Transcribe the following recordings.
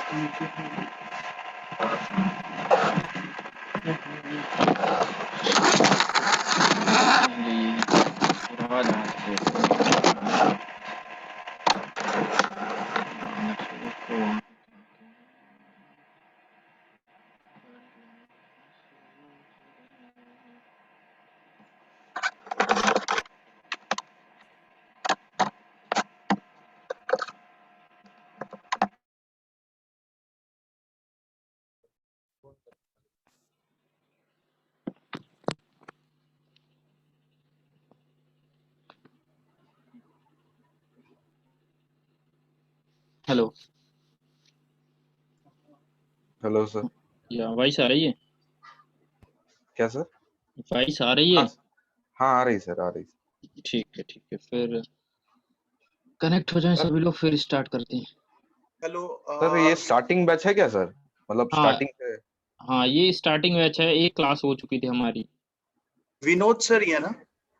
Hello. Hello sir. या voice आ रही है? क्या सर? वॉइस आ रही हाँ है? हाँ, आ रही सर, आ रही। ठीक है फिर कनेक्ट हो जाएं सर सभी लोग, फिर स्टार्ट करते हैं। हेलो। सर ये स्टार्टिंग बैच है क्या सर? मतलब हाँ स्टार्टिंग से। हाँ, ये स्टार्टिंग बैच है, एक क्लास हो चुकी थी हमारी। विनोद सर ही है ना?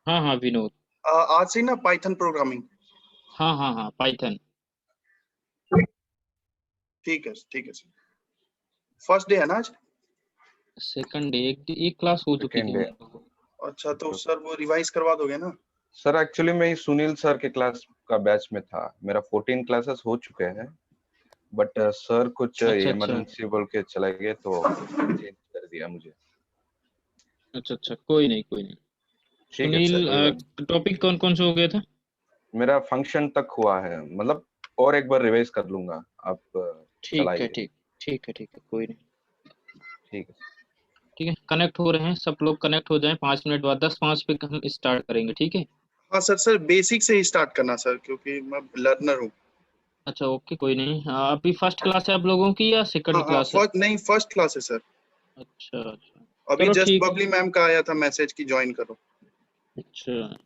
हाँ हाँ, विनोद। आज से ना पाइथन प्रोग्रामिंग। हाँ हाँ हाँ, पाइथन। ठीक है सर। फर्स्ट डे है ना आज? सेकंड डे, एक क्लास हो चुकी थी सेकेंड हम डे। लोगों को। अच्छा, तो सर वो रिवाइज करवा दोगे ना? सर एक्चुअली मैं सुनील सर के क्लास का बैच में था। मेरा 14 क्लासेस हो चुके हैं, बट सर कुछ अच्छा अच्छा। इमरजेंसी बोल के चले गए तो चेंज कर दिया मुझे। अच्छा अच्छा, कोई नहीं कोई नहीं। ठीक है सर, सुनील, कोई बात टॉपिक कौन कौन से हो गया था? नहीं। मेरा फंक्शन तक हुआ है, मतलब और एक बार रिवाइज कर लूंगा। आप ठीक है चलाइए। ठीक है, कोई नहीं। ठीक है सर। ठीक है, कनेक्ट हो रहे हैं सब लोग, कनेक्ट हो जाएं, 5 मिनट बाद 10:05 पे हम स्टार्ट करेंगे, ठीक है? हाँ सर बेसिक से ही स्टार्ट करना सर, क्योंकि मैं लर्नर हूँ। अच्छा ओके, कोई नहीं। अभी फर्स्ट क्लास है आप लोगों की या हाँ सेकंड हाँ, क्लास है? फर्स्ट नहीं, फर्स्ट क्लास है सर। अच्छा अच्छा। अभी चलो जस्ट ठीक है। बबली मैम का आया था मैसेज कि ज्वाइन करो। अच्छा,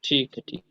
ठीक है ठीक है।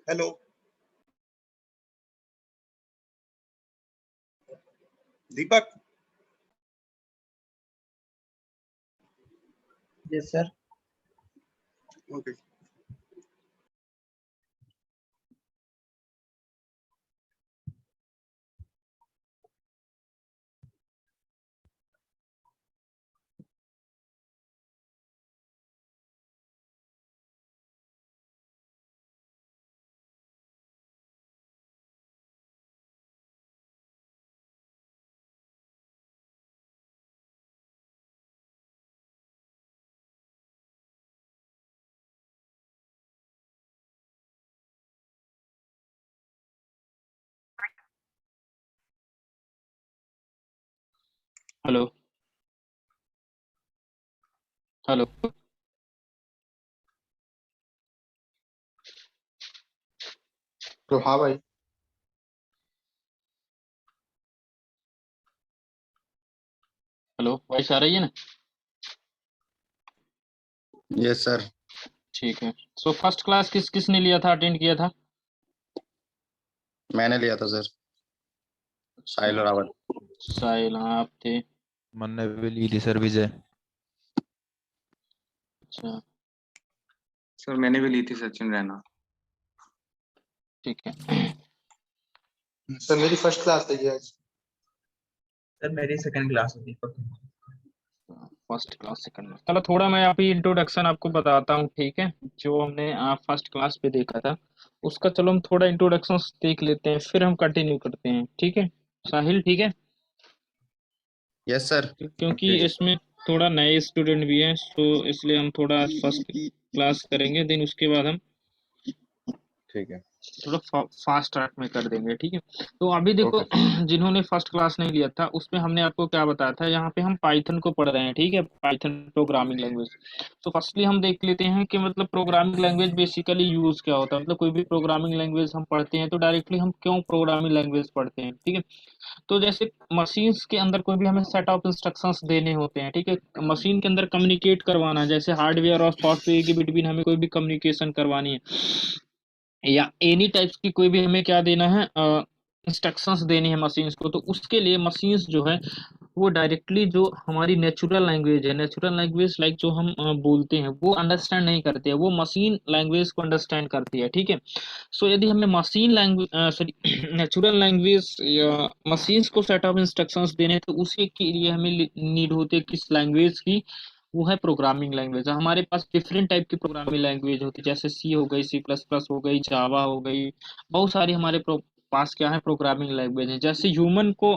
Hello Deepak. Yes sir. Okay. Hello hello. तो हाँ भाई। हेलो, वॉइस आ रही है ना? Yes sir. ठीक है। सो फर्स्ट क्लास किस किसने लिया था, अटेंड किया था? मैंने लिया था सर, साहिल और रावत। साहिल, हाँ आप थे। मैंने भी ली थी सर, विजय। अच्छा सर मैंने भी ली थी सचिन रैना। ठीक है। सर मेरी फर्स्ट क्लास थी आज। सर मेरी सेकंड क्लास थी। फर्स्ट क्लास सेकंड, चलो थोड़ा मैं अभी इंट्रोडक्शन आपको बताता हूँ, ठीक है। जो हमने फर्स्ट क्लास पे देखा था उसका चलो हम थोड़ा इंट्रोडक्शन देख लेते हैं, फिर हम कंटिन्यू करते हैं, ठीक है साहिल, ठीक है। Yes sir. क्योंकि इसमें थोड़ा नए स्टूडेंट भी हैं, सो इसलिए हम थोड़ा फर्स्ट क्लास करेंगे, देन उसके बाद हम ठीक है। थोड़ा फास्ट ट्रैक में कर देंगे, ठीक है। तो अभी देखो ओके जिन्होंने फर्स्ट क्लास नहीं लिया था उसमें हमने आपको क्या बताया था, यहाँ पे हम पाइथन को पढ़ रहे हैं, ठीक है, पाइथन प्रोग्रामिंग लैंग्वेज। तो फर्स्टली हम देख लेते हैं कि मतलब प्रोग्रामिंग लैंग्वेज बेसिकली यूज क्या होता है, मतलब कोई भी प्रोग्रामिंग लैंग्वेज हम पढ़ते हैं तो डायरेक्टली हम क्यों प्रोग्रामिंग लैंग्वेज पढ़ते हैं, ठीक है। तो जैसे मशीन्स के अंदर कोई भी हमें सेट ऑफ इंस्ट्रक्शंस देने होते हैं, ठीक है, मशीन के अंदर कम्युनिकेट करवाना है, जैसे हार्डवेयर और सॉफ्टवेयर के बिटवीन हमें कोई भी कम्युनिकेशन करवानी है, या एनी टाइप्स की कोई भी हमें क्या देना है, इंस्ट्रक्शंस देनी है मशीन्स को, तो उसके लिए मशीन्स जो है वो डायरेक्टली जो हमारी नेचुरल लैंग्वेज है, नेचुरल लैंग्वेज लाइक जो हम बोलते हैं वो अंडरस्टैंड नहीं करते हैं, वो मशीन लैंग्वेज को अंडरस्टैंड करती है, ठीक है। सो यदि हमें machine language sorry natural language या मशीन्स को सेट ऑफ इंस्ट्रक्शंस देने, तो उसी के लिए हमें नीड होती है किस लैंग्वेज की, वो है प्रोग्रामिंग लैंग्वेज। हमारे पास डिफरेंट टाइप की प्रोग्रामिंग लैंग्वेज होती है, जैसे सी हो गई, सी प्लस प्लस हो गई, जावा हो गई, बहुत सारी हमारे पास क्या है प्रोग्रामिंग लैंग्वेज है। जैसे ह्यूमन को,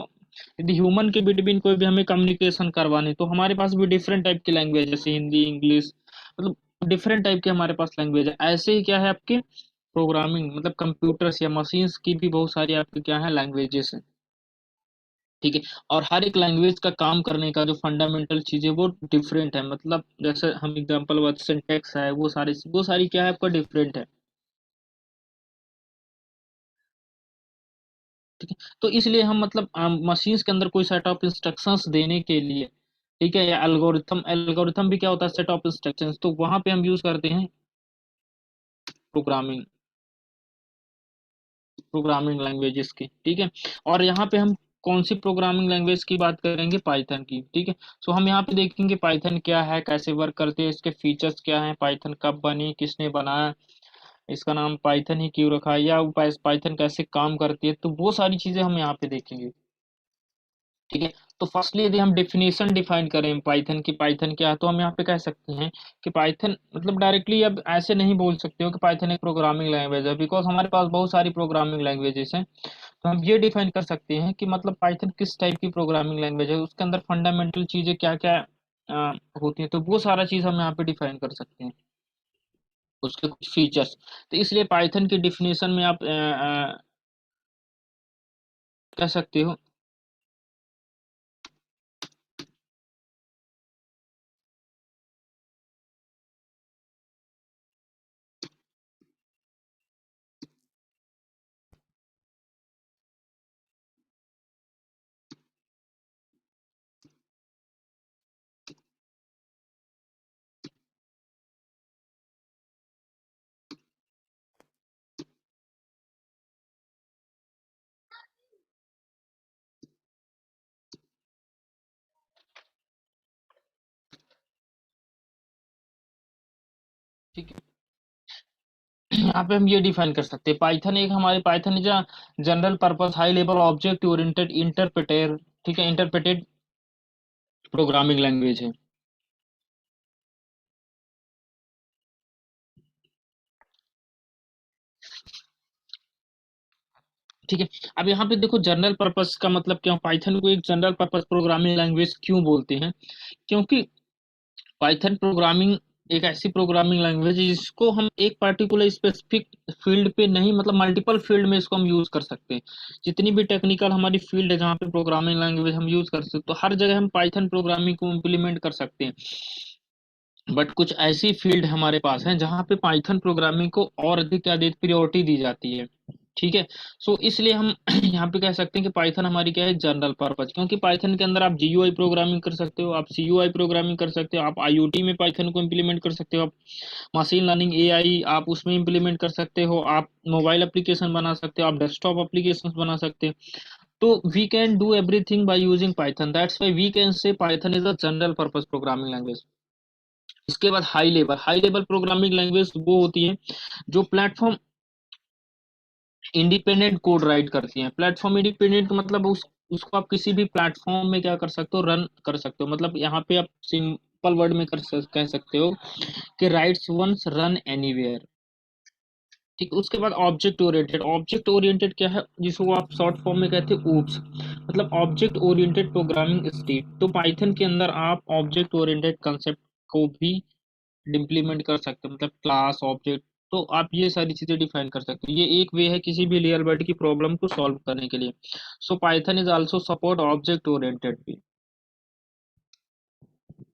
यदि ह्यूमन के बिटवीन कोई भी हमें कम्युनिकेशन करवानी तो हमारे पास भी डिफरेंट टाइप की लैंग्वेज, जैसे हिंदी, इंग्लिश, मतलब डिफरेंट टाइप के हमारे पास लैंग्वेज है। ऐसे ही क्या है आपके प्रोग्रामिंग मतलब कंप्यूटर्स या मशीन्स की भी बहुत सारी आपकी क्या है लैंग्वेजेस हैं, ठीक है। और हर एक लैंग्वेज का काम करने का जो फंडामेंटल चीज है वो डिफरेंट है, मतलब जैसे हम एग्जांपल बात सिंटेक्स है, वो सारी क्या है आपका डिफरेंट है, ठीक है। तो इसलिए हम मतलब मशीन्स के अंदर कोई सेट ऑफ इंस्ट्रक्शंस देने के लिए, ठीक है, या एल्गोरिथम, एल्गोरिथम भी क्या होता है सेट ऑफ इंस्ट्रक्शंस, तो वहां पे हम यूज करते हैं प्रोग्रामिंग, प्रोग्रामिंग लैंग्वेजेस की, ठीक है। और यहाँ पे हम कौन सी प्रोग्रामिंग लैंग्वेज की बात करेंगे, पाइथन की, ठीक है। सो हम यहाँ पे देखेंगे पाइथन क्या है, कैसे वर्क करते हैं, इसके फीचर्स क्या हैं, पाइथन कब बनी, किसने बनाया, इसका नाम पाइथन ही क्यों रखा है, या पाइथन कैसे काम करती है, तो वो सारी चीजें हम यहाँ पे देखेंगे, ठीक है। तो फर्स्टली यदि हम डेफिनेशन डिफाइन करें पाइथन की, पाइथन क्या है, तो हम यहाँ पे कह सकते हैं कि पाइथन मतलब डायरेक्टली अब ऐसे नहीं बोल सकते हो कि पाइथन एक प्रोग्रामिंग लैंग्वेज है, बिकॉज हमारे पास बहुत सारी प्रोग्रामिंग लैंग्वेजेस हैं। तो हम ये डिफाइन कर सकते हैं कि मतलब पाइथन किस टाइप की प्रोग्रामिंग लैंग्वेज है, उसके अंदर फंडामेंटल चीजें क्या क्या होती हैं, तो वो सारा चीज हम यहाँ पे डिफाइन कर सकते हैं, उसके कुछ फीचर्स। तो इसलिए पाइथन की डिफिनेशन में आप कह सकते हो ठीक है। यहाँ पे हम ये डिफाइन कर सकते हैं पाइथन एक हमारे Python is general purpose high level object oriented interpreter, ठीक है, इंटरप्रेटेड प्रोग्रामिंग लैंग्वेज है, ठीक है। अब यहाँ पे देखो जनरल पर्पस का मतलब क्या, पाइथन को एक जनरल पर्पस प्रोग्रामिंग लैंग्वेज क्यों बोलते हैं, क्योंकि पाइथन प्रोग्रामिंग एक ऐसी प्रोग्रामिंग लैंग्वेज है जिसको हम एक पर्टिकुलर स्पेसिफिक फील्ड पे नहीं, मतलब मल्टीपल फील्ड में इसको हम यूज कर सकते हैं। जितनी भी टेक्निकल हमारी फील्ड है जहाँ पे प्रोग्रामिंग लैंग्वेज हम यूज कर सकते हैं, तो हर जगह हम पाइथन प्रोग्रामिंग को इम्प्लीमेंट कर सकते हैं। बट कुछ ऐसी फील्ड हमारे पास हैं जहाँ पे पाइथन प्रोग्रामिंग को और अधिक प्रायोरिटी दी जाती है, ठीक है। सो इसलिए हम यहाँ पे कह सकते हैं कि पाइथन हमारी क्या है, जनरल पर्पज, क्योंकि पाइथन के अंदर आप जीयूआई प्रोग्रामिंग कर सकते हो, आप सीयूआई प्रोग्रामिंग कर सकते हो, आप आईओटी में पाइथन को इम्प्लीमेंट कर सकते हो, आप मशीन लर्निंग एआई आप उसमें इम्प्लीमेंट कर सकते हो, आप मोबाइल एप्लीकेशन बना सकते हो, आप डेस्कटॉप एप्लीकेशन बना सकते हो। तो we can do everything by using Python, that's why we can say Python is a general purpose programming language. इसके बाद हाई लेवल प्रोग्रामिंग लैंग्वेज वो होती है जो प्लेटफॉर्म इंडिपेंडेंट कोड राइट करती हैं। प्लेटफॉर्म इंडिपेंडेंट मतलब उसको आप किसी भी प्लेटफॉर्म में क्या कर सकते हो, रन कर सकते हो। मतलब यहाँ पे आप सिंपल वर्ड में कह सकते हो कि राइट्स वंस रन एनीवेयर। ठीक, उसके बाद ऑब्जेक्ट ओरिएंटेड। ऑब्जेक्ट ओरिएंटेड क्या है, जिसको आप शॉर्ट फॉर्म में कहते हैं ऊप्स, मतलब ऑब्जेक्ट ओरिएंटेड प्रोग्रामिंग स्टेट। तो पाइथन के अंदर आप ऑब्जेक्ट ओरिएंटेड कंसेप्ट को भी इम्प्लीमेंट कर सकते हो, मतलब क्लास ऑब्जेक्ट। तो आप ये सारी चीजें डिफाइन कर सकते हो। ये एक वे है किसी भी रियल वर्ल्ड की प्रॉब्लम को सॉल्व करने के लिए। सो Python is also support object oriented भी।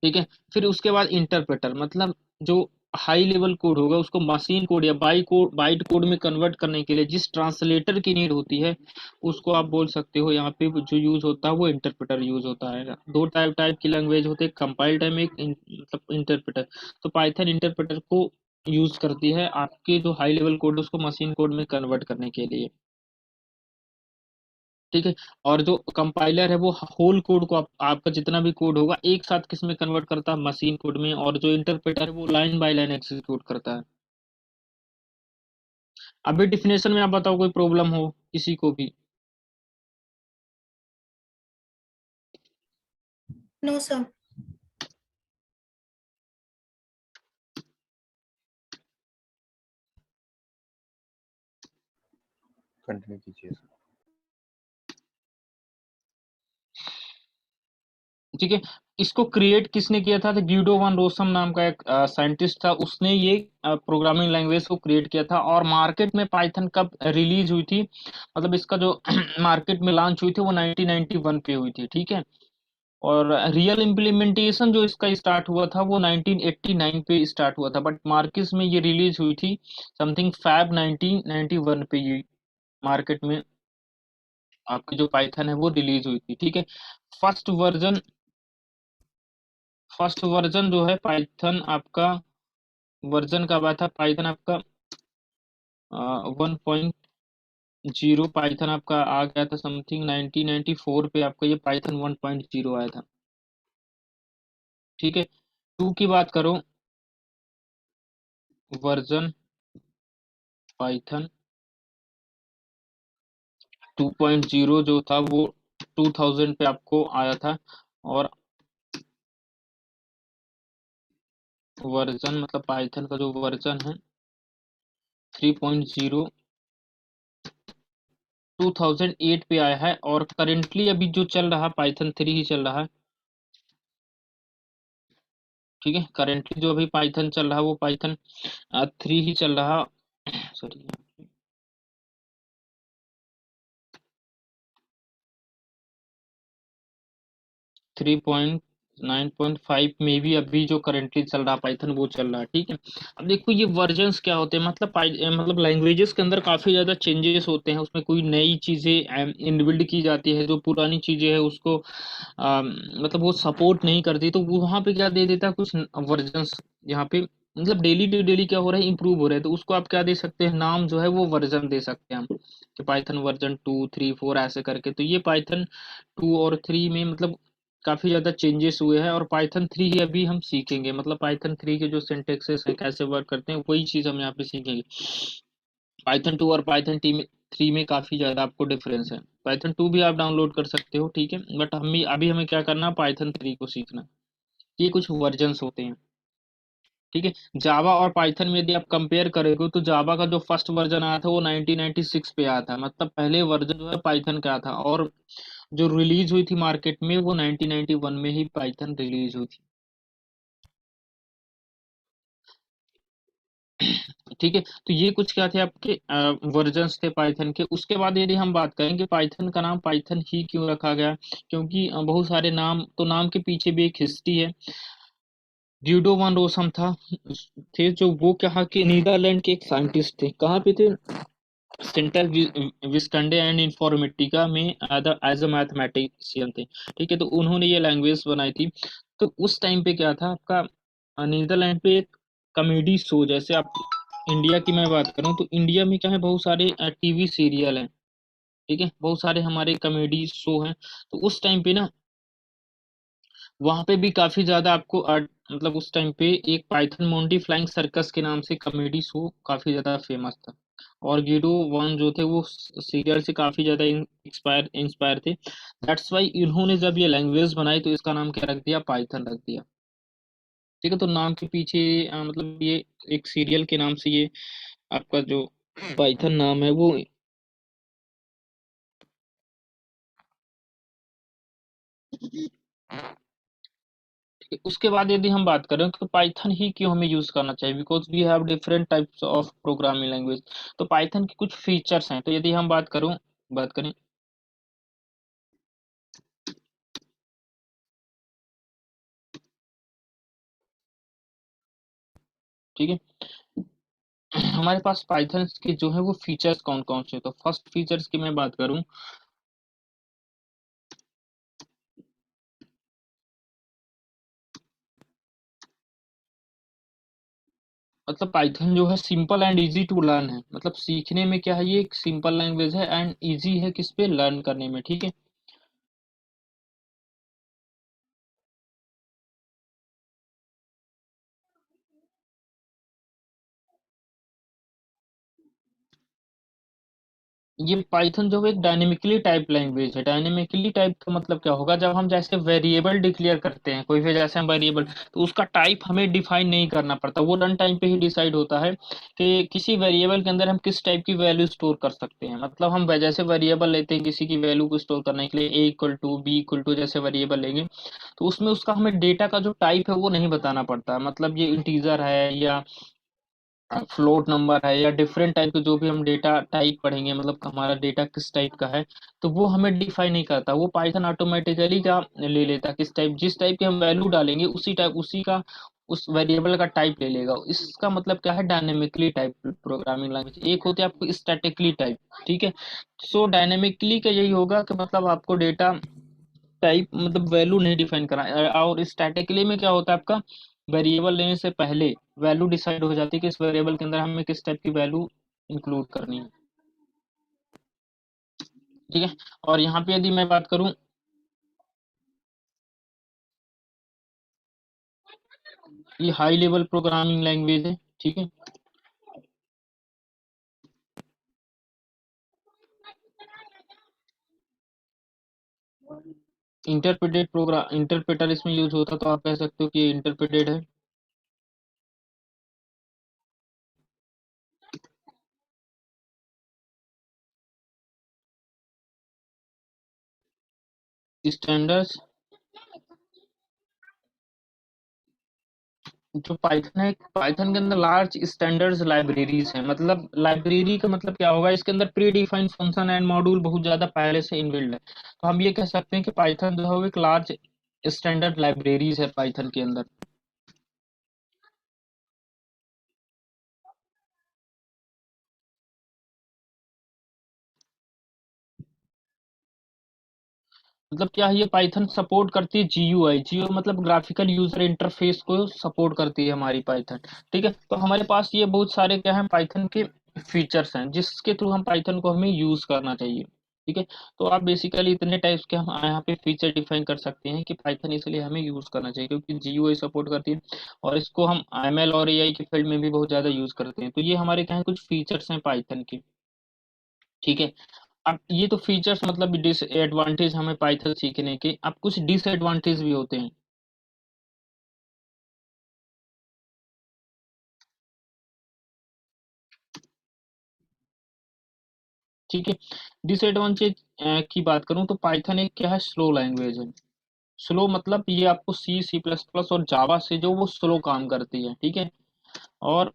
ठीक है। फिर उसके बाद इंटरप्रेटर, मतलब जो हाई लेवल कोड होगा उसको मशीन कोड या बाइट कोड में कन्वर्ट करने के लिए जिस ट्रांसलेटर की नीड होती है उसको आप बोल सकते हो। यहाँ पे जो यूज होता है वो इंटरप्रेटर यूज होता है। दो टाइप की लैंग्वेज होते हैं, कंपाइल टाइम एक मतलब इंटरप्रेटर। तो पाइथन इंटरप्रेटर को यूज करती है आपके जो हाई लेवल कोड उसको मशीन कोड में कन्वर्ट करने के लिए। ठीक है। और जो कंपाइलर है वो होल कोड को आपका जितना भी कोड होगा एक साथ किस में कन्वर्ट करता है, मशीन कोड में। और जो इंटरप्रेटर है वो लाइन बाय लाइन एग्जीक्यूट करता है। अभी डिफिनेशन में आप बताओ कोई प्रॉब्लम हो किसी को भी। No sir. कंटिन्यू कीजिए सर। ठीक है। इसको क्रिएट किसने किया था, तो ग्यूडो वन रोसम नाम का एक साइंटिस्ट था, उसने ये प्रोग्रामिंग लैंग्वेज को क्रिएट किया था। और मार्केट में पाइथन कब रिलीज हुई थी, मतलब इसका जो मार्केट में लॉन्च हुई थी वो 1991 पे हुई थी। ठीक है। और रियल इम्प्लीमेंटेशन जो इसका स्टार्ट हुआ था वो 1989 पे स्टार्ट हुआ था, बट मार्केट में ये रिलीज हुई थी समथिंग फैब 1991 पे ये मार्केट में आपकी जो पाइथन है वो रिलीज हुई थी। ठीक है। फर्स्ट वर्जन जो है पाइथन आपका, वर्जन कब आया था पाइथन आपका 1.0 पाइथन आपका आ गया था समथिंग 1994 पे आपका ये पाइथन 1.0 आया था। ठीक है। 2 की बात करो, वर्जन पाइथन 2.0 जो था वो 2000 पे आपको आया था। और वर्जन मतलब पाइथन का जो वर्जन है 3.0 2008 पे आया है। और करेंटली अभी जो चल रहा है पाइथन 3 ही चल रहा है। ठीक है। करेंटली जो अभी पाइथन चल रहा है वो पाइथन 3 ही चल रहा, सॉरी 3.9.5 में भी अभी जो करंटली चल रहा पाइथन वो चल रहा है। ठीक है। अब देखो ये वर्जन्स क्या होते हैं, मतलब मतलब लैंग्वेजेस के अंदर काफी ज्यादा चेंजेस होते हैं, उसमें कोई नई चीजें इनबिल्ड की जाती है, जो पुरानी चीजें है उसको मतलब वो सपोर्ट नहीं करती, तो वो वहाँ पे क्या दे देता है कुछ वर्जन्स। यहाँ पे मतलब डेली टू डेली क्या हो रहा है, इंप्रूव हो रहा है, तो उसको आप क्या दे सकते हैं, नाम जो है वो वर्जन दे सकते हैं हम, कि पाइथन वर्जन 2 3 4 ऐसे करके। तो ये पाइथन 2 और 3 में मतलब काफी ज्यादा चेंजेस हुए हैं। और पाइथन 3 ही अभी हम सीखेंगे, मतलब पाइथन 3 के जो सिंटेक्सेस हैं कैसे वर्क करते हैं वही चीज हम यहाँ पे सीखेंगे। पाइथन 2 और पाइथन 3 में काफी ज्यादा आपको डिफरेंस है। पाइथन 2 भी आप डाउनलोड कर सकते हो। ठीक है। बट अभी हमें क्या करना है, पाइथन 3 को सीखना। ये कुछ वर्जन्स होते हैं। ठीक है। जावा और पाइथन में यदि आप कंपेयर करेंगे तो जावा का जो फर्स्ट वर्जन आया था वो 1996 पे आया था, मतलब पहले वर्जन जो है पाइथन का था। और जो रिलीज हुई थी मार्केट में वो 1991 में ही पाइथन रिलीज हुई थी। ठीक है। तो ये कुछ क्या थे आपके वर्जन्स थे पाइथन के। उसके बाद यदि हम बात करें कि पाइथन का नाम पाइथन ही क्यों रखा गया, क्योंकि बहुत सारे नाम, तो नाम के पीछे भी एक हिस्ट्री है। ड्यूडो वन रोसम था थे जो वो क्या कि नीदरलैंड के एक साइंटिस्ट थे। कहाँ पे थे, सेंटर विस्कंडे एंड इन्फॉर्मेटिका में एज अ मैथमेटिशियन थे। ठीक है, तो उन्होंने ये लैंग्वेज बनाई थी। तो उस टाइम पे क्या था आपका, नीदरलैंड पे एक कॉमेडी शो, जैसे आप इंडिया की मैं बात करूं तो इंडिया में क्या है, बहुत सारे टीवी सीरियल हैं। ठीक है, बहुत सारे हमारे कॉमेडी शो हैं। तो उस टाइम पे ना वहां पे भी काफी ज्यादा आपको मतलब उस टाइम पे एक पाइथन मोंटी फ्लाइंग सर्कस के नाम से कॉमेडी शो काफी ज्यादा फेमस था। और गिडो वन जो थे वो सीरियल से काफी ज्यादा इंस्पायर इंस्पायर थे। दैट्स वाई इन्होंने जब ये लैंग्वेज बनाई तो इसका नाम क्या रख दिया, पाइथन रख दिया। ठीक है, तो नाम के पीछे मतलब ये एक सीरियल के नाम से ये आपका जो पाइथन नाम है वो। ठीक है, उसके बाद यदि हम बात करें तो पाइथन ही क्यों हमें यूज करना चाहिए, because we have different types of programming language. तो पाइथन के कुछ फीचर्स हैं, तो यदि हम बात करें। ठीक है, हमारे पास पाइथन के जो है वो फीचर्स कौन कौन से, तो फर्स्ट फीचर्स की मैं बात करूं, मतलब पाइथन जो है simple and easy to learn है। मतलब सीखने में क्या है, ये एक सिंपल लैंग्वेज है एंड इजी है किस पे, लर्न करने में। ठीक है, ये पाइथन जो है एक डायनेमिकली टाइप लैंग्वेज है। डायनेमिकली टाइप का मतलब क्या होगा, जब हम जैसे वेरिएबल डिक्लेयर करते हैं कोई भी, जैसे हम वेरिएबल, तो उसका टाइप हमें डिफाइन नहीं करना पड़ता, वो रन टाइम पे ही डिसाइड होता है कि किसी वेरिएबल के अंदर हम किस टाइप की वैल्यू स्टोर कर सकते हैं। मतलब हम जैसे वेरिएबल लेते हैं किसी की वैल्यू को स्टोर करने के लिए, a equal to b equal to जैसे वेरिएबल लेंगे, तो उसमें उसका हमें डेटा का जो टाइप है वो नहीं बताना पड़ता। मतलब ये इंटीजर है या फ्लोट नंबर है या डिफरेंट टाइप के जो भी हम डेटा टाइप पढ़ेंगे, मतलब हमारा डेटा किस टाइप का है, तो वो हमें डिफाइन नहीं करता। वो पाइथन ऑटोमेटिकली क्या ले लेता है, किस टाइप, जिस टाइप की हम वैल्यू डालेंगे उसी टाइप, उसी का उस वेरिएबल का टाइप ले लेगा। इसका मतलब क्या है, डायनेमिकली टाइप प्रोग्रामिंग लैंग्वेज। एक होती है आपको स्टैटिकली टाइप। ठीक है, सो डायनेमिकली का यही होगा कि मतलब आपको डेटा टाइप मतलब वैल्यू नहीं डिफाइन करा। और स्टैटिकली में क्या होता है आपका, वेरिएबल लेने से पहले वैल्यू डिसाइड हो जाती है कि इस वेरिएबल के अंदर हमें किस टाइप की वैल्यू इंक्लूड करनी है। ठीक है, और यहाँ पे यदि मैं बात करूं, ये हाई लेवल प्रोग्रामिंग लैंग्वेज है। ठीक है, इंटरप्रेटेड प्रोग्राम, इंटरप्रेटर इसमें यूज होता, तो आप कह सकते हो कि ये इंटरप्रेटेड है। स्टैंडर्ड्स, जो पाइथन है, पाइथन के अंदर लार्ज स्टैंडर्ड्स लाइब्रेरीज है। मतलब लाइब्रेरी का मतलब क्या होगा, इसके अंदर pre defined function and module बहुत ज्यादा पहले से इनबिल्ड है। तो हम ये कह सकते हैं कि पाइथन जो है वो एक लार्ज स्टैंडर्ड लाइब्रेरीज है पाइथन के अंदर। मतलब क्या है, ये पाइथन सपोर्ट करती है जीयूआई, जीयू मतलब ग्राफिकल यूजर इंटरफेस को सपोर्ट करती है हमारी पाइथन। ठीक है, तो हमारे पास ये बहुत सारे क्या है पाइथन के फीचर्स हैं जिसके थ्रू हम पाइथन को हमें यूज करना चाहिए। ठीक है, तो आप बेसिकली इतने टाइप्स के हम यहाँ पे फीचर डिफाइन कर सकते हैं कि पाइथन इसलिए हमें यूज करना चाहिए क्योंकि जीयूआई सपोर्ट करती है, और इसको हम एमएल और एआई के फील्ड में भी बहुत ज्यादा यूज करते हैं। तो ये हमारे क्या है, कुछ फीचर्स हैं पाइथन के। ठीक है, अब ये तो फीचर्स मतलब डिसएडवांटेज हमें पाइथन सीखने के, अब कुछ डिसएडवांटेज भी होते हैं। ठीक है, डिसएडवांटेज की बात करूं तो पाइथन एक क्या है, स्लो लैंग्वेज है। स्लो मतलब ये आपको सी सी प्लस प्लस और जावा से जो वो स्लो काम करती है। ठीक है, और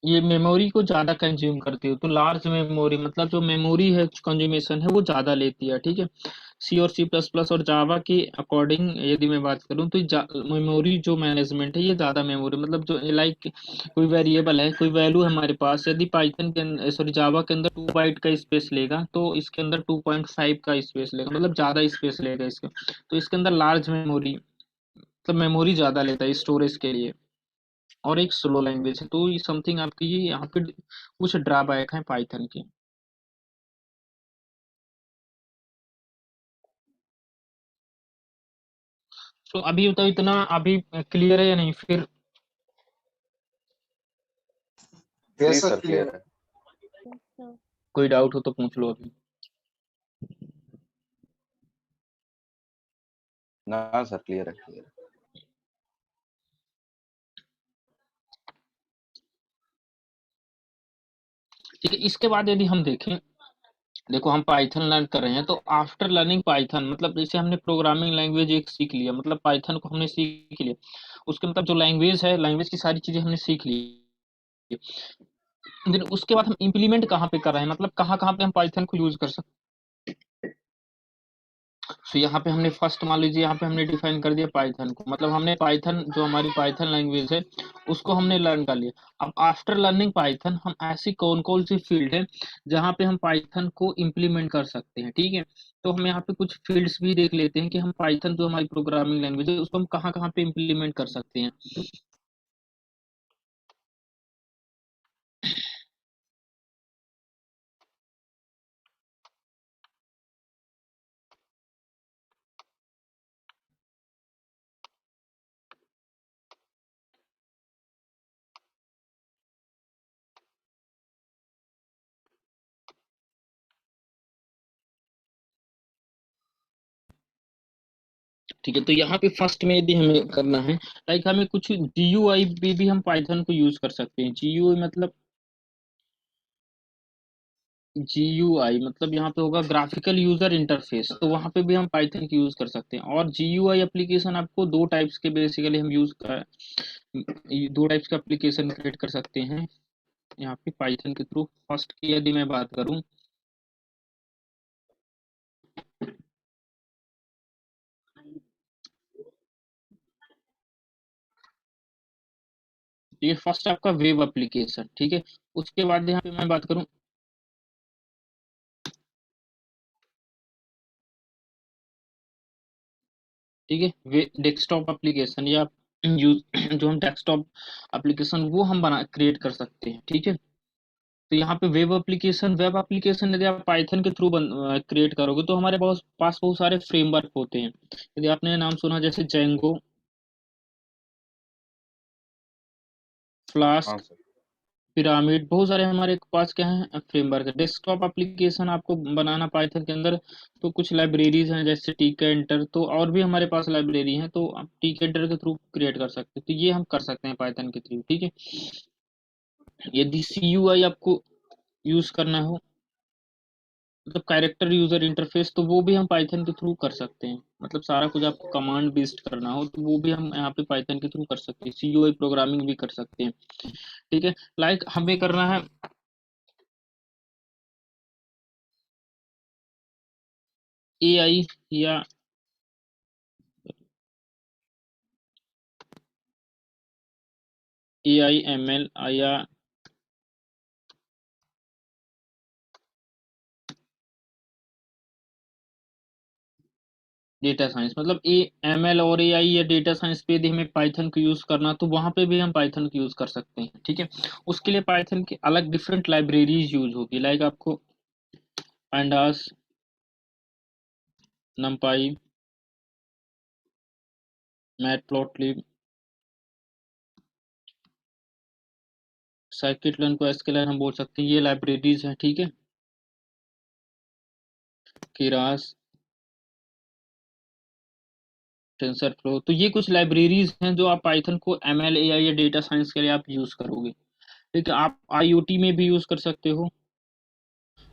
ये मेमोरी को ज़्यादा कंज्यूम करती है, तो लार्ज मेमोरी मतलब जो मेमोरी है कंज्यूमेशन है वो ज़्यादा लेती है, ठीक है। सी और सी प्लस प्लस और जावा के अकॉर्डिंग यदि मैं बात करूँ तो मेमोरी जो मैनेजमेंट है ये ज़्यादा मेमोरी मतलब जो लाइक कोई वेरिएबल है, कोई वैल्यू है हमारे पास, यदि पाइथन के सॉरी जावा के अंदर 2 बाइट का स्पेस लेगा तो इसके अंदर 2.5 का स्पेस लेगा, मतलब ज़्यादा स्पेस लेगा इसका। तो इसके अंदर लार्ज मेमोरी मतलब मेमोरी ज़्यादा लेता है स्टोरेज के लिए, और एक स्लो लैंग्वेज है, तो ये समथिंग आपकी ये यहाँ पे कुछ ड्रॉबैक है पाइथन के। तो अभी तो इतना अभी क्लियर है या नहीं, फिर जी yes sir sir clear clear है। कोई डाउट हो तो पूछ लो अभी। ना सर क्लियर है क्लियर है। ठीक है, इसके बाद यदि हम देखें, देखो हम पाइथन लर्न कर रहे हैं तो आफ्टर लर्निंग पाइथन मतलब जैसे हमने प्रोग्रामिंग लैंग्वेज एक सीख लिया, मतलब पाइथन को हमने सीख लिया, उसके मतलब जो लैंग्वेज है लैंग्वेज की सारी चीजें हमने सीख ली, देन उसके बाद हम इम्प्लीमेंट कहाँ पे कर रहे हैं, मतलब कहाँ कहाँ पे हम पाइथन को यूज कर सकते हैं। तो यहाँ पे हमने फर्स्ट मान लीजिए यहाँ पे हमने डिफाइन कर दिया पाइथन को, मतलब हमने पाइथन जो हमारी पाइथन लैंग्वेज है उसको हमने लर्न कर लिया। अब आफ्टर लर्निंग पाइथन हम ऐसी कौन कौन सी फील्ड है जहाँ पे हम पाइथन को इम्प्लीमेंट कर सकते हैं, ठीक है। तो हम यहाँ पे कुछ फील्ड्स भी देख लेते हैं कि हम पाइथन जो हमारी प्रोग्रामिंग लैंग्वेज है उसको हम कहाँ कहाँ पे इम्प्लीमेंट कर सकते हैं। ठीक है, तो यहाँ पे फर्स्ट में यदि हमें करना है, लाइक हमें कुछ जीयूआई भी हम पाइथन को यूज कर सकते हैं। जीयूआई मतलब जीयूआई मतलब यहाँ पे होगा ग्राफिकल यूजर इंटरफेस, तो वहाँ पे भी हम पाइथन की यूज कर सकते हैं। और जीयूआई एप्लीकेशन आपको दो टाइप्स के बेसिकली हम यूज कर, दो टाइप्स का एप्लीकेशन क्रिएट कर सकते हैं यहाँ पे पाइथन के थ्रू। फर्स्ट की यदि मैं बात करूँ, ये फर्स्ट आपका वेब एप्लीकेशन, ठीक है। उसके बाद यहाँ पे मैं बात करूँ, ठीक है, डेस्कटॉप एप्लीकेशन या यूज जो हम डेस्कटॉप एप्लीकेशन वो हम बना क्रिएट कर सकते हैं, ठीक है। तो यहाँ पे वेब एप्लीकेशन यदि आप पाइथन के थ्रू क्रिएट करोगे तो हमारे पास बहुत सारे फ्रेमवर्क होते हैं। यदि आपने नाम सुना जैसे जेंगो, हाँ फ्लास्क, सर। पिरामिड, बहुत सारे हमारे पास क्या है फ्रेमवर्क है। डेस्कटॉप एप्लीकेशन आपको बनाना पाइथन के अंदर तो कुछ लाइब्रेरीज हैं जैसे टीकेंटर, तो और भी हमारे पास लाइब्रेरी हैं, तो आप टीकेंटर के थ्रू क्रिएट कर सकते हैं, तो ये हम कर सकते हैं पाइथन के थ्रू, ठीक है। यदि सीयूआई आपको यूज करना हो मतलब कैरेक्टर यूजर इंटरफेस, तो वो भी हम पाइथन के थ्रू कर सकते हैं, मतलब सारा कुछ आपको कमांड बेस्ड करना हो तो वो भी हम यहाँ पे पाइथन के थ्रू कर सकते हैं। सीयूआई प्रोग्रामिंग भी कर सकते हैं, ठीक है। लाइक हमें करना है एआई या एआई एमएल या डेटा साइंस, मतलब ए एमएल और एआई या डेटा साइंस पे यदि हमें पाइथन को यूज करना तो वहां पे भी हम पाइथन को यूज कर सकते हैं, ठीक है। उसके लिए पाइथन की अलग डिफरेंट लाइब्रेरीज यूज होगी, लाइक आपको पांडास, नमपाई, मैटप्लॉटलिब, साइकिट-लर्न को sklearn हम बोल सकते हैं, ये लाइब्रेरीज हैं, ठीक है। keras, टेंसरफ्लो, तो ये कुछ लाइब्रेरीज हैं जो आप पाइथन को एमएल एआई या डेटा साइंस के लिए आप यूज करोगे, ठीक है। आप आईओटी में भी यूज कर सकते हो,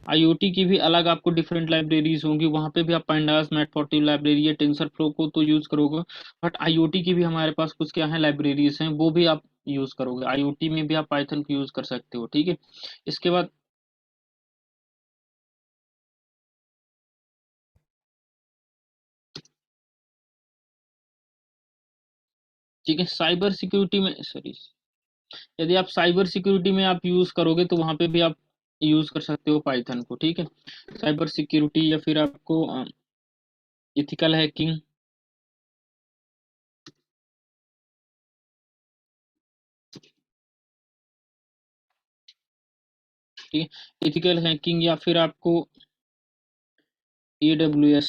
आईओटी की भी अलग आपको डिफरेंट लाइब्रेरीज होंगी, वहाँ पे भी आप पांडास, मैटप्लोट्लिब लाइब्रेरी या टेंसरफ्लो को तो यूज करोगे, बट आईओटी की भी हमारे पास कुछ क्या है लाइब्रेरीज हैं, वो भी आप यूज करोगे। आईओटी में भी आप पाइथन को यूज कर सकते हो, ठीक है। इसके बाद ठीक है, साइबर सिक्योरिटी में सॉरी, यदि आप साइबर सिक्योरिटी में आप यूज करोगे तो वहां पे भी आप यूज कर सकते हो पाइथन को, ठीक है। साइबर सिक्योरिटी या फिर आपको इथिकल हैकिंग, ठीक है, इथिकल हैकिंग या फिर आपको AWS,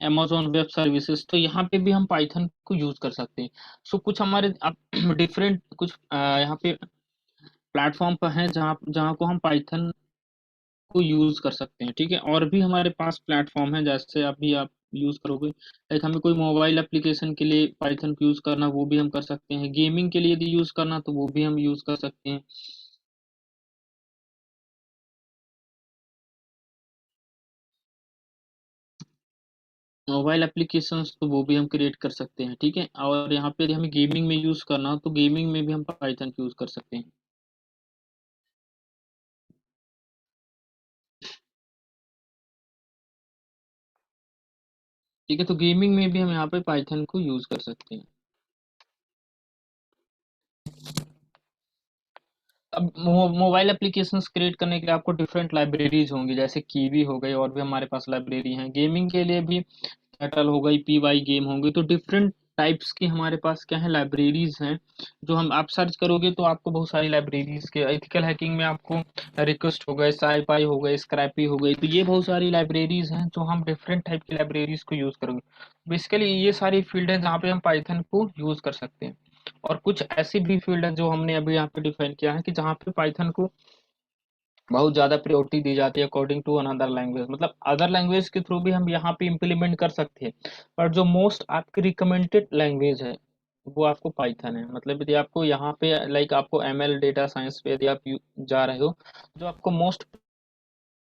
Amazon वेब सर्विसेज, तो यहाँ पे भी हम पाइथन को यूज कर सकते हैं। सो कुछ हमारे डिफरेंट कुछ यहाँ पे प्लेटफॉर्म पर हैं जहाँ जहाँ को हम पाइथन को यूज कर सकते हैं, ठीक है। और भी हमारे पास प्लेटफॉर्म है, जैसे अभी आप यूज करोगे, लाइक हमें कोई मोबाइल एप्लीकेशन के लिए पाइथन को यूज करना, वो भी हम कर सकते हैं। गेमिंग के लिए यदि यूज करना तो वो भी हम यूज कर सकते हैं। मोबाइल एप्लीकेशंस तो वो भी हम क्रिएट कर सकते हैं, ठीक है। और यहाँ पे यदि हमें गेमिंग में यूज करना हो तो गेमिंग में भी हम पाइथन यूज कर सकते हैं, ठीक है। तो गेमिंग में भी हम यहाँ पे पाइथन को यूज कर सकते हैं। अब मोबाइल एप्लीकेशंस क्रिएट करने के लिए आपको डिफरेंट लाइब्रेरीज होंगी, जैसे कीवी हो गई, और भी हमारे पास लाइब्रेरी हैं। गेमिंग के लिए भी टर्टल हो गई, PY गेम होंगी, तो डिफरेंट टाइप्स की हमारे पास क्या है लाइब्रेरीज हैं, जो हम आप सर्च करोगे तो आपको बहुत सारी लाइब्रेरीज के। एथिकल हैकिंग में आपको रिक्वेस्ट हो गए, साईपाई हो गए, स्क्रैपी हो गई, तो ये बहुत सारी लाइब्रेरीज हैं जो हम डिफरेंट टाइप की लाइब्रेरीज को यूज करोगे। बेसिकली ये सारी फील्ड है जहाँ पे हम पाइथन को यूज कर सकते हैं। और कुछ ऐसी भी फील्ड है जो हमने अभी यहाँ पे डिफाइन किया है कि जहाँ पे पाइथन को बहुत ज़्यादा प्रायोरिटी दी जाती है अकॉर्डिंग टू अनदर लैंग्वेज, मतलब अदर लैंग्वेज के थ्रू भी हम यहाँ पे इम्प्लीमेंट कर सकते हैं, पर जो मोस्ट आपकी रिकमेंडेड लैंग्वेज है वो आपको पाइथन है। मतलब यदि आपको यहाँ पे लाइक आपको ML डेटा साइंस पे यदि आप जा रहे हो, जो आपको मोस्ट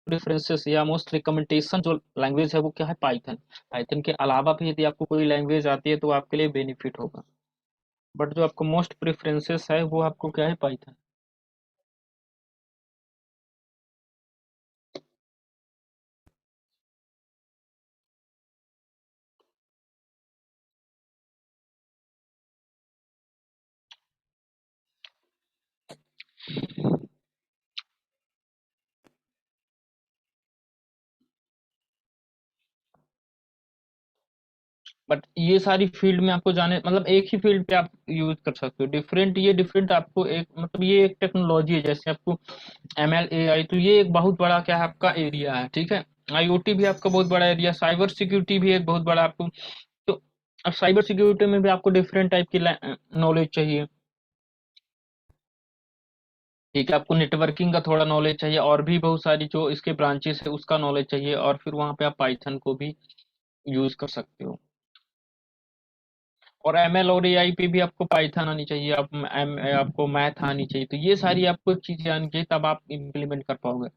प्रेफरेंसेस या मोस्ट रिकमेंडेशन जो लैंग्वेज है वो क्या है, पाइथन। पाइथन के अलावा भी यदि आपको कोई लैंग्वेज आती है तो आपके लिए बेनिफिट होगा, बट जो आपको मोस्ट प्रेफरेंसेस है वो आपको क्या है, पाइथन। बट ये सारी फील्ड में आपको जाने, मतलब एक ही फील्ड पे आप यूज कर सकते हो, डिफरेंट ये डिफरेंट आपको एक, मतलब ये एक टेक्नोलॉजी है, जैसे आपको ML AI, तो ये एक बहुत बड़ा क्या है आपका एरिया है, ठीक है। IoT भी आपका बहुत बड़ा एरिया, साइबर सिक्योरिटी भी एक बहुत बड़ा आपको, तो अब साइबर सिक्योरिटी में भी आपको डिफरेंट टाइप की नॉलेज चाहिए, ठीक है। आपको नेटवर्किंग का थोड़ा नॉलेज चाहिए, और भी बहुत सारी जो इसके ब्रांचेस है उसका नॉलेज चाहिए, और फिर वहां पे आप पाइथन को भी यूज कर सकते हो। और ML और AI पे भी आपको पाइथन आनी चाहिए, आपको मैथ आनी चाहिए, तो ये सारी आपको चीजें आनी चाहिए, तब आप इम्प्लीमेंट कर पाओगे।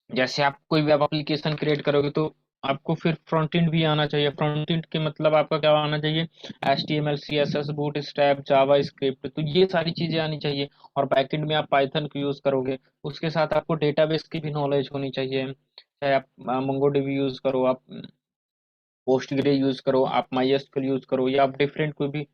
जैसे आप कोई वेब एप्लीकेशन क्रिएट करोगे तो आपको फिर फ्रंट एंड भी आना चाहिए। फ्रंट एंड के मतलब आपका क्या आना चाहिए, HTML CSS बूटस्ट्रैप जावा स्क्रिप्ट, तो ये सारी चीजें आनी चाहिए। और बैकएंड में आप पाइथन को यूज करोगे, उसके साथ आपको डेटाबेस की भी नॉलेज होनी चाहिए, चाहे आप MongoDB यूज करो, आप पोस्टग्रे यूज करो, आप MySQL यूज करो, या आप डिफरेंट कोई भी।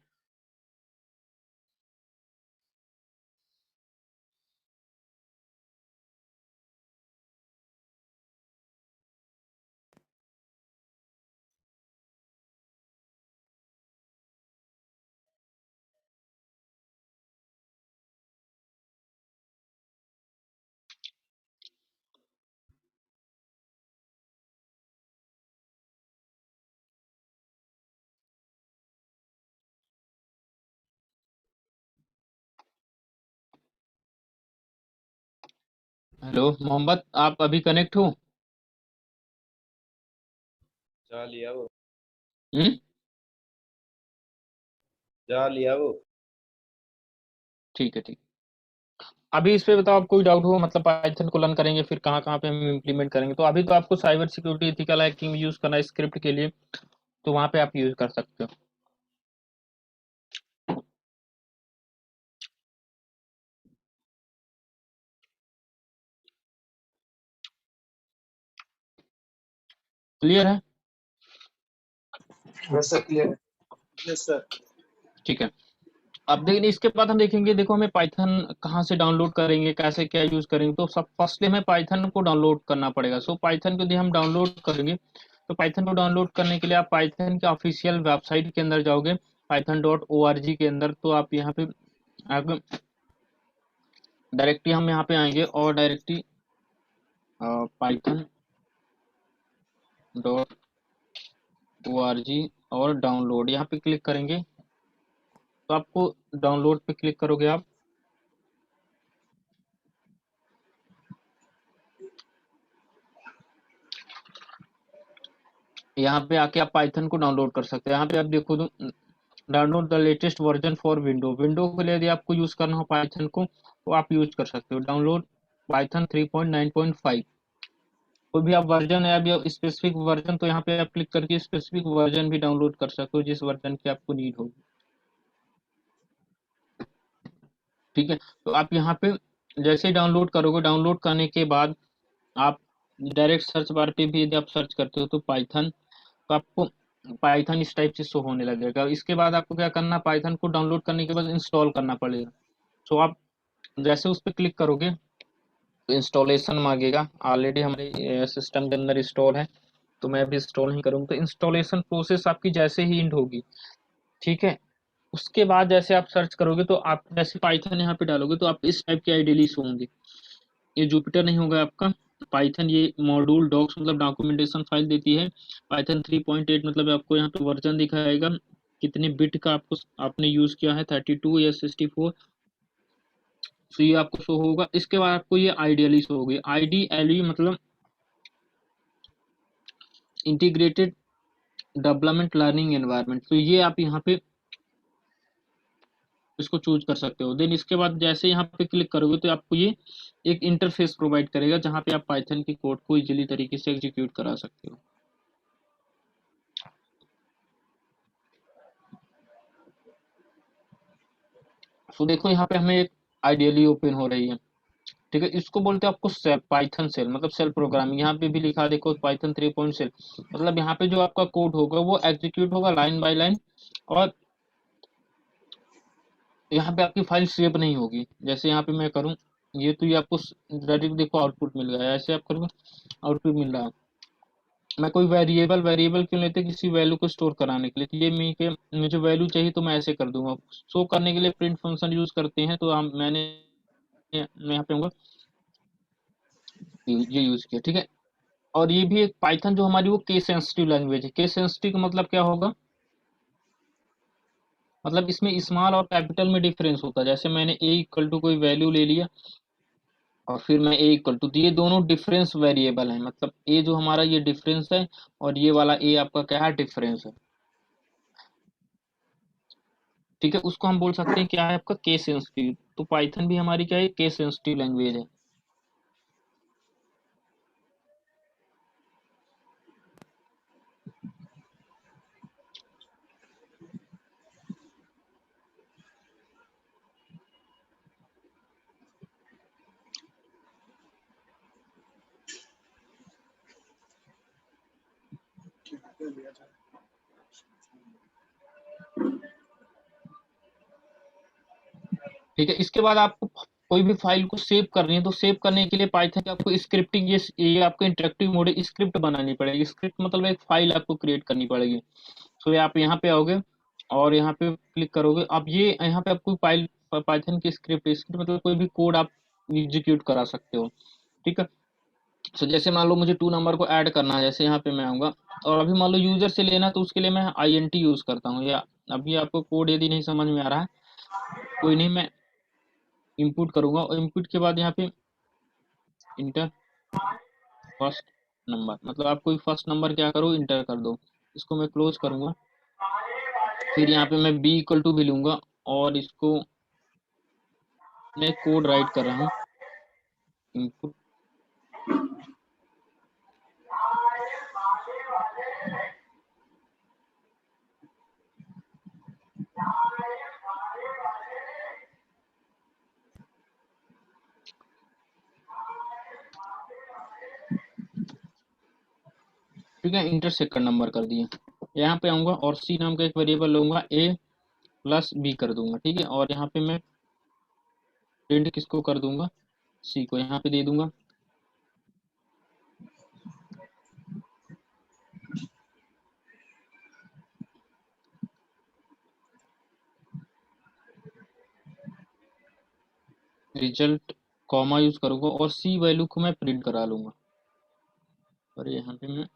हेलो मोहम्मद, आप अभी कनेक्ट हो? जा लिया वो। हम्म। जा लिया वो। ठीक है, ठीक। अभी इस पे बताओ, आप कोई डाउट हो, मतलब पाइथन को लर्न करेंगे फिर कहाँ कहाँ पे हम इम्प्लीमेंट करेंगे। तो अभी तो आपको cyber security ethical hacking use करना है स्क्रिप्ट के लिए, तो वहां पे आप यूज कर सकते हो। क्लियर है? यस सर क्लियर है। Yes sir. ठीक है। अब देखिए इसके बाद हम देखेंगे, देखो हमें पाइथन कहाँ से डाउनलोड करेंगे, कैसे क्या यूज करेंगे। तो सब फर्स्टली हमें पाइथन को डाउनलोड करना पड़ेगा। सो पाइथन को यदि हम डाउनलोड करेंगे, तो पाइथन को डाउनलोड करने के लिए आप पाइथन के ऑफिशियल वेबसाइट के अंदर जाओगे, python.org के अंदर। तो आप यहाँ पे आप डायरेक्टली हम यहाँ पे आएंगे और डायरेक्टली python.org और डाउनलोड यहाँ पे क्लिक करेंगे। तो आपको डाउनलोड पे क्लिक करोगे आप, यहाँ पे आके आप पाइथन को डाउनलोड कर सकते हैं। यहाँ पे आप देखो तो download the latest version for window, window के लिए यदि आपको यूज करना हो पाइथन को तो आप यूज कर सकते हो। डाउनलोड पाइथन 3.9.5, कोई भी आप वर्जन है अभी स्पेसिफिक वर्जन, तो यहाँ पे आप क्लिक करके स्पेसिफिक वर्जन भी डाउनलोड कर सकते हो जिस वर्जन की आपको नीड होगी। ठीक है। तो आप यहाँ पे जैसे ही डाउनलोड करोगे, डाउनलोड करने के बाद आप डायरेक्ट सर्च बार पे भी यदि आप सर्च करते हो तो पाइथन, तो आपको पाइथन इस टाइप से शो होने लगेगा। इसके बाद आपको क्या करना, पाइथन को डाउनलोड करने के बाद इंस्टॉल करना पड़ेगा। सो आप जैसे उस पर क्लिक करोगे तो इंस्टॉलेशन मांगेगा। ऑलरेडी हमारे सिस्टम के अंदर इंस्टॉल है, तो मैं अभी इंस्टॉल नहीं करूँगा। तो इंस्टॉलेशन प्रोसेस आपकी जैसे ही एंड होगी, ठीक है, उसके बाद जैसे आप सर्च करोगे तो आप जैसे पाइथन यहाँ पे डालोगे तो आप इस टाइप के आइडियली शो होंगे। ये जुपिटर नहीं होगा आपका, पाइथन ये मॉड्यूल डॉक्स मतलब डॉक्यूमेंटेशन फाइल देती है। पाइथन 3.8 मतलब आपको यहाँ पे वर्जन दिखाएगा, कितने बिट का आपको आपने यूज किया है, 32 या 64। तो ये आपको शो होगा। इसके बाद आपको ये आइडियली शो होगी। आईडीएलई मतलब इंटीग्रेटेड डेवलपमेंट लर्निंग एनवायरनमेंट। तो ये आप यहाँ पे इसको चूज कर सकते हो। देन इसके बाद जैसे यहाँ पे क्लिक करोगे तो आपको ये एक इंटरफेस प्रोवाइड करेगा जहाँ पे आप पाइथन की कोड को इजीली तरीके से एग्जीक्यूट करा सकते हो। तो देखो यहाँ पे हमें एक आइडियली ओपन हो रही है, ठीक है। इसको बोलते हैं आपको सेल, पाइथन सेल मतलब सेल प्रोग्रामिंग। यहाँ पे भी लिखा देखो पाइथन 3 पॉइंट सेल, मतलब यहाँ पे जो आपका कोड होगा वो एग्जीक्यूट होगा लाइन बाय लाइन, और यहाँ पे आपकी फाइल सेव नहीं होगी। जैसे यहाँ पे मैं करूँ ये, तो ये आपको डायरेक्ट देखो आउटपुट मिल गया है। ऐसे आप करोगे आउटपुट मिल रहा है। मैं कोई वेरिएबल वेरिएबल क्यों लेते, किसी वैल्यू को स्टोर कराने के लिए। तो ये मुझे वैल्यू चाहिए तो मैं ऐसे कर दूंगा। शो करने के लिए प्रिंट फंक्शन यूज करते हैं, तो हम मैं यहाँ पे होगा ये यूज किया, ठीक है। और ये भी एक पाइथन जो हमारी वो केस सेंसिटिव लैंग्वेज है। केस सेंसिटिव का मतलब क्या होगा, मतलब इसमें स्मॉल और कैपिटल में डिफरेंस होता है। जैसे मैंने ए इक्वल टू कोई वैल्यू ले लिया और फिर मैं ए इक्वल टू, तो ये दोनों डिफरेंस वेरिएबल है। मतलब ए जो हमारा ये डिफरेंस है और ये वाला ए आपका क्या है, डिफरेंस है, ठीक है। उसको हम बोल सकते हैं क्या है आपका, केस सेंसिटिव। तो पाइथन भी हमारी क्या है, केस सेंसिटिव लैंग्वेज है। ठीक है। इसके बाद आपको कोई भी फाइल को सेव करनी है, तो सेव करने के लिए पाइथन की आपको स्क्रिप्टिंग, ये आपको इंटरेक्टिव मोड है, स्क्रिप्ट बनानी पड़ेगी। स्क्रिप्ट मतलब एक फाइल आपको क्रिएट करनी पड़ेगी। तो आप यहाँ पे आओगे और यहाँ पे क्लिक करोगे। अब ये यहाँ पे आपको फाइल पाइथन की स्क्रिप्ट मतलब कोई भी कोड आप एग्जीक्यूट करा सकते हो, ठीक है। तो जैसे मान लो मुझे 2 नंबर को ऐड करना है, जैसे यहाँ पे मैं आऊँगा और अभी मान लो यूजर से लेना, तो उसके लिए मैं INT यूज करता हूँ। या अभी आपको कोड यदि नहीं समझ में आ रहा है कोई नहीं, मैं इनपुट करूंगा और इनपुट के बाद यहाँ पे इंटर फर्स्ट नंबर, मतलब आप कोई फर्स्ट नंबर क्या करो, इंटर कर दो। इसको मैं क्लोज करूंगा। फिर यहाँ पे मैं b इक्वल टू भी लूंगा और इसको मैं कोड राइट कर रहा हूँ। इनपुट ठीक है, इंटर सेकंड नंबर कर दिया। यहाँ पे आऊंगा और सी नाम का एक वेरिएबल लूंगा, ए प्लस बी कर दूंगा। ठीक है, और यहाँ पे मैं प्रिंट किसको कर दूंगा, सी को यहाँ पे दे दूंगा। रिजल्ट कॉमा यूज करूंगा और सी वैल्यू को मैं प्रिंट करा लूंगा, और यहाँ पे मैं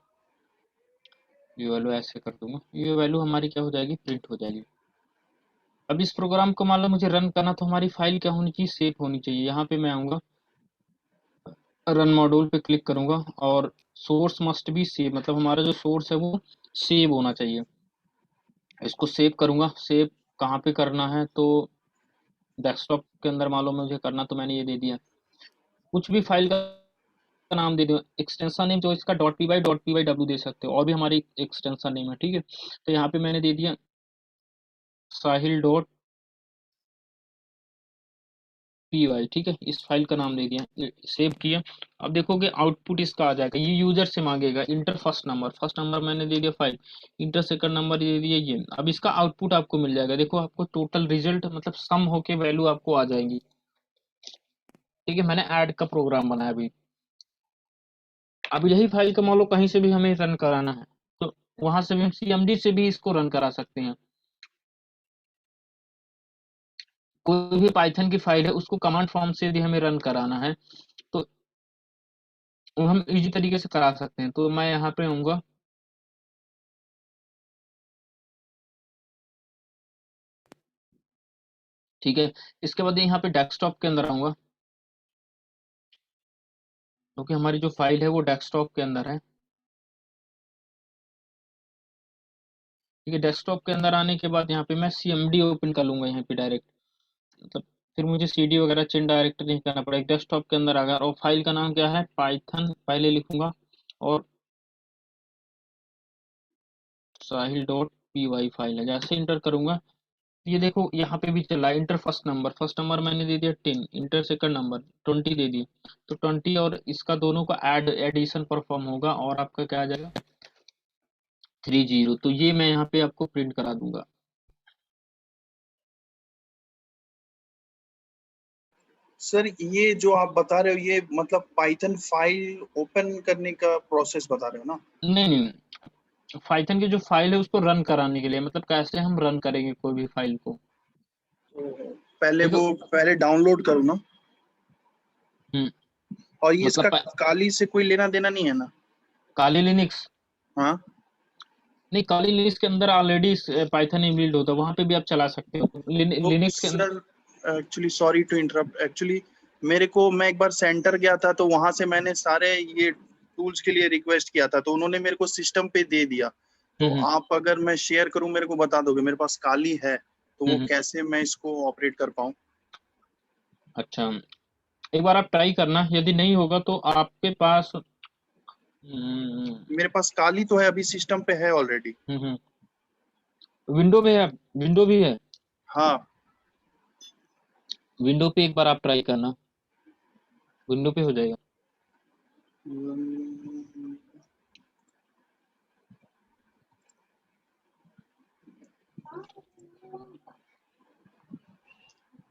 ये वैल्यू ऐसे कर दूंगा। ये वैल्यू हमारी क्या हो जाएगी, प्रिंट हो जाएगी। अब इस प्रोग्राम को मान लो मुझे रन करना, तो हमारी फाइल क्या होनी चाहिए, सेव होनी चाहिए। यहाँ पे मैं आऊंगा, रन मॉड्यूल पे क्लिक करूंगा और सोर्स मस्ट बी सेव, मतलब हमारा जो सोर्स है वो सेव होना चाहिए। इसको सेव करूंगा। सेव कहाँ पे करना है, तो डेस्कटॉप के अंदर मान लो मुझे करना, तो मैंने ये दे दिया। कुछ भी फाइल का नाम दे दो, एक्सटेंशन नेम जो इसका .py.pyw दे सकते हो, और भी हमारी एक्सटेंशन नेम है। ठीक है, तो यहाँ पे मैंने दे दिया साहिल डॉट py। ठीक है, इस फाइल का नाम दे दिया, सेव किया। अब देखोगे आउटपुट इसका आ जाएगा। ये यूजर से मांगेगा inter first number, first number मैंने दे दिया 5, इंटर सेकंड नंबर दे दिया ये। अब इसका आउटपुट आपको मिल जाएगा। देखो आपको टोटल रिजल्ट मतलब सम होके वैल्यू आपको आ जाएगी। ठीक है, मैंने ऐड का प्रोग्राम बनाया अभी। अब यही फाइल का मान लो कहीं से भी हमें रन कराना है, तो वहां से भी हम cmd से भी इसको रन करा सकते हैं। कोई भी पाइथन की फाइल है उसको कमांड फॉर्म से भी हमें रन कराना है, तो वो हम इजी तरीके से करा सकते हैं। तो मैं यहाँ पे आऊंगा, ठीक है। इसके बाद यहाँ पे डेस्कटॉप के अंदर आऊंगा, क्योंकि हमारी जो फाइल है वो डेस्कटॉप के अंदर है। ठीक है, डेस्कटॉप के अंदर आने के बाद यहाँ पे मैं cmd ओपन कर लूंगा यहाँ पे डायरेक्ट, मतलब फिर मुझे cd वगैरह चेंज डायरेक्ट नहीं करना पड़ेगा। डेस्कटॉप के अंदर आ गया, और फाइल का नाम क्या है, पाइथन पहले लिखूंगा, और साहिल डॉट py फाइल है। जैसे इंटर करूंगा, ये देखो यहाँ पे भी चला inter first number, first number मैंने दे दिया 10, इंटर सेकंड नंबर 20 दे दी। तो 20 और इसका दोनों का एडिशन परफॉर्म होगा, और आपका क्या आ जाएगा 30। तो ये मैं यहाँ पे आपको प्रिंट करा दूंगा। सर ये जो आप बता रहे हो ये मतलब पाइथन फाइल ओपन करने का प्रोसेस बता रहे हो ना? नहीं नहीं, पाइथन की जो फाइल है उसको रन कराने के लिए, मतलब कैसे हम रन करेंगे कोई भी फाइल को। तो पहले देखो, वो पहले डाउनलोड करूँ ना? हम्म, और ये मतलब इसका काली से कोई लेना देना नहीं है ना? काली लिनक्स, हाँ नहीं काली लिनक्स के अंदर ऑलरेडी पाइथन इनबिल्ड होता है, वहां पे भी आप चला सकते हो तो लिनक्स के अंदर। Sir actually sorry to interrupt, actually मेरे को मैं एक बार सेंटर गया था तो वहां से मैंने सारे ये टूल्स के लिए रिक्वेस्ट किया था, तो उन्होंने मेरे को सिस्टम पे दे दिया। तो हम्म आप अगर मैं शेयर करूं मेरे को बता दोगे? मेरे पास काली है तो वो हम्म, कैसे मैं इसको ऑपरेट कर पाऊं? अच्छा, एक बार आप ट्राई करना, यदि नहीं होगा तो आपके पास मेरे पास काली तो है, अभी सिस्टम पे है ऑलरेडी। विंडो में है, विंडो भी है। हाँ विंडो पे एक बार आप ट्राई करना, विंडो पे हो जाएगा।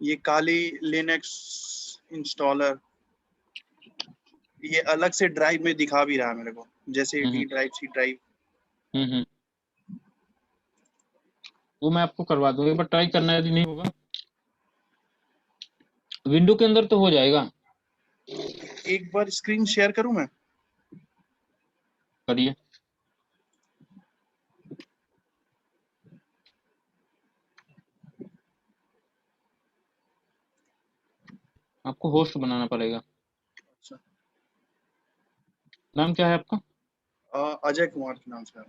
ये काली लिनक्स इंस्टॉलर ये अलग से ड्राइव में दिखा भी रहा है मेरे को, जैसे हम्म डी ड्राइव, सी ड्राइव। हम्म, वो मैं आपको करवा दूंगा, एक बार ट्राई करना, यदि नहीं होगा विंडो के अंदर तो हो जाएगा। एक बार स्क्रीन शेयर करूं मैं? करिए, आपको होस्ट बनाना पड़ेगा। अच्छा नाम क्या है आपका? अजय कुमार के नाम से है।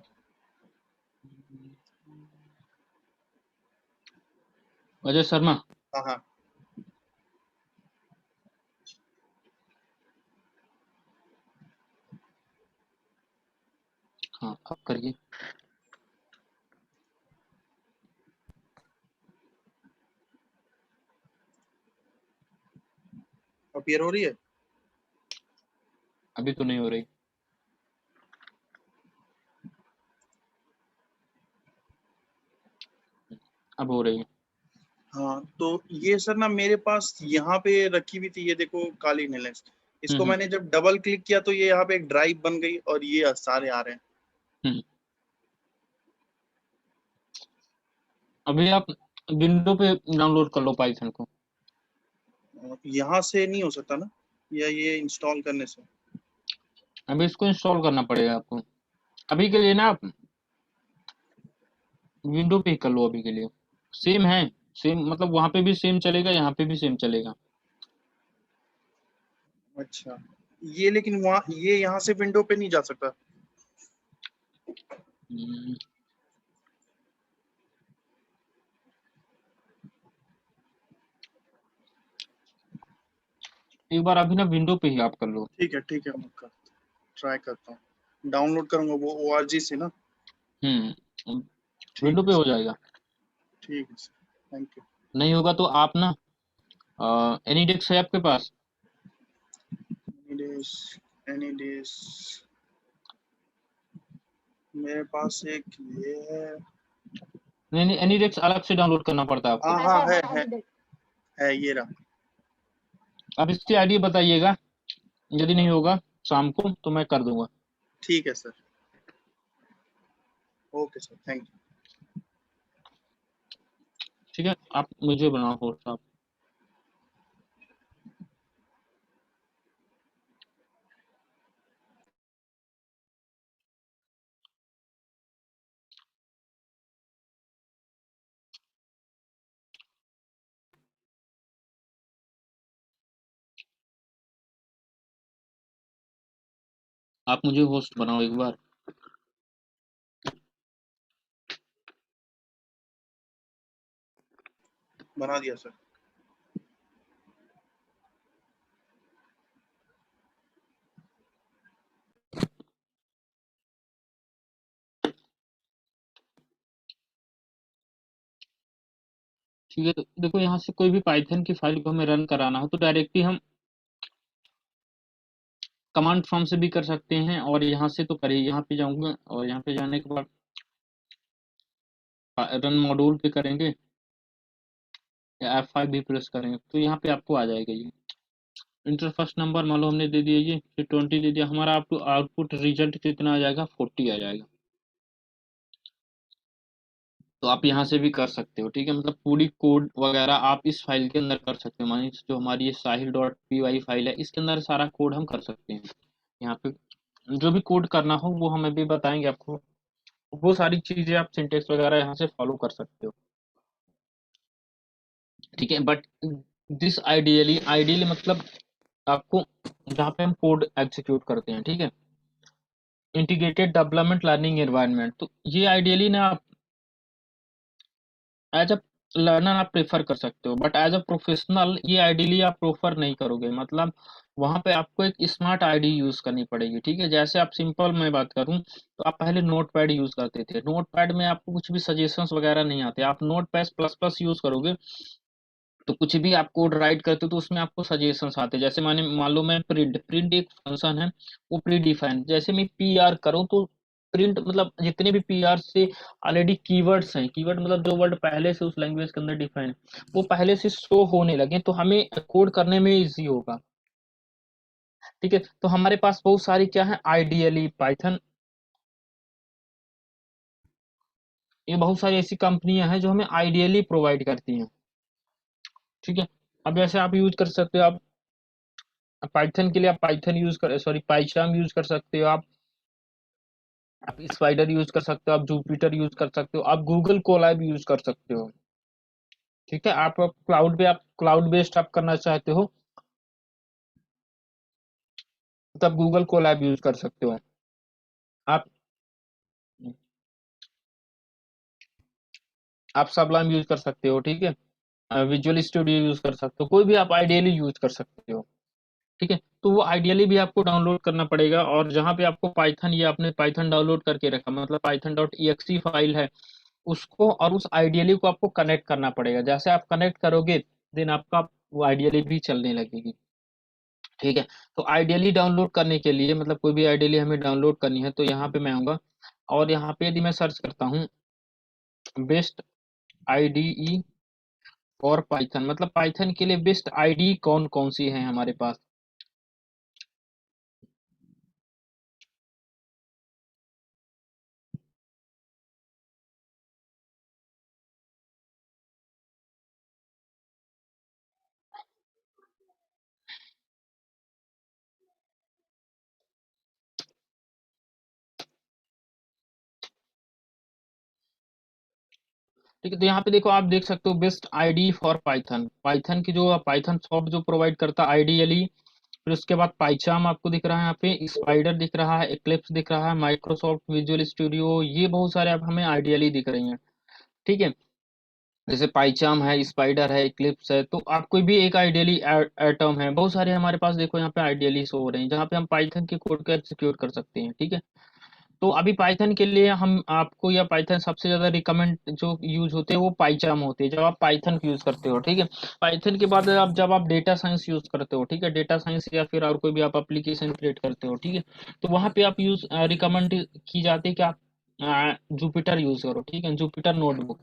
अजय शर्मा। हाँ हाँ हाँ अब करिए। अपीयर हो रही है? अभी तो नहीं हो रही। अब हो रही है। हाँ तो ये सर ना मेरे पास यहाँ पे रखी हुई थी, ये देखो काली नेलेस। इसको हम्म मैंने जब डबल क्लिक किया तो ये यहाँ पे एक ड्राइव बन गई और ये सारे आ रहे हैं। हम्म। अभी आप विंडो पे डाउनलोड कर लो पाइथन को। यहाँ से नहीं हो सकता ना, या ये इंस्टॉल करने से? अभी इसको इंस्टॉल करना पड़ेगा आपको। अभी के लिए ना आप विंडो पे ही कर लो अभी के लिए। सेम है, सेम मतलब वहां पे भी सेम चलेगा, यहाँ पे भी सेम चलेगा। अच्छा, ये लेकिन वहाँ ये यहाँ से विंडो पे नहीं जा सकता। हम्म, एक बार अभी ना विंडो पे ही आप कर लो। ठीक है मैं ट्राई करता हूँ, डाउनलोड करूंगा वो ORG से ना। ठीक विंडो है पे हो सर, जाएगा। ठीक है सर, थैंक यू। नहीं होगा तो आप ना एनीडेस्क है आपके पास? एनी डेज मेरे पास एक ये है। नहीं नहीं, एनीडेस्क अलग से डाउनलोड करना पड़ता है आपको। हाँ है ये रहा। आप इसकी आईडी बताइएगा, यदि नहीं होगा शाम को तो मैं कर दूंगा। ठीक है sir, okay sir, thank you. ठीक है, आप मुझे बनाओ होस्ट आप। आप मुझे होस्ट बनाओ एक बार। बना दिया सर। ठीक है, तो देखो यहाँ से कोई भी पाइथन की फाइल को हमें रन कराना हो तो डायरेक्टली हम कमांड फॉर्म से भी कर सकते हैं, और यहाँ से तो करिए, यहाँ पे जाऊंगा और यहाँ पे जाने के बाद रन मॉड्यूल पे करेंगे या F5 भी प्रेस करेंगे तो यहाँ पे आपको आ जाएगा ये इंटर फर्स्ट नंबर। मान लो हमने दे दिया ये, फिर 20 दे दिया, हमारा आपको आउटपुट रिजल्ट कितना आ जाएगा, 40 आ जाएगा। तो आप यहाँ से भी कर सकते हो, ठीक है, मतलब पूरी कोड वगैरह आप इस फाइल के अंदर कर सकते हो। मानिए जो हमारी ये sahil.py फाइल है, इसके अंदर सारा कोड हम कर सकते हैं। यहाँ पे जो भी कोड करना हो वो हमें भी बताएंगे आपको, वो सारी चीजें आप सिंटेक्स वगैरह यहाँ से फॉलो कर सकते हो, ठीक है। बट दिस आइडियली मतलब आपको जहाँ पे हम कोड एग्जीक्यूट करते हैं, ठीक है, इंटीग्रेटेड डेवलपमेंट लर्निंग एनवायरनमेंट, तो ये आइडियली ना आप एज अ लर्नर आप प्रेफर कर सकते हो, बट एज अ प्रोफेशनल ये आइडियली आप प्रेफर नहीं करोगे। मतलब वहां पे आपको एक स्मार्ट आईडी यूज करनी पड़ेगी, ठीक है। जैसे आप सिंपल मैं बात करूं तो आप पहले नोटपैड यूज करते थे, नोटपैड में आपको कुछ भी सजेशंस वगैरह नहीं आते। आप नोटपैड प्लस प्लस यूज करोगे तो कुछ भी आप कोड राइट करते हो तो उसमें आपको सजेशंस आते हैं। जैसे माने मान लो मैं प्रिंट एक फंक्शन है, वो प्री डिफाइंड, जैसे मैं PR करूँ तो प्रिंट मतलब जितने भी PR से ऑलरेडी कीवर्ड्स हैं, कीवर्ड मतलब जो वर्ड पहले से उस लैंग्वेज के अंदर डिफाइन है वो पहले से शो होने लगे तो हमें कोड करने में इजी होगा, ठीक है। तो हमारे पास बहुत सारी क्या है आइडियली पाइथन, ये बहुत सारी ऐसी कंपनियां हैं जो हमें आइडियली प्रोवाइड करती हैं, ठीक है। अब जैसे आप यूज कर सकते हो, आप पाइथन के लिए आप पाइथन यूज कर सॉरी पाइचार्म यूज कर सकते हो, आप स्पाइडर यूज कर सकते हो, आप जुपिटर यूज कर सकते हो, आप गूगल कोलैब यूज कर सकते हो, ठीक है। आप क्लाउड बेस्ड आप करना चाहते हो तो आप गूगल कोलैब यूज कर सकते हो। आप आप सबलाइम यूज कर सकते हो, ठीक है। विजुअल स्टूडियो यूज कर सकते हो, कोई भी आप आइडियली यूज कर सकते हो, ठीक है। तो वो आइडियली भी आपको डाउनलोड करना पड़ेगा, और जहाँ पे आपको पाइथन, ये आपने पाइथन डाउनलोड करके रखा, मतलब python.exe फाइल है, उसको और उस आइडियली को आपको कनेक्ट करना पड़ेगा। जैसे आप कनेक्ट करोगे देन आपका वो आइडियली भी चलने लगेगी। ठीक है। तो आइडियली डाउनलोड करने के लिए, मतलब कोई भी आइडियली हमें डाउनलोड करनी है, तो यहाँ पे मैं आऊंगा और यहाँ पे यदि मैं सर्च करता हूँ बेस्ट आईडीई और पाइथन, मतलब पाइथन के लिए बेस्ट आईडी कौन कौन सी है हमारे पास। ठीक है। तो यहाँ पे देखो, आप देख सकते हो best ID for Python, Python की जो पाइथन सॉफ्ट जो प्रोवाइड करता है आइडियली। फिर उसके बाद पाइचाम आपको दिख रहा है, यहाँ पे स्पाइडर दिख रहा है, एक्लिप्स दिख रहा है, माइक्रोसॉफ्ट विजुअल स्टूडियो, ये बहुत सारे आप हमें आइडियली दिख रही हैं। ठीक है। जैसे पाइचाम है, स्पाइडर है, इक्लिप्स है, तो आप कोई भी एक आइडियली एटम है, बहुत सारे हमारे पास देखो यहाँ पे आइडियली शो हो रहे हैं, जहाँ पे हम पाइथन के कोड को एक्जीक्यूट कर सकते हैं। ठीक है। तो अभी पाइथन के लिए हम आपको, या पाइथन सबसे ज्यादा रिकमेंड जो यूज होते हैं वो पाइचाम होते हैं जब आप पाइथन यूज करते हो। ठीक है। पाइथन के बाद आप जब आप डेटा साइंस यूज करते हो, ठीक है, डेटा साइंस या फिर और कोई भी आप एप्लीकेशन क्रिएट करते हो, ठीक है, तो वहां पे आप यूज रिकमेंड की जाती है कि आप जुपिटर यूज करो। ठीक है, जुपिटर नोटबुक।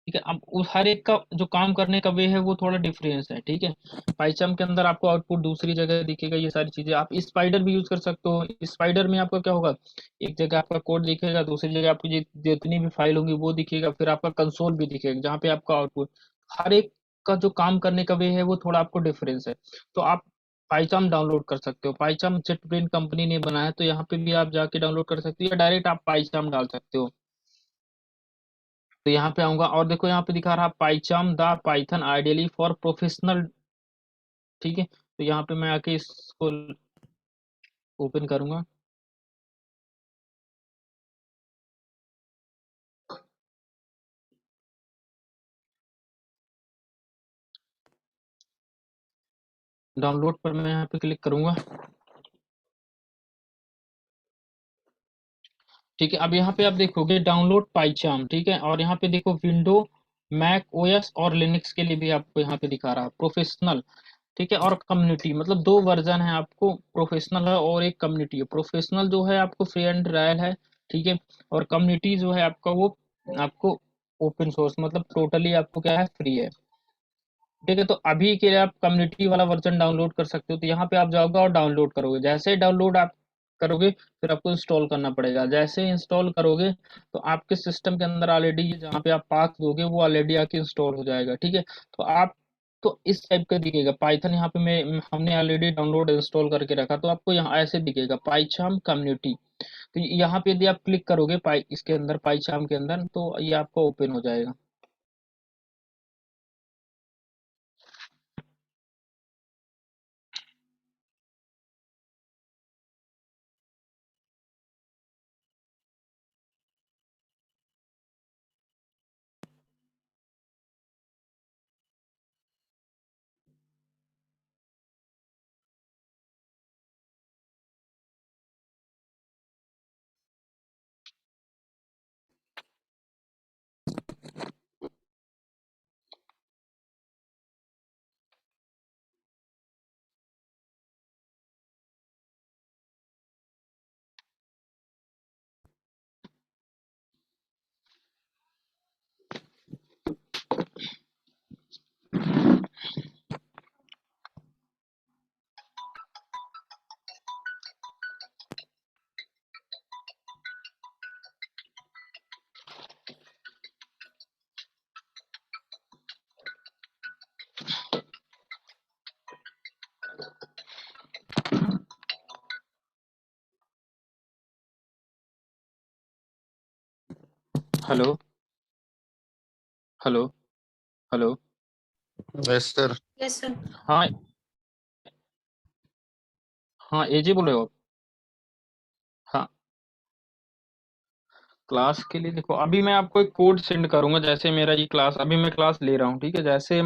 ठीक है। अब उस हर एक का जो काम करने का वे है वो थोड़ा डिफरेंस है। ठीक है। पाइथन के अंदर आपको आउटपुट दूसरी जगह दिखेगा, ये सारी चीजें। आप स्पाइडर भी यूज कर सकते हो। स्पाइडर में आपका क्या होगा, एक जगह आपका कोड दिखेगा, दूसरी जगह आपकी जितनी भी फाइल होंगी वो दिखेगा, फिर आपका कंसोल भी दिखेगा जहाँ पे आपका आउटपुट, हर एक का जो काम करने का वे है वो थोड़ा आपको डिफरेंस है। तो आप पाइथन डाउनलोड कर सकते हो, पाइथन जेटब्रेन कंपनी ने बनाया है, तो यहाँ पे भी आप जाके डाउनलोड कर सकते हो, या डायरेक्ट आप पाइथन डाल सकते हो। तो यहाँ पे आऊंगा और देखो यहाँ पे दिखा रहा PyCharm the Python ideally for professional. ठीक है। तो यहाँ पे मैं आके इसको ओपन करूंगा। डाउनलोड पर मैं यहाँ पे क्लिक करूंगा। ठीक है। अब यहाँ पे आप देखोगे डाउनलोड पाइचाम। ठीक है। और यहाँ पे देखो विंडो, मैक ओएस और लिनक्स के लिए भी आपको यहाँ पे दिखा रहा है प्रोफेशनल। ठीक है। और कम्युनिटी, मतलब दो वर्जन है आपको, प्रोफेशनल है और एक कम्युनिटी है। प्रोफेशनल जो है आपको फ्री एंड ट्रायल है। ठीक है। और कम्युनिटी जो है आपका वो आपको ओपन सोर्स, मतलब टोटली आपको क्या है, फ्री है। ठीक है। तो अभी के लिए आप कम्युनिटी वाला वर्जन डाउनलोड कर सकते हो। तो यहाँ पे आप जाओगे और डाउनलोड करोगे, जैसे ही डाउनलोड आप करोगे फिर आपको इंस्टॉल करना पड़ेगा। जैसे इंस्टॉल करोगे तो आपके सिस्टम के अंदर ऑलरेडी जहाँ पे आप पाथ दोगे वो ऑलरेडी आके इंस्टॉल हो जाएगा। ठीक है। तो आप, तो इस टाइप का दिखेगा पाइथन। यहाँ पे मैं हमने ऑलरेडी डाउनलोड इंस्टॉल करके रखा, तो आपको यहाँ ऐसे दिखेगा पाइचाम कम्युनिटी। तो यहाँ पे यदि आप क्लिक करोगे पाई इसके अंदर, पाइचाम के अंदर, तो ये आपका ओपन हो जाएगा। Hello, hello, hello. Yes sir. Yes sir. हाँ, हाँ, एजे बोल रहे हो आप? हाँ, क्लास के लिए देखो, अभी मैं आपको एक कोड सेंड करूंगा। जैसे मेरा ये क्लास, अभी मैं क्लास ले रहा हूँ, ठीक है, जैसे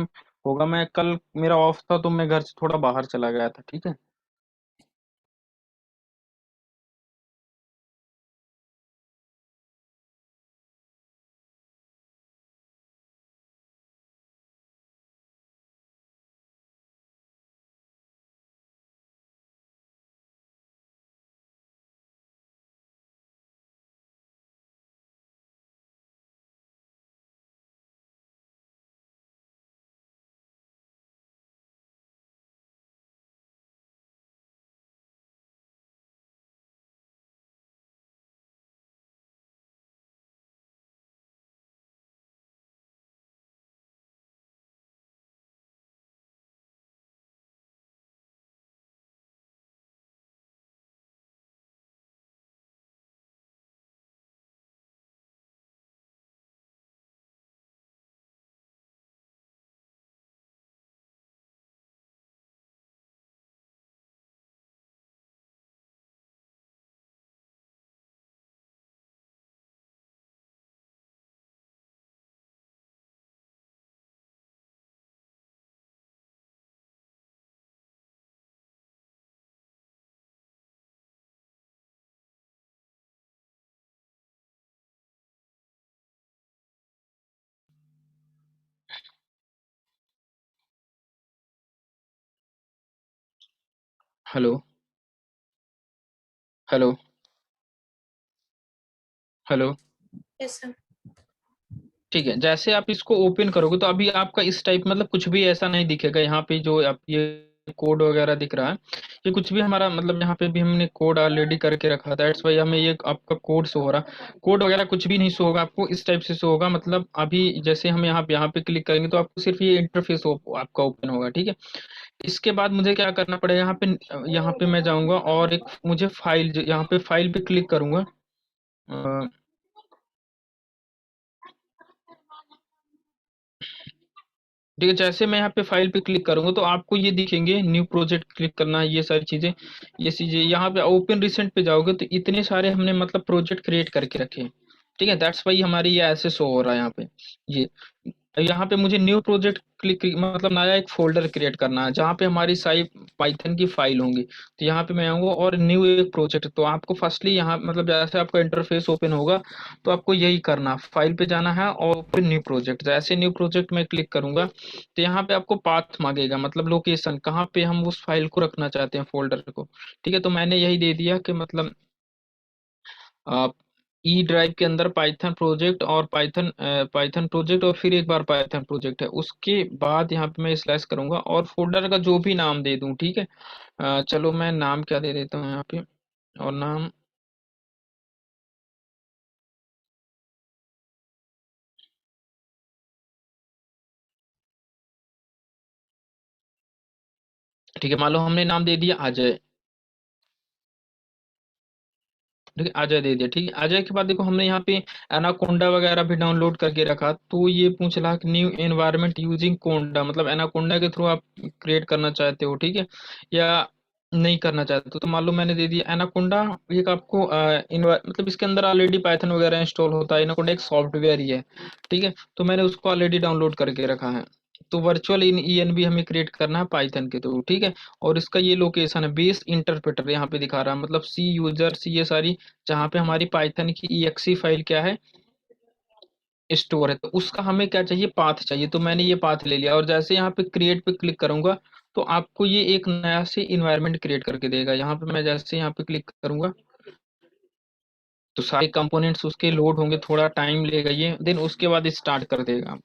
होगा। मैं कल मेरा ऑफ था तो मैं घर से थोड़ा बाहर चला गया था, ठीक है। Hello hello hello. Yes sir. ठीक है, जैसे आप इसको ओपन करोगे तो अभी आपका इस टाइप मतलब कुछ भी ऐसा नहीं दिखेगा। यहाँ पे जो आप ये कोड वगैरह दिख रहा है, ये कुछ भी हमारा मतलब यहाँ पे भी हमने कोड ऑलरेडी करके रखा था, एट्स वाई हमें ये आपका कोड शो हो रहा। कोड वगैरह कुछ भी नहीं शो होगा आपको, इस टाइप से शो होगा। मतलब अभी जैसे हम यहाँ पे क्लिक करेंगे तो आपको सिर्फ ये इंटरफेस आपका ओपन होगा, ठीक है। इसके बाद मुझे क्या करना पड़ेगा, यहाँ पे मैं जाऊंगा और एक मुझे फाइल, यहाँ पे फाइल पे क्लिक करूंगा। ठीक है, जैसे मैं यहाँ पे फाइल पे क्लिक करूंगा तो आपको ये दिखेंगे, न्यू प्रोजेक्ट क्लिक करना है, ये सारी चीजें, ये चीजें। यहाँ पे ओपन रिसेंट पे जाओगे तो इतने सारे हमने मतलब प्रोजेक्ट क्रिएट करके रखे हैं, ठीक है। दैट्स वाई हमारी ये ऐसे शो हो रहा है यहाँ पे। ये यहाँ पे मुझे न्यू प्रोजेक्ट क्लिक मतलब नया एक फोल्डर क्रिएट करना है जहाँ पे हमारी सारी पाइथन की फाइल होंगी। तो यहाँ पे मैं आऊंगा और न्यू एक प्रोजेक्ट, तो आपको फर्स्टली यहाँ मतलब जैसे आपका इंटरफेस ओपन होगा तो आपको यही करना, फाइल पे जाना है और फिर न्यू प्रोजेक्ट। जैसे न्यू प्रोजेक्ट में क्लिक करूंगा तो यहाँ पे आपको पाथ मांगेगा, मतलब लोकेशन कहाँ पे हम उस फाइल को रखना चाहते हैं, फोल्डर को, ठीक है। तो मैंने यही दे दिया कि मतलब आप ई ड्राइव के अंदर पाइथन प्रोजेक्ट और पाइथन प्रोजेक्ट और फिर एक बार पाइथन प्रोजेक्ट है, उसके बाद यहाँ पे मैं स्लैश करूंगा और फोल्डर का जो भी नाम दे दूं, ठीक है। चलो मैं नाम क्या दे देता हूँ यहाँ पे, और नाम ठीक है, मान लो हमने नाम दे दिया अजय, ठीक है, अजय दे दिया, ठीक है। अजय के बाद देखो हमने यहाँ पे एनाकोंडा वगैरह भी डाउनलोड करके रखा, तो ये पूछ रहा कि न्यू एनवायरनमेंट यूजिंग कोंडा, मतलब एनाकोंडा के थ्रू आप क्रिएट करना चाहते हो, ठीक है, या नहीं करना चाहते हो। तो मान लो मैंने दे दिया एनाकोंडा। एक आपको मतलब इसके अंदर ऑलरेडी पाइथन वगैरह इंस्टॉल होता है, एनाकोंडा एक सॉफ्टवेयर ही है, ठीक है। तो मैंने उसको ऑलरेडी डाउनलोड करके रखा है। तो वर्चुअल इन ई भी हमें क्रिएट करना है पाइथन के थ्रू, ठीक है। और इसका ये लोकेशन है, बेस इंटरप्रेटर यहाँ पे दिखा रहा है, मतलब सी यूजर सी, ये सारी जहाँ पे हमारी पाइथन की exe फाइल क्या है, स्टोर है। तो उसका हमें क्या चाहिए, पाथ चाहिए। तो मैंने ये पाथ ले लिया और जैसे यहाँ पे क्रिएट पे क्लिक करूंगा तो आपको ये एक नया से इन्वायरमेंट क्रिएट करके देगा। यहाँ पे मैं जैसे यहाँ पे क्लिक करूंगा तो सारे कंपोनेंट्स उसके लोड होंगे, थोड़ा टाइम लेगा ये, देन उसके बाद स्टार्ट कर देगा।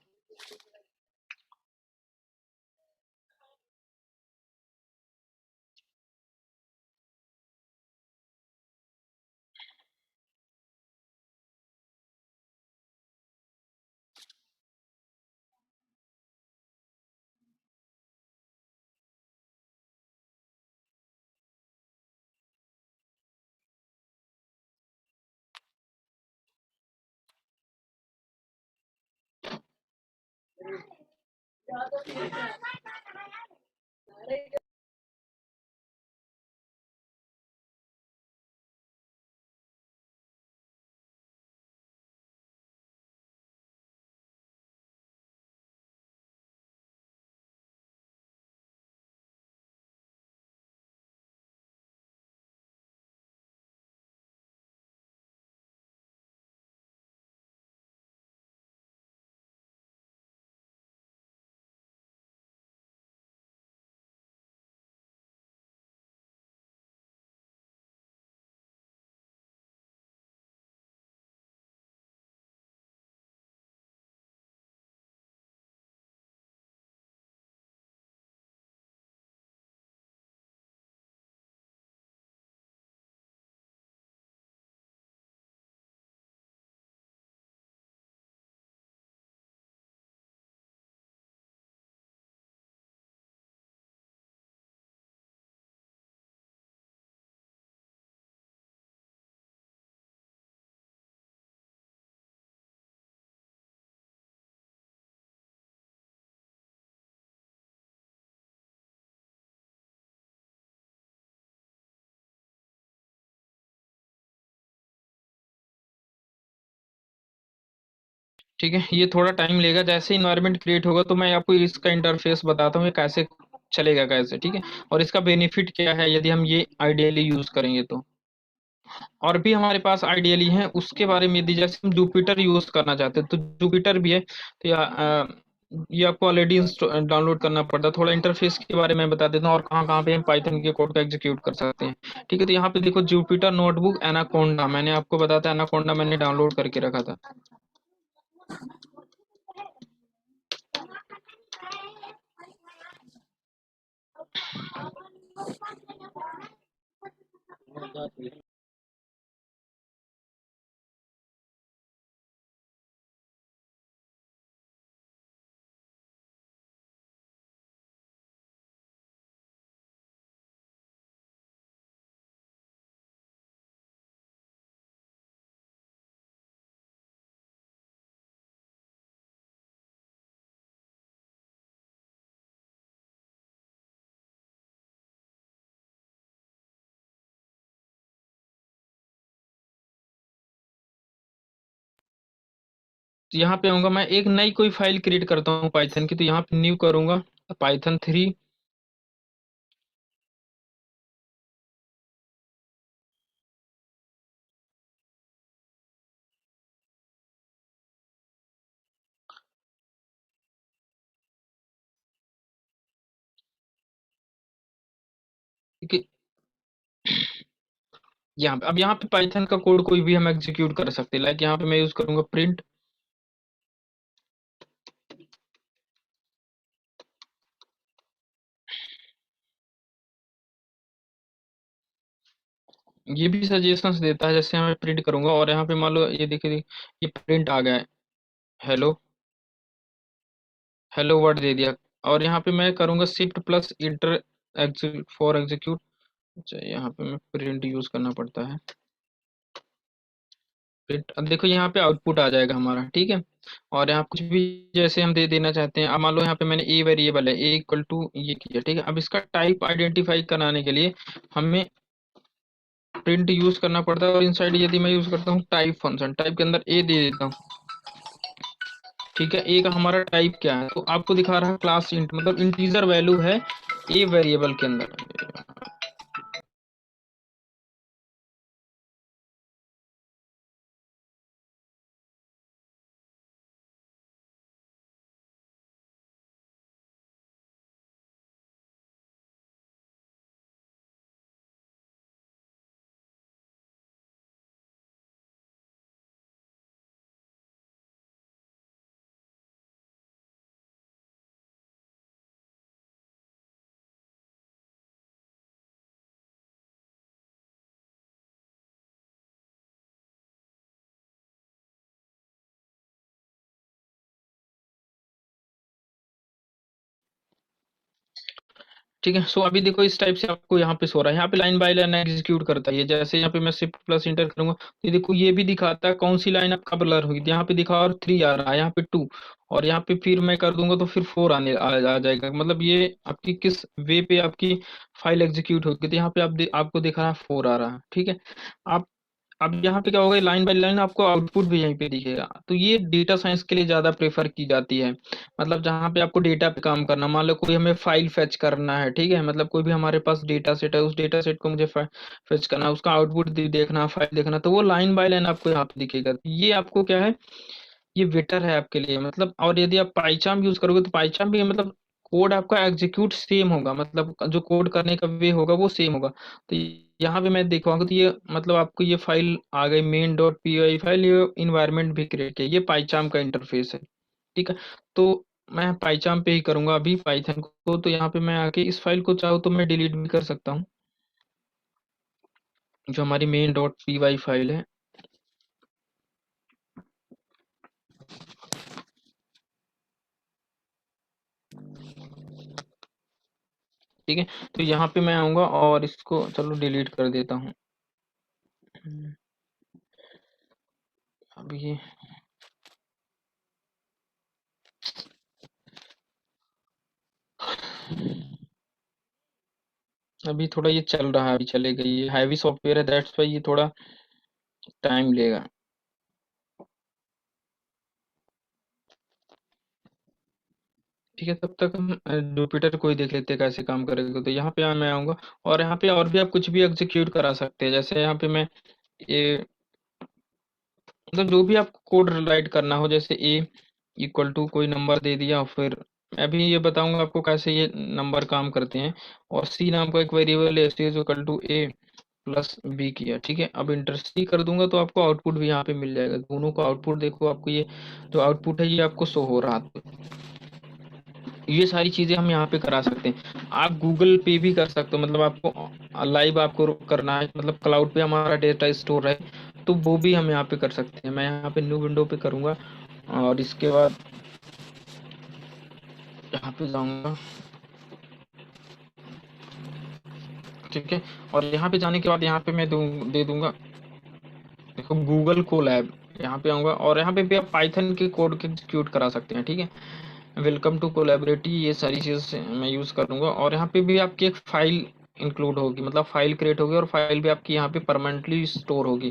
ठीक है, ये थोड़ा टाइम लेगा। जैसे इन्वायरमेंट क्रिएट होगा तो मैं आपको इसका इंटरफेस बताता हूँ ये कैसे चलेगा कैसे, ठीक है, और इसका बेनिफिट क्या है यदि हम ये आइडियली यूज करेंगे तो। और भी हमारे पास आइडियली है उसके बारे में, यदि जैसे हम जुपिटर यूज करना चाहते हैं तो जुपिटर भी है, तो ये आपको ऑलरेडी डाउनलोड करना पड़ता है। थोड़ा इंटरफेस के बारे में बता देता हूँ और कहाँ कहाँ पे हम पाइथन के कोड को एग्जीक्यूट कर सकते हैं। ठीक है, तो यहाँ पे देखो जुपिटर नोटबुक एनाकोंडा, मैंने आपको बताया था एनाकोंडा मैंने डाउनलोड करके रखा था। तो यहाँ पे आऊंगा, मैं एक नई कोई फाइल क्रिएट करता हूँ पाइथन की, तो यहाँ पे न्यू करूंगा Python 3। ठीक है, यहाँ पे अब यहाँ पे पाइथन का कोड कोई भी हम एग्जीक्यूट कर सकते हैं। लाइक यहाँ पे मैं यूज करूंगा प्रिंट, ये भी सजेशंस देता है। जैसे मैं प्रिंट करूंगा और यहाँ पे मान लो ये देखिए ये प्रिंट आ गया है, हेलो हेलो वर्ड दे दिया। और यहाँ पे मैं करूंगा shift plus inter for execute. अच्छा, यहाँ पे मैं प्रिंट यूज करना पड़ता है, प्रिंट। अब देखो यहाँ पे आउटपुट आ जाएगा हमारा, ठीक है। और यहाँ कुछ भी जैसे हम दे देना चाहते हैं, अब मान लो यहाँ पे मैंने ए वेरिएबल है, ए इक्वल टू ये किया, ठीक है। अब इसका टाइप आइडेंटिफाई कराने के लिए हमें प्रिंट यूज करना पड़ता है। और इनसाइड यदि मैं यूज करता हूँ टाइप फंक्शन, टाइप के अंदर ए दे देता हूँ, ठीक है। ए का हमारा टाइप क्या है, तो आपको दिखा रहा है क्लास इंट, मतलब इंटीजर वैल्यू है ए वेरिएबल के अंदर। ठीक है, सो अभी देखो इस टाइप से आपको यहाँ पे सो रहा है, यहाँ पे लाइन बाय लाइन एग्जीक्यूट करता है ये। जैसे यहाँ पे मैं शिफ्ट प्लस इंटर करूंगा तो ये देखो ये भी दिखाता है कौन सी लाइन अब कब ब्लर हुई। तो यहाँ पे दिखा और 3 आ रहा है, यहाँ पे 2, और यहाँ पे फिर मैं कर दूंगा तो फिर 4 आ जाएगा। मतलब ये आपकी किस वे पे आपकी फाइल एग्जीक्यूट होगी। तो यहाँ पे आपको दिख रहा है 4 आ रहा है, ठीक है। आप अब यहाँ पे क्या होगा, लाइन बाय लाइन आपको आउटपुट भी यहीं पे दिखेगा। तो ये डेटा साइंस के लिए ज्यादा प्रेफर की जाती है। मतलब जहाँ पे आपको डेटा पे काम करना, मान लो कोई हमें फाइल फेच करना है, ठीक है, मतलब कोई भी हमारे पास डेटा सेट है, उस डेटा सेट को मुझे फेच करना है, उसका आउटपुट देखना, फाइल देखना, तो वो लाइन बाय लाइन आपको यहाँ पे दिखेगा। ये आपको क्या है, ये बेटर है आपके लिए। मतलब और यदि आप पाइचाम यूज करोगे तो पाइचाम भी मतलब कोड आपका एग्जीक्यूट सेम होगा, मतलब जो कोड करने का वे होगा वो सेम होगा। तो यहाँ पे मैं देखूंगा तो ये मतलब आपको ये फाइल आ गई main dot p y file, ये इन्वायरमेंट भी क्रिएट किया, ये पाइचाम का इंटरफेस है, ठीक है। तो मैं पाइचाम पे ही करूंगा अभी पाइथन को। तो यहाँ पे मैं आके इस फाइल को चाहूँ तो मैं डिलीट भी कर सकता हूँ, जो हमारी main dot p y file है। ठीक है, तो यहाँ पे मैं आऊंगा और इसको चलो डिलीट कर देता हूँ। अब ये अभी थोड़ा ये चल रहा है, अभी चलेगा, ये हैवी सॉफ्टवेयर है, दैट्स वाई ये थोड़ा टाइम लेगा। ठीक है, तब तक हम जुपिटर को ही देख लेते हैं कैसे काम करेगा। तो यहाँ पे मैं आऊंगा और यहाँ पे और भी आप कुछ भी एग्जीक्यूट करा सकते हैं। जैसे यहाँ पे मैं ए मतलब जो भी आपको कोड राइट करना हो, जैसे ए इक्वल टू कोई नंबर दे दिया, फिर मैं भी ये बताऊंगा आपको कैसे ये नंबर काम करते हैं। और सी नाम का एक वेरिएबल है, c is equal to a plus b किया, ठीक है। अब इंटर सी कर दूंगा तो आपको आउटपुट भी यहाँ पे मिल जाएगा। दोनों का आउटपुट देखो, आपको ये जो आउटपुट है ये आपको शो हो रहा है। ये सारी चीजें हम यहाँ पे करा सकते हैं। आप गूगल पे भी कर सकते हो, मतलब आपको लाइव आपको करना है, मतलब क्लाउड पे हमारा डेटा स्टोर है, तो वो भी हम यहाँ पे कर सकते हैं। मैं यहाँ पे न्यू विंडो पे करूंगा और इसके बाद यहाँ पे जाऊंगा, ठीक है। और यहाँ पे जाने के बाद यहाँ पे मैं दे दूंगा देखो गूगल कोलैब। यहाँ पे आऊंगा और यहाँ पे भी आप पाइथन के कोड के एग्जीक्यूट करा सकते हैं, ठीक है। वेलकम टू कोलैबोरेटी, ये सारी चीज़ मैं यूज़ करूँगा। और यहाँ पे भी आपकी एक फाइल इंक्लूड होगी, मतलब फाइल क्रिएट होगी और फाइल भी आपकी यहाँ पे परमानेंटली स्टोर होगी,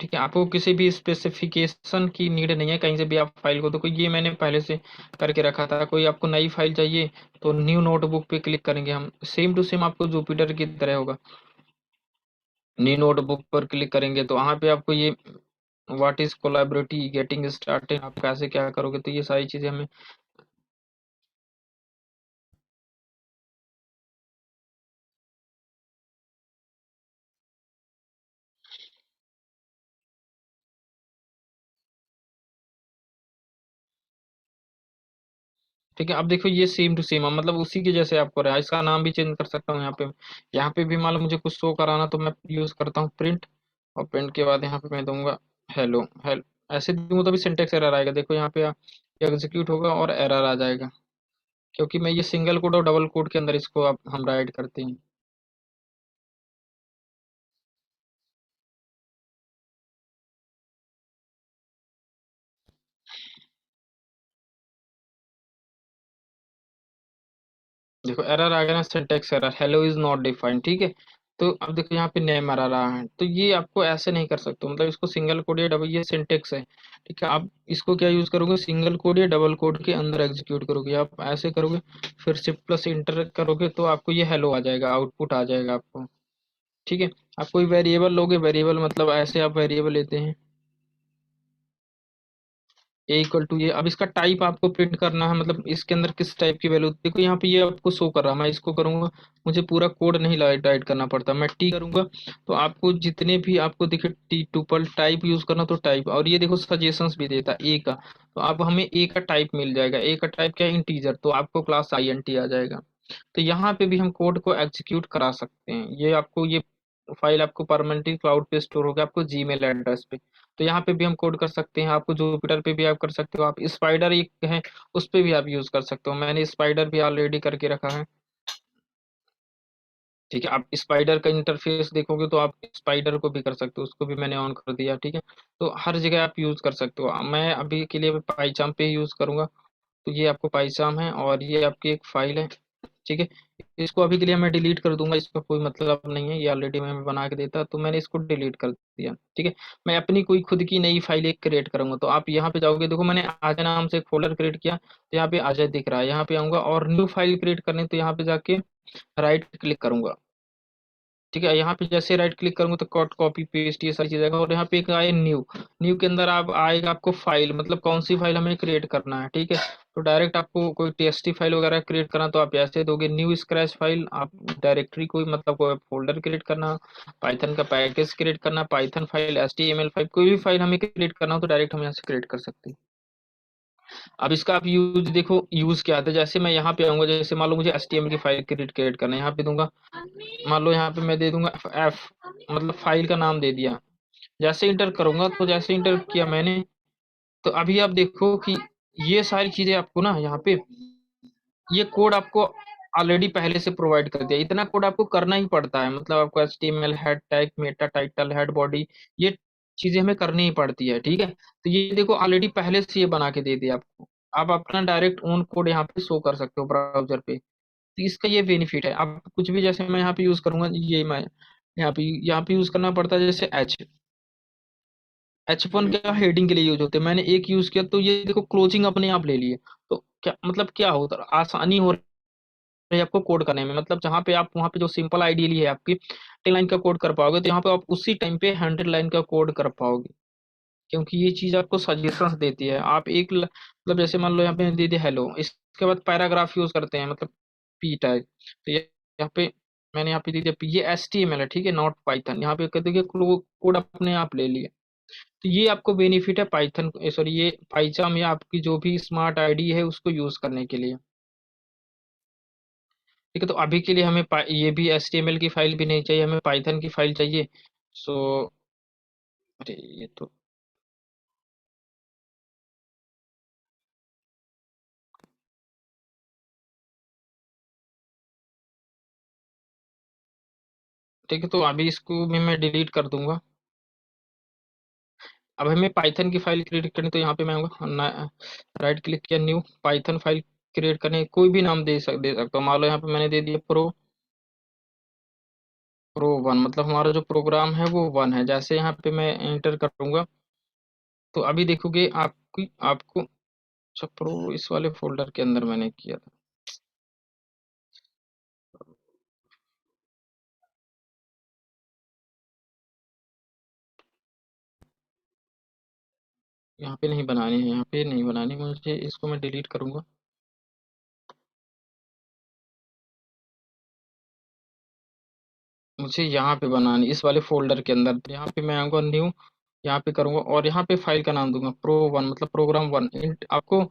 ठीक है। आपको किसी भी स्पेसिफिकेशन की नीड नहीं है कहीं से भी आप फाइल को, तो कोई ये मैंने पहले से करके रखा था। कोई आपको नई फाइल चाहिए तो न्यू नोटबुक पे क्लिक करेंगे हम, सेम टू सेम आपको जुपिटर की तरह होगा। न्यू नोटबुक पर क्लिक करेंगे तो वहाँ पे आपको ये व्हाट इज कोलैबोरेटी गेटिंग स्टार्टेड, आप कैसे क्या करोगे, तो ये सारी चीज़ें हमें ठीक है। अब देखो ये सेम टू सेम मतलब उसी के जैसे आपको रहा है। इसका नाम भी चेंज कर सकता हूँ यहाँ पे भी मान लो मुझे कुछ शो कराना तो मैं यूज करता हूँ प्रिंट, और प्रिंट के बाद यहाँ पे मैं दूंगा हेलो हेलो। ऐसे दूंगा तो भी सिंटेक्स एरर आएगा। देखो यहाँ पे एग्जीक्यूट होगा और एरर आ जाएगा, क्योंकि मैं ये सिंगल कोड और डबल कोड के अंदर इसको आप हम राइट करते हैं। देखो एरर आ गया ना, syntax error, hello is not defined, ठीक है। तो अब देखो यहाँ पे नेम एरर रहा है, तो ये आपको ऐसे नहीं कर सकते, मतलब इसको सिंगल कोड या डबल, ये सिंटेक्स है, ठीक है। आप इसको क्या यूज करोगे, सिंगल कोड या डबल कोड के अंदर एग्जीक्यूट करोगे। आप ऐसे करोगे फिर शिफ्ट प्लस इंटर करोगे तो आपको ये हेलो आ जाएगा, आउटपुट आ जाएगा आपको, ठीक है। आप कोई वेरिएबल लोगे, वेरिएबल मतलब ऐसे आप वेरिएबल लेते हैं ए इक्वल टू ये। अब इसका टाइप आपको प्रिंट करना है, मतलब इसके अंदर किस टाइप की वैल्यू, देखो यहाँ पे ये आपको शो कर रहा है। मैं इसको करूंगा, मुझे पूरा कोड नहीं राइट करना पड़ता, मैं टी करूंगा तो आपको जितने भी आपको दिखे टी टुपल टाइप यूज करना तो टाइप। और ये देखो सजेशंस भी देता है ए का, तो अब हमें ए का टाइप मिल जाएगा। ए का टाइप क्या है, इंटीजर, तो आपको क्लास INT आ जाएगा। तो यहाँ पे भी हम कोड को एग्जीक्यूट करा सकते हैं। ये आपको ये फाइल आपको परमानेंटली क्लाउड पे स्टोर होगा आपको जीमेल एड्रेस पे, तो यहाँ पे भी हम कोड कर सकते हैं। आपको जुपिटर पे भी आप कर सकते हो, आप स्पाइडर एक है उस पे भी आप यूज कर सकते हो। मैंने स्पाइडर भी ऑलरेडी करके रखा है, ठीक है। आप स्पाइडर का इंटरफेस देखोगे तो आप स्पाइडर को भी कर सकते हो, उसको भी मैंने ऑन कर दिया, ठीक है। तो हर जगह आप यूज कर सकते हो। मैं अभी के लिए पाइचाम पे यूज करूंगा, तो ये आपको पाइचाम है और ये आपकी एक फाइल है, ठीक है। इसको अभी के लिए मैं डिलीट कर दूंगा, इसका कोई मतलब नहीं है, ये ऑलरेडी मैं बना के देता, तो मैंने इसको डिलीट कर दिया, ठीक है। मैं अपनी कोई खुद की नई फाइल एक क्रिएट करूंगा, तो आप यहाँ पे जाओगे, देखो मैंने अजय नाम से एक फोल्डर क्रिएट किया, तो यहाँ पे अजय दिख रहा है। यहाँ पे आऊंगा और न्यू फाइल क्रिएट करने, तो यहाँ पे जाके राइट क्लिक करूंगा, ठीक है। यहाँ पे जैसे राइट क्लिक करूंगा तो कट कॉपी पेस्ट ये सारी चीजें आएगा। और यहाँ पे एक आए न्यू, न्यू के अंदर आप आएगा आपको फाइल, मतलब कौन सी फाइल हमें क्रिएट करना है, ठीक है। तो डायरेक्ट आपको कोई TXT फाइल वगैरह क्रिएट करना तो आप ऐसे दोगे न्यू स्क्रैच फाइल। आप डायरेक्टरी कोई मतलब कोई फोल्डर क्रिएट करना, पाइथन का पैकेज क्रिएट करना, पाइथन फाइल, HTML फाइल, कोई भी फाइल हमें क्रिएट करना हो तो डायरेक्ट हम यहाँ से क्रिएट कर सकते हैं। अब इसका आप यूज देखो, यूज क्या आता है। जैसे मैं यहाँ पे आऊंगा, जैसे मान लो मुझे HTML की फाइल क्रिएट करना है, यहाँ पे दूंगा, मान लो यहाँ पे मैं दे दूंगा F, मतलब फाइल का नाम दे दिया। जैसे इंटर करूंगा, तो जैसे इंटर किया मैंने, तो अभी आप देखो कि ये सारी चीजें आपको ना यहाँ पे ये कोड आपको ऑलरेडी पहले से प्रोवाइड कर दिया। इतना कोड आपको करना ही पड़ता है, मतलब आपको HTML head tag, Meta title, head body, ये चीजें हमें करनी ही पड़ती है, ठीक है। तो ये देखो ऑलरेडी पहले से ये बना के दे दिया आपको। आप अपना डायरेक्ट ओन कोड यहाँ पे शो कर सकते हो ब्राउजर पे, तो इसका ये बेनिफिट है। आप कुछ भी, जैसे मैं यहाँ पे यूज करूंगा, ये मैं यहाँ पे यूज करना पड़ता है, जैसे H1 क्या हेडिंग के लिए यूज होते हैं, मैंने एक यूज किया तो ये देखो क्लोजिंग अपने आप ले लिए। तो क्या मतलब क्या होता आसानी हो रही है आपको कोड करने में, मतलब जहाँ पे आप वहाँ पे जो सिंपल आइडियली है आपकी 10 लाइन का कोड कर पाओगे, तो यहाँ पे आप उसी टाइम पे 100 लाइन का कोड कर पाओगे, क्योंकि ये चीज आपको सजेशंस देती है। आप मतलब जैसे मान लो यहाँ पे दे दिया हेलो, इसके बाद पैराग्राफ यूज करते हैं, मतलब पी टाइप, तो ये यहाँ पे मैंने यहाँ पे दे दिया ये HTML है, ठीक है, नॉट पाइथन। यहाँ पे कहते हैं कि कोड अपने आप ले लिए, तो ये आपको बेनिफिट है पाइथन, सॉरी ये पाइचाम या आपकी जो भी स्मार्ट आईडी है उसको यूज करने के लिए। ठीक है, तो अभी के लिए हमें ये भी HTML की फाइल भी नहीं चाहिए, हमें पाइथन की फाइल चाहिए। सो अरे ये तो ठीक है, तो अभी इसको भी मैं डिलीट कर दूंगा। अब हमें पाइथन की फाइल क्रिएट करनी, तो यहाँ पे मैं आऊँगा, राइट क्लिक किया, न्यू पाइथन फाइल क्रिएट करने, कोई भी नाम दे सकता हूँ। मान लो यहाँ पे मैंने दे दिया प्रो 1, मतलब हमारा जो प्रोग्राम है वो 1 है। जैसे यहाँ पे मैं एंटर करूंगा तो अभी देखोगे आपकी आपको, अच्छा प्रो इस वाले फोल्डर के अंदर मैंने किया था। यहाँ पे नहीं बनानी है, यहाँ पे नहीं बनानी मुझे, इसको मैं डिलीट करूंगा। मुझे यहाँ पे बनानी इस वाले फोल्डर के अंदर, तो यहाँ पे मैं आऊंगा न्यू, यहाँ पे करूंगा और यहाँ पे फाइल का नाम दूंगा प्रो 1, मतलब प्रोग्राम 1। आपको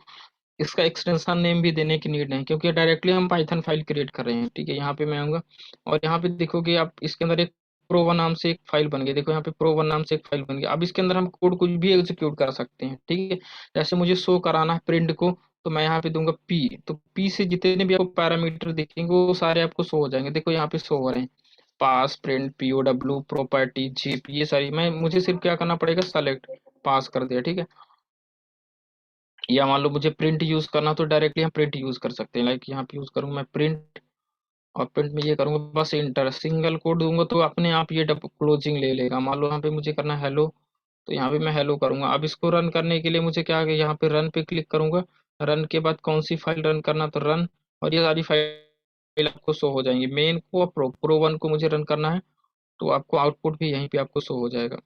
इसका एक्सटेंशन नेम भी देने की नीड नहीं, क्योंकि डायरेक्टली हम पाइथन फाइल क्रिएट कर रहे हैं। ठीक है, यहाँ पे मैं आऊंगा और यहाँ पे देखोगे आप इसके अंदर एक प्रो 1 नाम से एक फाइल बन गई। देखो यहाँ पे प्रो 1 नाम से एक फाइल बन गई। अब इसके अंदर हम कोड कुछ भी एग्जीक्यूट कर सकते हैं। ठीक है, जैसे मुझे शो कराना है प्रिंट को, तो मैं यहाँ पे दूंगा पी, तो पी से जितने भी आपको पैरामीटर दिखेंगे वो सारे आपको शो हो जाएंगे। देखो यहाँ पे शो हो रहे हैं, पास, प्रिंट, POW, प्रॉपर्टी, जीप, ये सारी। मुझे सिर्फ क्या करना पड़ेगा, सेलेक्ट, पास कर दिया। ठीक है, या मान लो मुझे प्रिंट यूज करना, तो डायरेक्टली हम प्रिंट यूज कर सकते हैं। लाइक यहाँ पे यूज करूँ मैं प्रिंट, और प्रिंट में ये करूंगा बस इंटर, सिंगल कोड दूंगा तो अपने आप ये डब क्लोजिंग ले लेगा। मान लो यहाँ पे मुझे करना है हेलो, तो यहाँ पे मैं हेलो करूंगा। अब इसको रन करने के लिए मुझे क्या है, यहाँ पे रन पे क्लिक करूंगा। रन के बाद कौन सी फाइल रन करना, तो रन, और ये सारी फाइल आपको शो हो जाएंगी। मेन को और प्रो 1 को मुझे रन करना है, तो आपको आउटपुट भी यहीं पे आपको शो हो जाएगा।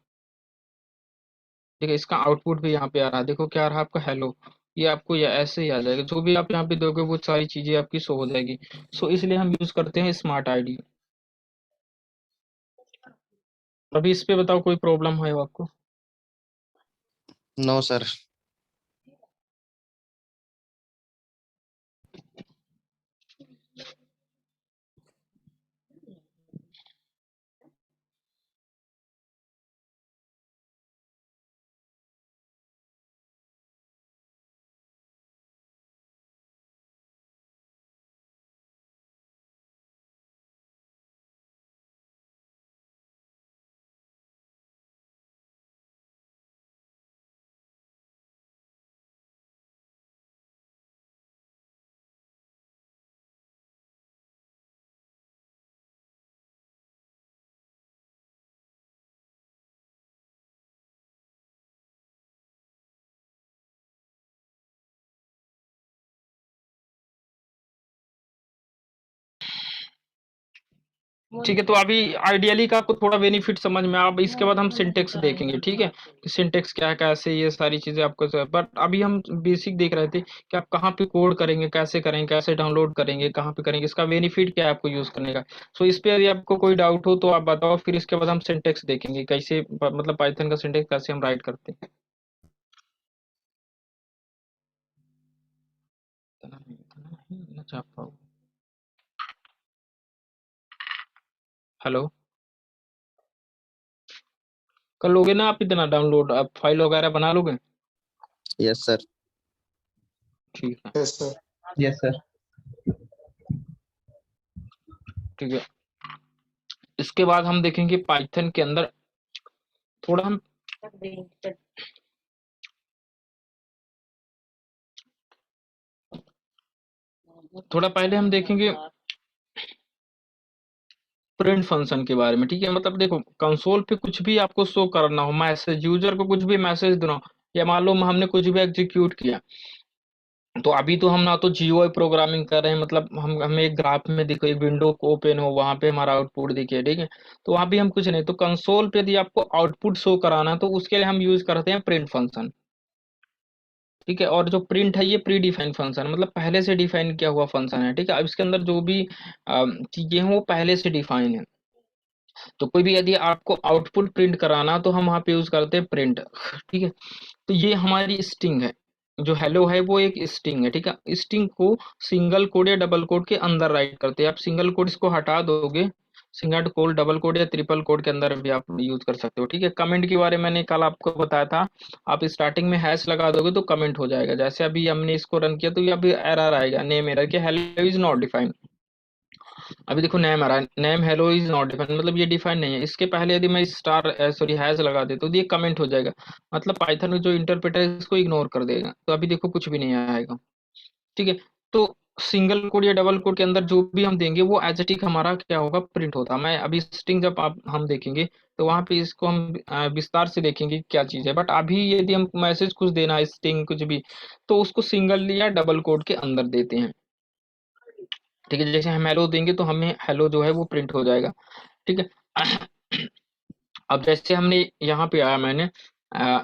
ठीक है, इसका आउटपुट भी यहाँ पे आ रहा है, देखो क्या आ रहा है आपका, हेलो। ये आपको या ऐसे ही आ जाएगा, जो भी आप यहाँ पे दोगे वो सारी चीजें आपकी शो हो जाएगी। सो इसलिए हम यूज करते हैं स्मार्ट आईडी। अभी इस पे बताओ कोई प्रॉब्लम है आपको? No sir. ठीक है, तो अभी आइडियली का आपको थोड़ा बेनिफिट समझ में। अब इसके बाद हम सिंटेक्स देखेंगे, ठीक है, कि सिंटेक्स क्या है, कैसे, ये सारी चीजें आपको। बट अभी हम बेसिक देख रहे थे कि आप कहाँ पे कोड करेंगे, कैसे करेंगे, कैसे डाउनलोड करेंगे, कहाँ पे करेंगे, इसका बेनिफिट क्या है आपको यूज करने का। सो इस पे यदि आपको कोई डाउट हो तो आप बताओ, फिर इसके बाद हम सिंटेक्स देखेंगे, कैसे मतलब पाइथन का सिंटेक्स कैसे हम राइट करते हैं। हेलो, कर लोगे ना आप इतना डाउनलोड, आप फाइल वगैरह बना लोगे? Yes sir. ठीक है, यस सर। Yes sir. ठीक है। इसके बाद हम देखेंगे पाइथन के अंदर थोड़ा हम थोड़ा पहले हम देखेंगे प्रिंट फंक्शन के बारे में। ठीक है, मतलब देखो कंसोल पे कुछ भी आपको शो करना हो, मैसेज, यूजर को कुछ भी मैसेज देना हो, या मान लो हमने कुछ भी एग्जीक्यूट किया, तो अभी तो हम ना तो जीयूआई प्रोग्रामिंग कर रहे हैं, मतलब हम हमें एक ग्राफ में देखो एक विंडो को ओपन हो, वहां पे हमारा आउटपुट दिखे, ठीक है। तो वहां भी हम कुछ नहीं, तो कंसोल पे यदि आपको आउटपुट शो कराना है तो उसके लिए हम यूज करते हैं प्रिंट फंक्शन, ठीक है। और जो प्रिंट है ये प्री डिफाइंड फंक्शन, मतलब पहले से डिफाइन किया हुआ फंक्शन है, ठीक है। अब इसके अंदर जो भी चीजें हैं वो पहले से डिफाइन है। तो कोई भी यदि आपको आउटपुट प्रिंट कराना तो हम वहाँ पे यूज करते हैं प्रिंट, ठीक है। तो ये हमारी स्ट्रिंग है, जो हेलो है वो एक स्ट्रिंग है, ठीक है। स्ट्रिंग को सिंगल कोड या डबल कोड के अंदर राइट करते हैं। आप सिंगल कोड इसको हटा दोगे, सिंगल कोड डबल कोड या ट्रिपल कोड के अंदर भी आप यूज कर सकते हो, ठीक है। कमेंट के बारे में मैंने कल आपको बताया था, आप स्टार्टिंग में हैश लगा दोगे तो कमेंट हो जाएगा। जैसे अभी हमने इसको रन किया तो ये अभी एरर आएगा, नेम एरर के हेलो इज नॉट डिफाइंड। अभी देखो नेम आ रहा है, name hello is not defined, मतलब ये डिफाइन नहीं है। इसके पहले यदि मैं स्टार सॉरी हैश लगा देता तो ये कमेंट हो जाएगा, मतलब पाइथन जो इंटरप्रेटर है इसको इग्नोर कर देगा। तो अभी देखो कुछ भी नहीं आएगा, ठीक है। तो सिंगल कोड या डबल कोड के अंदर जो भी हम देंगे वो एज टिक हमारा क्या होगा, प्रिंट होता है। मैं अभी स्ट्रिंग जब आप हम देखेंगे तो वहां पे इसको हम विस्तार से देखेंगे क्या चीज है। बट अभी यदि हम मैसेज कुछ देना है, स्ट्रिंग कुछ भी, तो उसको सिंगल या डबल कोड के अंदर देते हैं, ठीक है। जैसे हम हेलो देंगे तो हमें हेलो जो है वो प्रिंट हो जाएगा, ठीक है। अब जैसे हमने यहाँ पे आया मैंने अ,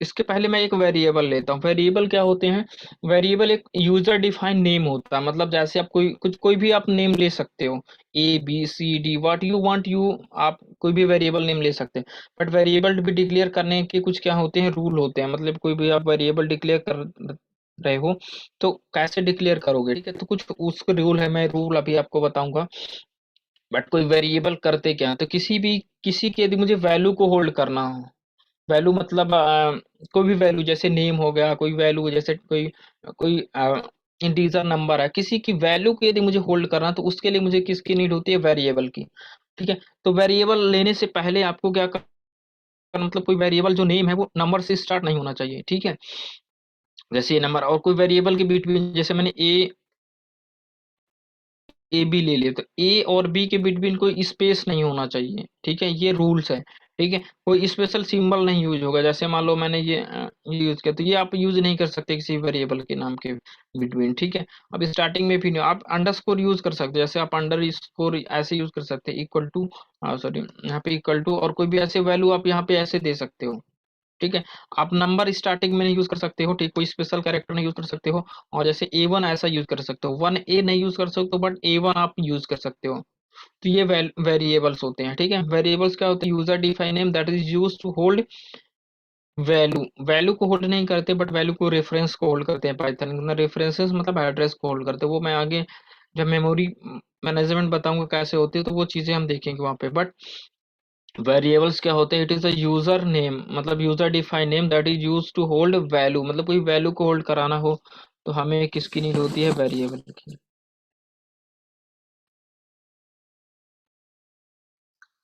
इसके पहले मैं एक वेरिएबल लेता हूँ। वेरिएबल क्या होते हैं, वेरिएबल एक यूजर डिफाइंड नेम होता है, मतलब जैसे आप कोई भी आप नेम ले सकते हो, ABCD what you want you, आप कोई भी वेरिएबल नेम ले सकते हैं। बट वेरिएबल भी डिक्लेयर करने के कुछ क्या होते हैं, रूल होते हैं। मतलब कोई भी आप वेरिएबल डिक्लेयर कर रहे हो तो कैसे डिक्लेयर करोगे, ठीक है। तो कुछ उसके रूल है, मैं रूल अभी आपको बताऊंगा। बट कोई वेरिएबल करते क्या हैं? तो किसी की यदि मुझे वैल्यू को होल्ड करना हो, वैल्यू मतलब कोई भी वैल्यू, जैसे नेम हो गया, कोई वैल्यू जैसे कोई कोई इंटीजर नंबर है, किसी की वैल्यू को यदि मुझे होल्ड करना तो उसके लिए मुझे किसकी नीड होती है, वेरिएबल की, ठीक है। तो वेरिएबल लेने से पहले आपको क्या करना, मतलब कोई वेरिएबल जो नेम है वो नंबर से स्टार्ट नहीं होना चाहिए, ठीक है। जैसे ये नंबर, और कोई वेरिएबल के बीच में जैसे मैंने ए बी ले लिए तो ए और बी के बिटवीन कोई स्पेस नहीं होना चाहिए, ठीक है। ये रूल्स है, ठीक है। कोई स्पेशल सिंबल नहीं यूज होगा, जैसे मान लो मैंने ये यूज किया तो ये आप यूज नहीं कर सकते किसी वेरिएबल के नाम के बिटवीन, ठीक है। अब स्टार्टिंग में भी नहीं, आप अंडरस्कोर यूज कर सकते हैं, जैसे आप अंडर स्कोर ऐसे यूज कर सकते हैं, इक्वल टू सॉरी यहाँ पे इक्वल टू, और कोई भी ऐसे वैल्यू आप यहाँ पे ऐसे दे सकते हो, ठीक है। आप नंबर स्टार्टिंग में नहीं यूज कर सकते हो, ठीक, कोई स्पेशल कैरेक्टर नहीं यूज कर सकते हो। और जैसे A1 ऐसा यूज कर सकते हो, 1A नहीं यूज कर सकते हो बट A1 आप यूज कर सकते हो। तो ये वेरिएबल्स होते हैं, ठीक है। वेरिएबल्स क्या होते हैं, user define name that is use to hold value, value को होल्ड नहीं करते बट वैल्यू को रेफरेंस को होल्ड करते हैं पाइथन में। रेफरेंसेस मतलब एड्रेस को होल्ड करते हैं, वो मैं आगे जब मेमोरी मैनेजमेंट बताऊंगा कैसे होती है तो वो चीजें हम देखेंगे वहां पे। बट वेरिएबल्स क्या होते हैं, it is a user name, मतलब user define name that is use to hold value, मतलब कोई वैल्यू को होल्ड कराना हो तो हमें किसकी नीड होती है, वेरिएबल की,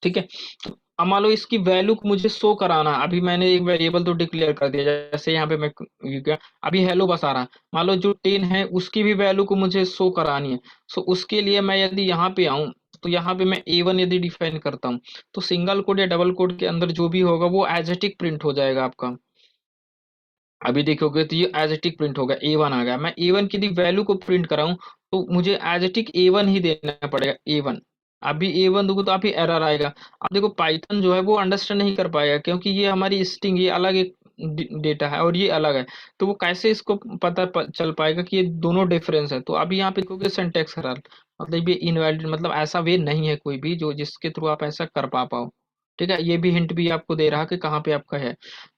ठीक है। अब मान लो इसकी वैल्यू को मुझे शो कराना, अभी मैंने एक वेरिएबल तो डिक्लेयर कर दिया, जैसे यहाँ पे मैं ये क्या अभी हेलो बस आ रहा है, मान लो जो 10 है उसकी भी वैल्यू को मुझे शो करानी है। सो उसके लिए मैं यदि यहाँ पे आऊँ तो यहाँ पे मैं A1 यदि डिफाइन करता हूँ तो सिंगल कोड या डबल कोड के अंदर जो भी होगा वो एज ए टिक प्रिंट हो जाएगा आपका। अभी देखोगे तो ये एज टिक प्रिंट होगा, A1 आ गया। मैं A1 की वैल्यू को प्रिंट कराऊं तो मुझे एज टिक A1 ही देना पड़ेगा, A1। अभी A1 दूंगा तो अभी एरर आएगा। अब देखो पाइथन जो है वो अंडरस्टैंड नहीं कर पाएगा, क्योंकि ये हमारी स्ट्रिंग ये अलग एक डेटा है और ये अलग है। तो वो कैसे इसको चल पाएगा कि ये दोनों डिफरेंस है। तो अभी यहाँ पे देखोगे सिंटैक्स एरर, मतलब ये इनवैलिड, मतलब ऐसा वे नहीं है कोई भी जो जिसके थ्रू आप ऐसा कर पाओ, ठीक है। ये भी हिंट भी आपको दे रहा कि कहाँ पे आपका है।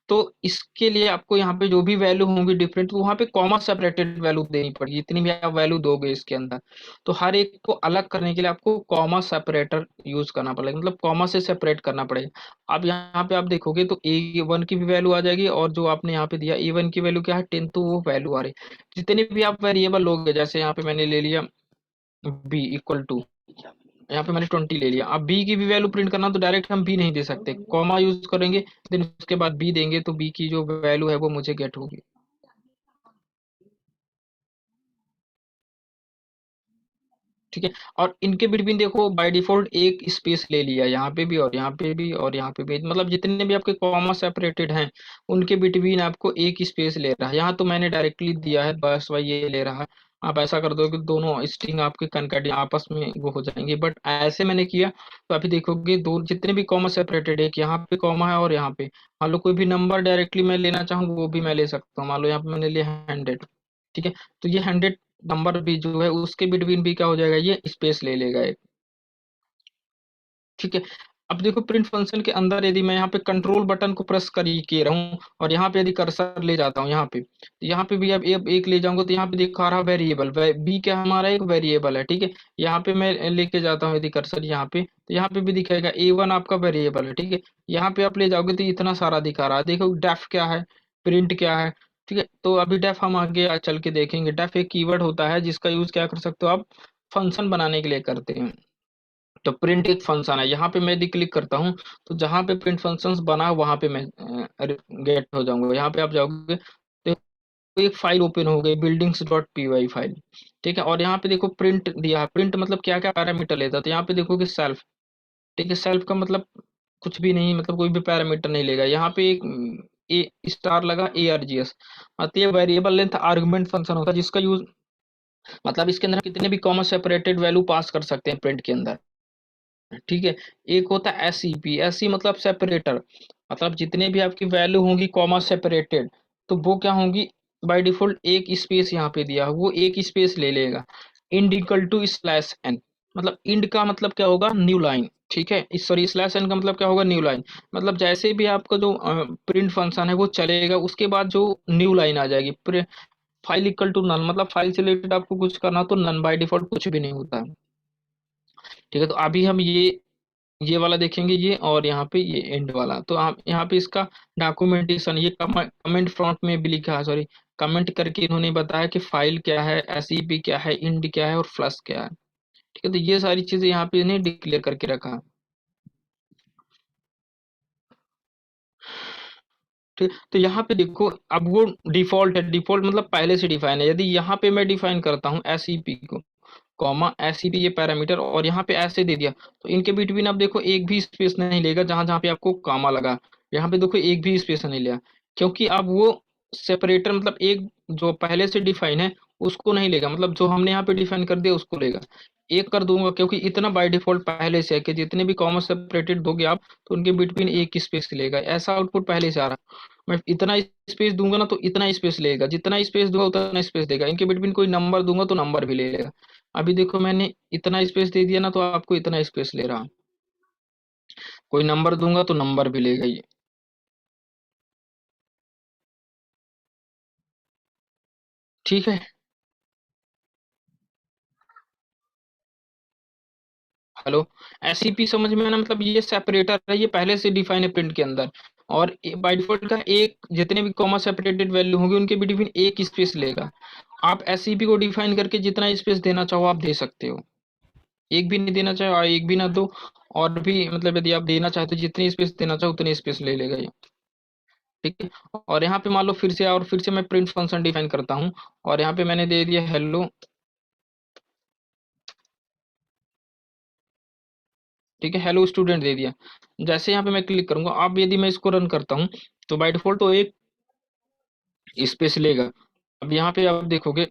तो इसके लिए आपको यहाँ पे जो भी वैल्यू होंगी डिफरेंट, तो वहाँ पे कॉमा सेपरेटेड वैल्यू देनी पड़ेगी। जितनी भी आप वैल्यू दोगे इसके अंदर, तो हर एक को अलग करने के लिए आपको कॉमा सेपरेटर यूज करना पड़ेगा, मतलब कॉमा से सेपरेट करना पड़ेगा। अब यहाँ पे आप देखोगे तो A1 की भी वैल्यू आ जाएगी, और जो आपने यहाँ पे दिया A1 की वैल्यू क्या है 10, तो वो वैल्यू आ रही है। जितने भी आप वेरिएबल लोगे, जैसे यहाँ पे मैंने ले लिया B इक्वल टू, यहाँ पे मैंने 20 ले लिया। अब बी की भी वैल्यू प्रिंट करना तो डायरेक्ट हम बी नहीं दे सकते, कॉमा यूज करेंगे, देन उसके बाद बी देंगे तो बी की जो वैल्यू है वो मुझे गेट होगी। ठीक है। और इनके बिटवीन देखो बाय डिफॉल्ट एक स्पेस ले लिया, यहाँ पे भी और यहाँ पे भी और यहाँ पे भी, मतलब जितने भी आपके कॉमा सेपरेटेड हैं उनके बिटवीन आपको एक स्पेस ले रहा है। यहाँ तो मैंने डायरेक्टली दिया है, बस वही ये ले रहा है। आप ऐसा कर दो कि दोनों स्ट्रिंग आपके कनकट आपस में वो हो जाएंगे, बट ऐसे मैंने किया तो अभी देखोगे दो जितने भी कॉमा सेपरेटेड, एक यहाँ पे कॉमा है और यहाँ पे, मान लो कोई भी नंबर डायरेक्टली मैं लेना चाहूँ वो भी मैं ले सकता हूँ। मान लो यहाँ पे मैंने लिया 100, ठीक है, तो ये 100 नंबर भी जो है उसके बिटवीन भी क्या हो जाएगा, ये स्पेस ले लेगा एक, ठीक है। अब देखो प्रिंट फंक्शन के अंदर यदि मैं यहाँ पे कंट्रोल बटन को प्रेस कर के रहूं और यहाँ पे यदि कर्सर ले जाता हूँ यहाँ पे, तो यहाँ पे भी अब एक ले जाऊंगा तो यहाँ पे दिखा रहा वेरिएबल, बी क्या हमारा एक वेरिएबल है, ठीक है। यहाँ पे मैं लेके जाता हूँ यदि कर्सर यहाँ पे, तो यहाँ पे भी दिखाएगा A1 आपका वेरिएबल है, ठीक है। यहाँ पे आप ले जाओगे तो इतना सारा दिखा रहा है, देखो डेफ क्या है, प्रिंट क्या है, ठीक है। तो अभी डेफ हम आगे चल के देखेंगे। डेफ एक कीवर्ड होता है जिसका यूज क्या कर सकते हो आप, फंक्शन बनाने के लिए करते हैं। तो प्रिंट एक फंक्शन है, यहाँ पे मैं यदि क्लिक करता हूँ तो जहाँ पे प्रिंट फंक्शंस बना है वहां पे मैं गेट हो जाऊंगा। यहाँ पे आप जाओगे तो एक फाइल ओपन हो गई बिल्डिंग्स डॉट पी फाइल, ठीक है। और यहाँ पे देखो प्रिंट दिया है, प्रिंट मतलब क्या क्या पैरामीटर लेता है, तो यहाँ पे देखोगे सेल्फ, ठीक है। सेल्फ का मतलब कुछ भी नहीं, मतलब कोई भी पैरामीटर नहीं लेगा। यहाँ पे एक ए स्टार लगा ARGS, मतलब ये वेरिएबल लेंथ आर्गुमेंट फंक्शन होता है जिसका यूज, मतलब इसके अंदर कितने भी कॉमा सेपरेटेड वैल्यू पास कर सकते हैं प्रिंट के अंदर, ठीक है। एक होता है SCP, SC मतलब सेपरेटर, मतलब जितने भी आपकी वैल्यू होंगी कॉमा सेपरेटेड तो वो क्या होंगी, बाय डिफॉल्ट एक स्पेस यहाँ पे दिया है वो एक स्पेस ले लेगा। End equal to slash n, मतलब इंड का मतलब क्या होगा, न्यू लाइन, ठीक है। सॉरी स्लैश एन का मतलब क्या होगा, न्यू लाइन, मतलब जैसे भी आपका जो प्रिंट फंक्शन है वो चलेगा उसके बाद जो न्यू लाइन आ जाएगी। फाइल इक्वल टू नन, मतलब फाइल से रिलेटेड आपको कुछ करना तो नन बाय डिफॉल्ट कुछ भी नहीं होता है, ठीक है। तो अभी हम ये वाला देखेंगे ये, और यहाँ पे ये एंड वाला, तो आप यहाँ पे इसका डॉक्यूमेंटेशन ये कमेंट फ्रंट में भी लिखा है, सॉरी कमेंट करके इन्होंने बताया कि फाइल क्या है, SEP क्या है, इंड क्या है और फ्लश क्या है, ठीक है। तो ये सारी चीजें यहाँ पे इन्हें डिक्लेयर करके रखा है, ठीक। तो यहाँ पे देखो अब वो डिफॉल्ट है, डिफॉल्ट मतलब पहले से डिफाइन है। यदि यहाँ पे मैं डिफाइन करता हूँ SEP को कॉमा SEP ये पैरामीटर और यहाँ पे ऐसे दे दिया, तो इनके बिटवीन आप देखो एक भी स्पेस नहीं लेगा, जहां जहां पे आपको कॉमा लगा यहाँ पे देखो एक भी स्पेस नहीं लिया, क्योंकि अब वो सेपरेटर मतलब एक जो पहले से डिफाइन है उसको नहीं लेगा, मतलब जो हमने यहाँ पे डिफाइन कर दिया उसको लेगा। एक कर दूंगा क्योंकि इतना बाय डिफॉल्ट पहले से है कि जितने भी कॉमा सेपरेटेड दोगे आप तो उनके बिटवीन एक स्पेस लेगा, ऐसा आउटपुट पहले से आ रहा है। मैं इतना स्पेस दूंगा ना तो इतना स्पेस लेगा, जितना स्पेस दूंगा उतना स्पेस देगा, इनके बिटवीन कोई नंबर दूंगा तो नंबर भी ले लेगा। अभी देखो मैंने इतना स्पेस दे दिया ना तो आपको इतना स्पेस ले रहा, कोई नंबर दूंगा तो नंबर भी लेगा ये, ठीक है। हेलो, SCP समझ में आना, मतलब ये सेपरेटर है, ये पहले से डिफाइन है प्रिंट के अंदर, और बाय डिफॉल्ट का एक जितने भी कॉमा सेपरेटेड वैल्यू होंगे उनके बिटवीन एक स्पेस लेगा। आप SCP को डिफाइन करके जितना स्पेस देना चाहो आप दे सकते हो, एक भी नहीं देना चाहो एक भी ना दो, और भी मतलब यदि आप देना चाहते हो जितनी स्पेस देना चाहो उतनी स्पेस ले लेगा ये, ठीक है। और यहाँ पे मान लो फिर से मैं प्रिंट फंक्शन डिफाइन करता हूँ और यहाँ पे मैंने दे दिया हेलो, ठीक है, हेलो स्टूडेंट दे दिया। जैसे यहाँ पे मैं क्लिक करूंगा, अब यदि मैं इसको रन करता हूँ तो बाय डिफॉल्ट तो एक स्पेस लेगा। अब यहाँ पे आप देखोगे,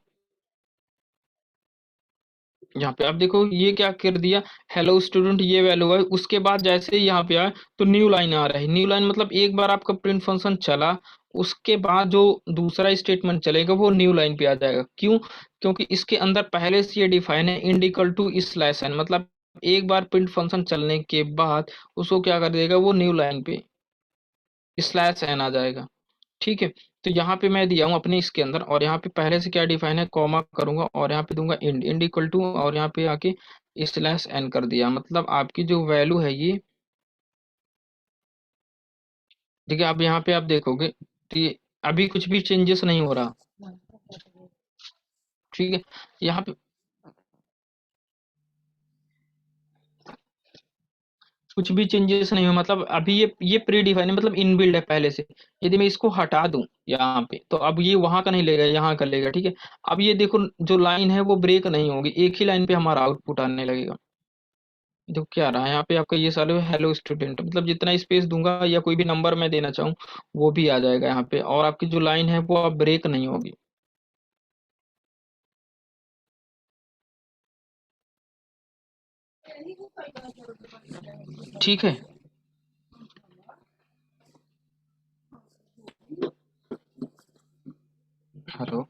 यहाँ पे आप देखो ये क्या कर दिया, हेलो स्टूडेंट ये वैल्यू है, उसके बाद जैसे ही यहाँ पे आया तो न्यू लाइन आ रहा है। न्यू लाइन मतलब एक बार आपका प्रिंट फंक्शन चला उसके बाद जो दूसरा स्टेटमेंट चलेगा वो न्यू लाइन पे आ जाएगा। क्यों, क्योंकि इसके अंदर पहले से ये डिफाइन है end equal to slash n, मतलब एक बार प्रिंट फंक्शन चलने के बाद उसको क्या कर देगा, वो न्यू लाइन पे स्लैश एन आ जाएगा, ठीक है। तो यहाँ पे मैं दिया हूँ अपने इसके अंदर, और यहाँ पे पहले से क्या डिफाइन है, कॉमा करूंगा और यहाँ पे दूंगा इंड, इंड इक्वल टू और यहाँ पे आके स्लैश एन कर दिया, मतलब आपकी जो वैल्यू है ये, ठीक है। अब यहाँ पे आप देखोगे तो ये अभी कुछ भी चेंजेस नहीं हो रहा, ठीक है। यहाँ पे कुछ भी चेंजेस नहीं हुआ, मतलब अभी ये प्री डिफाइन है, मतलब इनबिल्ड है पहले से। यदि मैं इसको हटा दूं यहाँ पे, तो अब ये वहां का नहीं लेगा, यहाँ का लेगा, ठीक है। अब ये देखो जो लाइन है वो ब्रेक नहीं होगी, एक ही लाइन पे हमारा आउटपुट आने लगेगा। देखो क्या आ रहा है यहाँ पे आपका, ये सारे हेलो स्टूडेंट, मतलब जितना स्पेस दूंगा या कोई भी नंबर मैं देना चाहूँ वो भी आ जाएगा यहाँ पे, और आपकी जो लाइन है वो अब ब्रेक नहीं होगी। ठीक है। हेलो।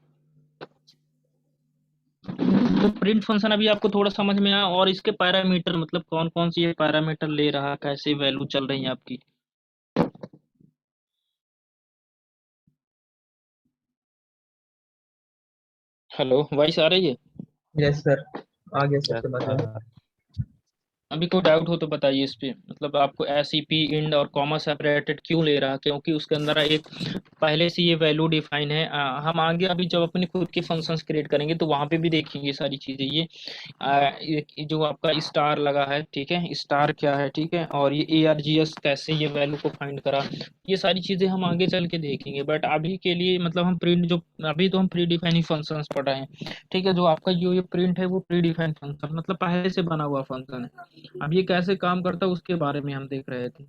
तो प्रिंट फंक्शन अभी आपको थोड़ा समझ में आया, और इसके पैरामीटर मतलब कौन कौन सी ये पैरामीटर ले रहा है, कैसे वैल्यू चल रही है आपकी। हेलो, वॉइस आ रही है? यस सर, आ गया सर, समझ में। अभी कोई डाउट हो तो बताइए इस पे, मतलब आपको एस ई पी इंड और कॉमा सेपरेटेड क्यों ले रहा है, क्योंकि उसके अंदर एक पहले से ये वैल्यू डिफाइन है। हम आगे अभी जब अपने खुद के फंक्शंस क्रिएट करेंगे तो वहां पे भी देखेंगे सारी चीजें। ये जो आपका स्टार लगा है, ठीक है, स्टार क्या है, ठीक है, और ये ए आर जी एस कैसे ये वैल्यू को फाइंड करा, ये सारी चीजें हम आगे चल के देखेंगे। बट अभी के लिए मतलब हम प्रिंट जो अभी तो हम प्री डिफाइनिंग फंक्शंस पढ़ रहे हैं, ठीक है। जो आपका जो ये प्रिंट है वो प्री डिफाइंड फंक्शन मतलब पहले से बना हुआ फंक्शन है। अब ये कैसे काम करता है उसके बारे में हम देख रहे थे।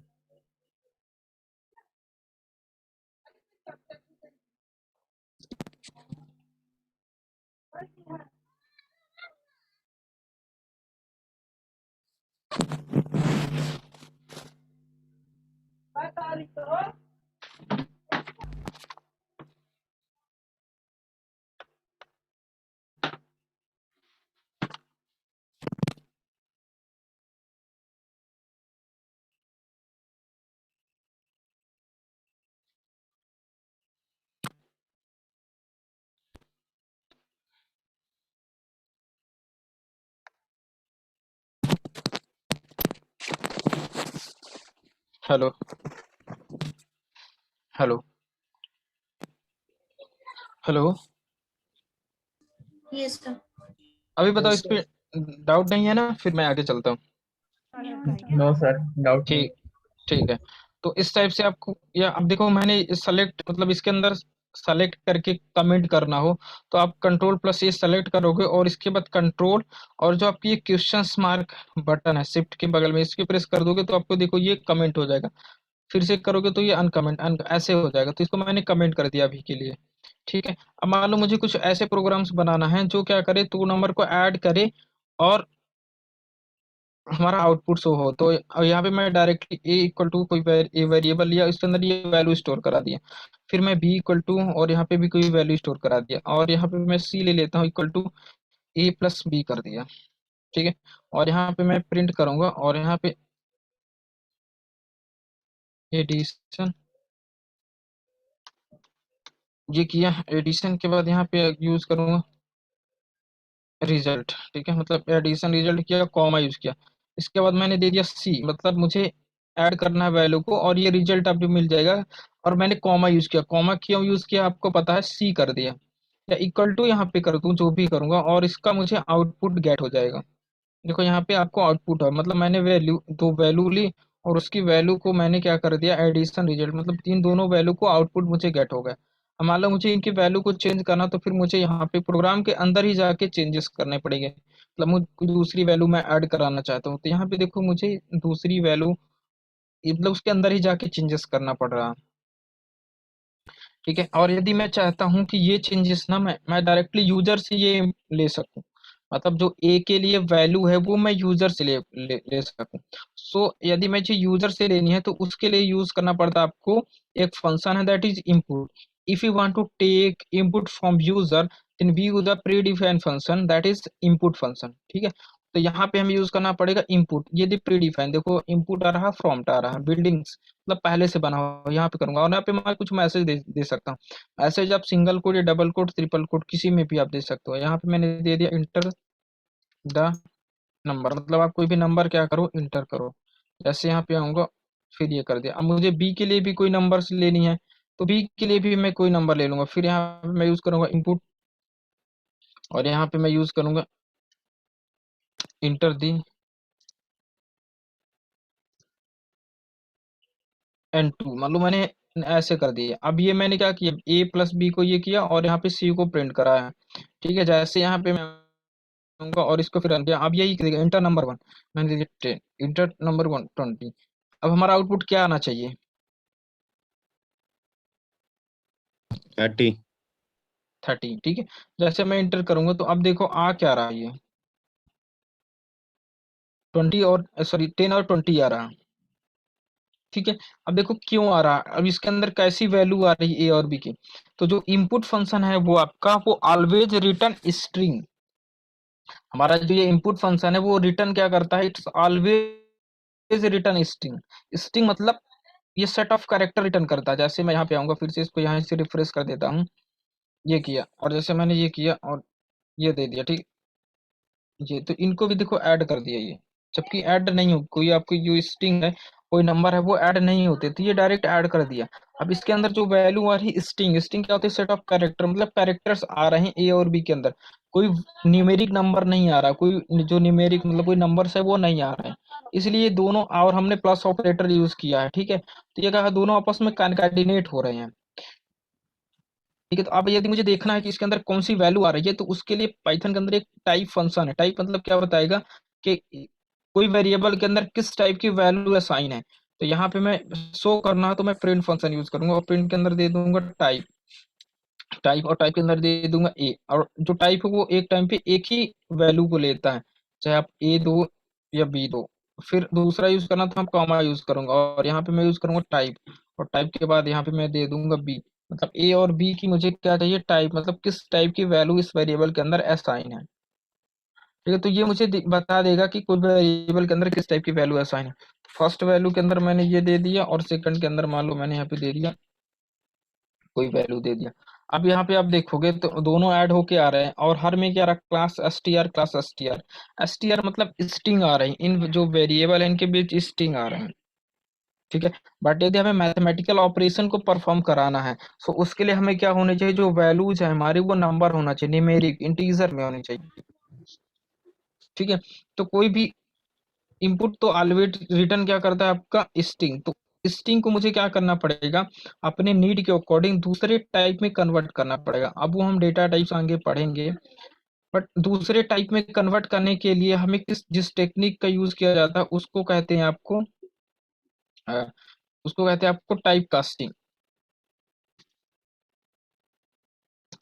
Hello. Hello. Hello. Yes sir. अभी बताओ यस इस पे डाउट नहीं है ना, फिर मैं आगे चलता हूँ। नो सर, डाउट नहीं। ठीक। ठीक है। तो इस टाइप से आपको, या अब देखो मैंने सेलेक्ट मतलब इसके अंदर सेलेक्ट करके कमेंट करना हो तो आप कंट्रोल प्लस ये सेलेक्ट करोगे, और इसके बाद कंट्रोल और जो आपकी ये क्वेश्चंस मार्क बटन है शिफ्ट के बगल में, इसके प्रेस कर दोगे तो आपको देखो ये कमेंट हो जाएगा। फिर से करोगे तो ये अनकमेंट ऐसे हो जाएगा, तो इसको मैंने कमेंट कर दिया अभी के लिए। ठीक है। अब मान लो मुझे कुछ ऐसे प्रोग्राम्स बनाना है जो क्या करे, टू नंबर को ऐड करे और हमारा आउटपुट शो हो, तो यहाँ पे मैं डायरेक्टली ए इक्वल टू कोई वेरिएबल लिया, इसके अंदर ये वैल्यू स्टोर करा दिया। फिर मैं बी इक्वल टू और यहाँ पे भी कोई वैल्यू स्टोर करा दिया, और यहाँ पे मैं सी ले लेता हूँ equal to a plus b कर दिया। ठीक है। और यहाँ पे मैं प्रिंट करूंगा, और यहाँ पे एडिशन ये किया, एडिशन के बाद यहाँ पे यूज करूंगा रिजल्ट। ठीक है, मतलब एडिशन रिजल्ट किया, कॉमा यूज किया। इसके बाद मैंने दे दिया सी, मतलब मुझे ऐड करना है वैल्यू को, और ये रिजल्ट अभी मिल जाएगा। और मैंने कॉमा यूज किया, कॉमा क्यों यूज किया आपको पता है, सी कर दिया, या इक्वल टू यहाँ पे कर दूं जो भी करूंगा, और इसका मुझे आउटपुट गेट हो जाएगा। देखो यहाँ पे आपको आउटपुट है, मतलब मैंने वैल्यू दो वैल्यू ली, और उसकी वैल्यू को मैंने क्या कर दिया एडिशन रिजल्ट, मतलब तीन दोनों वैल्यू को आउटपुट मुझे गेट हो गया। अब मान लो मुझे इनकी वैल्यू को चेंज करना, तो फिर मुझे यहाँ पे प्रोग्राम के अंदर ही जाके चेंजेस करने पड़ेंगे, मतलब मुझे कोई दूसरी वैल्यू मैं ऐड कराना चाहता हूँ, तो यहाँ पे देखो मुझे दूसरी वैल्यू मतलब उसके अंदर ही जाके चेंजेस करना पड़ रहा है। ठीक है। और यदि मैं चाहता हूँ कि ये चेंजेस ना मैं डायरेक्टली यूजर से ये ले सकूं, मतलब जो ए के लिए वैल्यू है वो मैं यूजर से ले सकूं। सो यदि मुझे यूजर से लेनी है तो उसके लिए यूज करना पड़ता है आपको एक फंक्शन है that is input. If you want to take input from user then we use a predefined function that is input function. ठीक है। तो यहाँ पे हमें यूज करना पड़ेगा इनपुट, यदि प्री डिफाइंड देखो इनपुट आ रहा है, फ्रॉम आ रहा है, बिल्डिंग्स मतलब पहले से बना हुआ, यहाँ पे करूंगा, और यहाँ पे मैं कुछ मैसेज दे सकता हूँ। मैसेज आप सिंगल कोड या डबल कोड ट्रिपल कोड किसी में भी आप दे सकते हो। यहाँ पे मैंने दे दिया इंटर द नंबर, मतलब आप कोई भी नंबर क्या करो इंटर करो। जैसे यहाँ पे आऊंगा, फिर ये कर दिया। अब मुझे बी के लिए भी कोई नंबर लेनी है, तो बी के लिए भी मैं कोई नंबर ले लूंगा, फिर यहाँ पे मैं यूज करूंगा इनपुट, और यहाँ पे मैं यूज करूंगा इंटर दी n2 मतलब मैंने ऐसे कर दिया। अब ये मैंने क्या किया, a प्लस बी को ये किया और यहाँ पे c को प्रिंट कराया। ठीक है, जैसे यहाँ पे मैं दूंगा और इसको फिर रन किया, अब यही करेगा इंटर नंबर 1, मैंने दे दिया 10, इंटर नंबर 1 20। अब हमारा आउटपुट क्या आना चाहिए, 30। 30। ठीक है, जैसे मैं इंटर करूंगा तो अब देखो आ क्या रहा है, ये 20 और सॉरी 10 और 20 आ रहा। ठीक है, अब देखो क्यों आ रहा है, अब इसके अंदर कैसी वैल्यू आ रही है ए और बी की। तो जो इनपुट फंक्शन है वो आपका वो ऑलवेज रिटर्न स्ट्रिंग, हमारा जो ये इनपुट फंक्शन है वो रिटर्न क्या करता है, it's always return string. String मतलब ये सेट ऑफ कैरेक्टर रिटर्न करता है। जैसे मैं यहाँ पे आऊंगा, फिर से इसको यहाँ से रिफ्रेश कर देता हूँ, ये किया और जैसे मैंने ये किया और ये दे दिया। ठीक, ये तो इनको भी देखो ऐड कर दिया ये, जबकि ऐड नहीं हो, कोई आपकी जो स्ट्रिंग है कोई नंबर है वो ऐड नहीं होते, तो ये डायरेक्ट ऐड कर दिया। अब इसके अंदर जो वैल्यू आ रही है स्ट्रिंग, स्ट्रिंग क्या होती है, सेट ऑफ कैरेक्टर, मतलब कैरेक्टर्स आ रहे हैं ए और बी के अंदर, कोई न्यूमेरिक नंबर नहीं आ रहा, कोई जो न्यूमेरिक मतलब कोई नंबर्स है वो नहीं आ रहे हैं, इसलिए ये दोनों, और हमने प्लस ऑपरेटर यूज किया है। ठीक है, तो ये कहा दोनों आपस में कॉन्कैटिनेट हो रहे हैं। ठीक है, तो अब यदि मुझे देखना है कि इसके अंदर कौन सी वैल्यू आ रही है, तो उसके लिए पाइथन के अंदर एक टाइप फंक्शन है। टाइप मतलब क्या बताएगा कि कोई वेरिएबल के अंदर किस टाइप की वैल्यू असाइन है। तो यहाँ पे मैं शो करना है तो मैं प्रिंट फंक्शन यूज करूंगा और प्रिंट के अंदर दे दूंगा टाइप, टाइप और टाइप के अंदर दे दूंगा ए, और जो टाइप है वो एक टाइम पे एक ही वैल्यू को लेता है, चाहे आप ए दो या बी दो। फिर दूसरा यूज करना तो हम कॉमा यूज करूंगा और यहाँ पे मैं यूज करूंगा टाइप, और टाइप के बाद यहाँ पे मैं दे दूंगा बी, मतलब ए और बी की मुझे क्या चाहिए, टाइप मतलब किस टाइप की वैल्यू इस वेरिएबल के अंदर असाइन है। ठीक है, तो ये मुझे बता देगा कि कोई वेरिएबल के अंदर किस टाइप की वैल्यू असाइन है। फर्स्ट वैल्यू के अंदर मैंने ये दे दिया और सेकंड के अंदर मान लो मैंने यहाँ पे दे दिया कोई वैल्यू दे दिया। अब यहाँ पे आप देखोगे तो दोनों ऐड होके आ रहे हैं और हर में क्या रहा, class STR, class STR. STR मतलब स्ट्रिंग आ रही है, इन जो वेरिएबल है इनके बीच स्ट्रिंग आ रहे हैं। ठीक है, बट यदि हमें मैथमेटिकल ऑपरेशन को परफॉर्म कराना है तो उसके लिए हमें क्या होने चाहिए, जो वैल्यूज है हमारी वो नंबर होना चाहिए, न्यूमेरिक इंटीजर में होनी चाहिए। ठीक है, तो कोई भी इनपुट तो ऑलवेज रिटर्न क्या करता है आपका स्ट्रिंग, तो स्ट्रिंग को मुझे क्या करना पड़ेगा, अपने नीड के अकॉर्डिंग दूसरे टाइप में कन्वर्ट करना पड़ेगा। अब वो हम डेटा टाइप्स आगे पढ़ेंगे, बट दूसरे टाइप में कन्वर्ट करने के लिए हमें जिस टेक्निक का यूज किया जाता है उसको कहते हैं आपको उसको कहते हैं आपको टाइप कास्टिंग।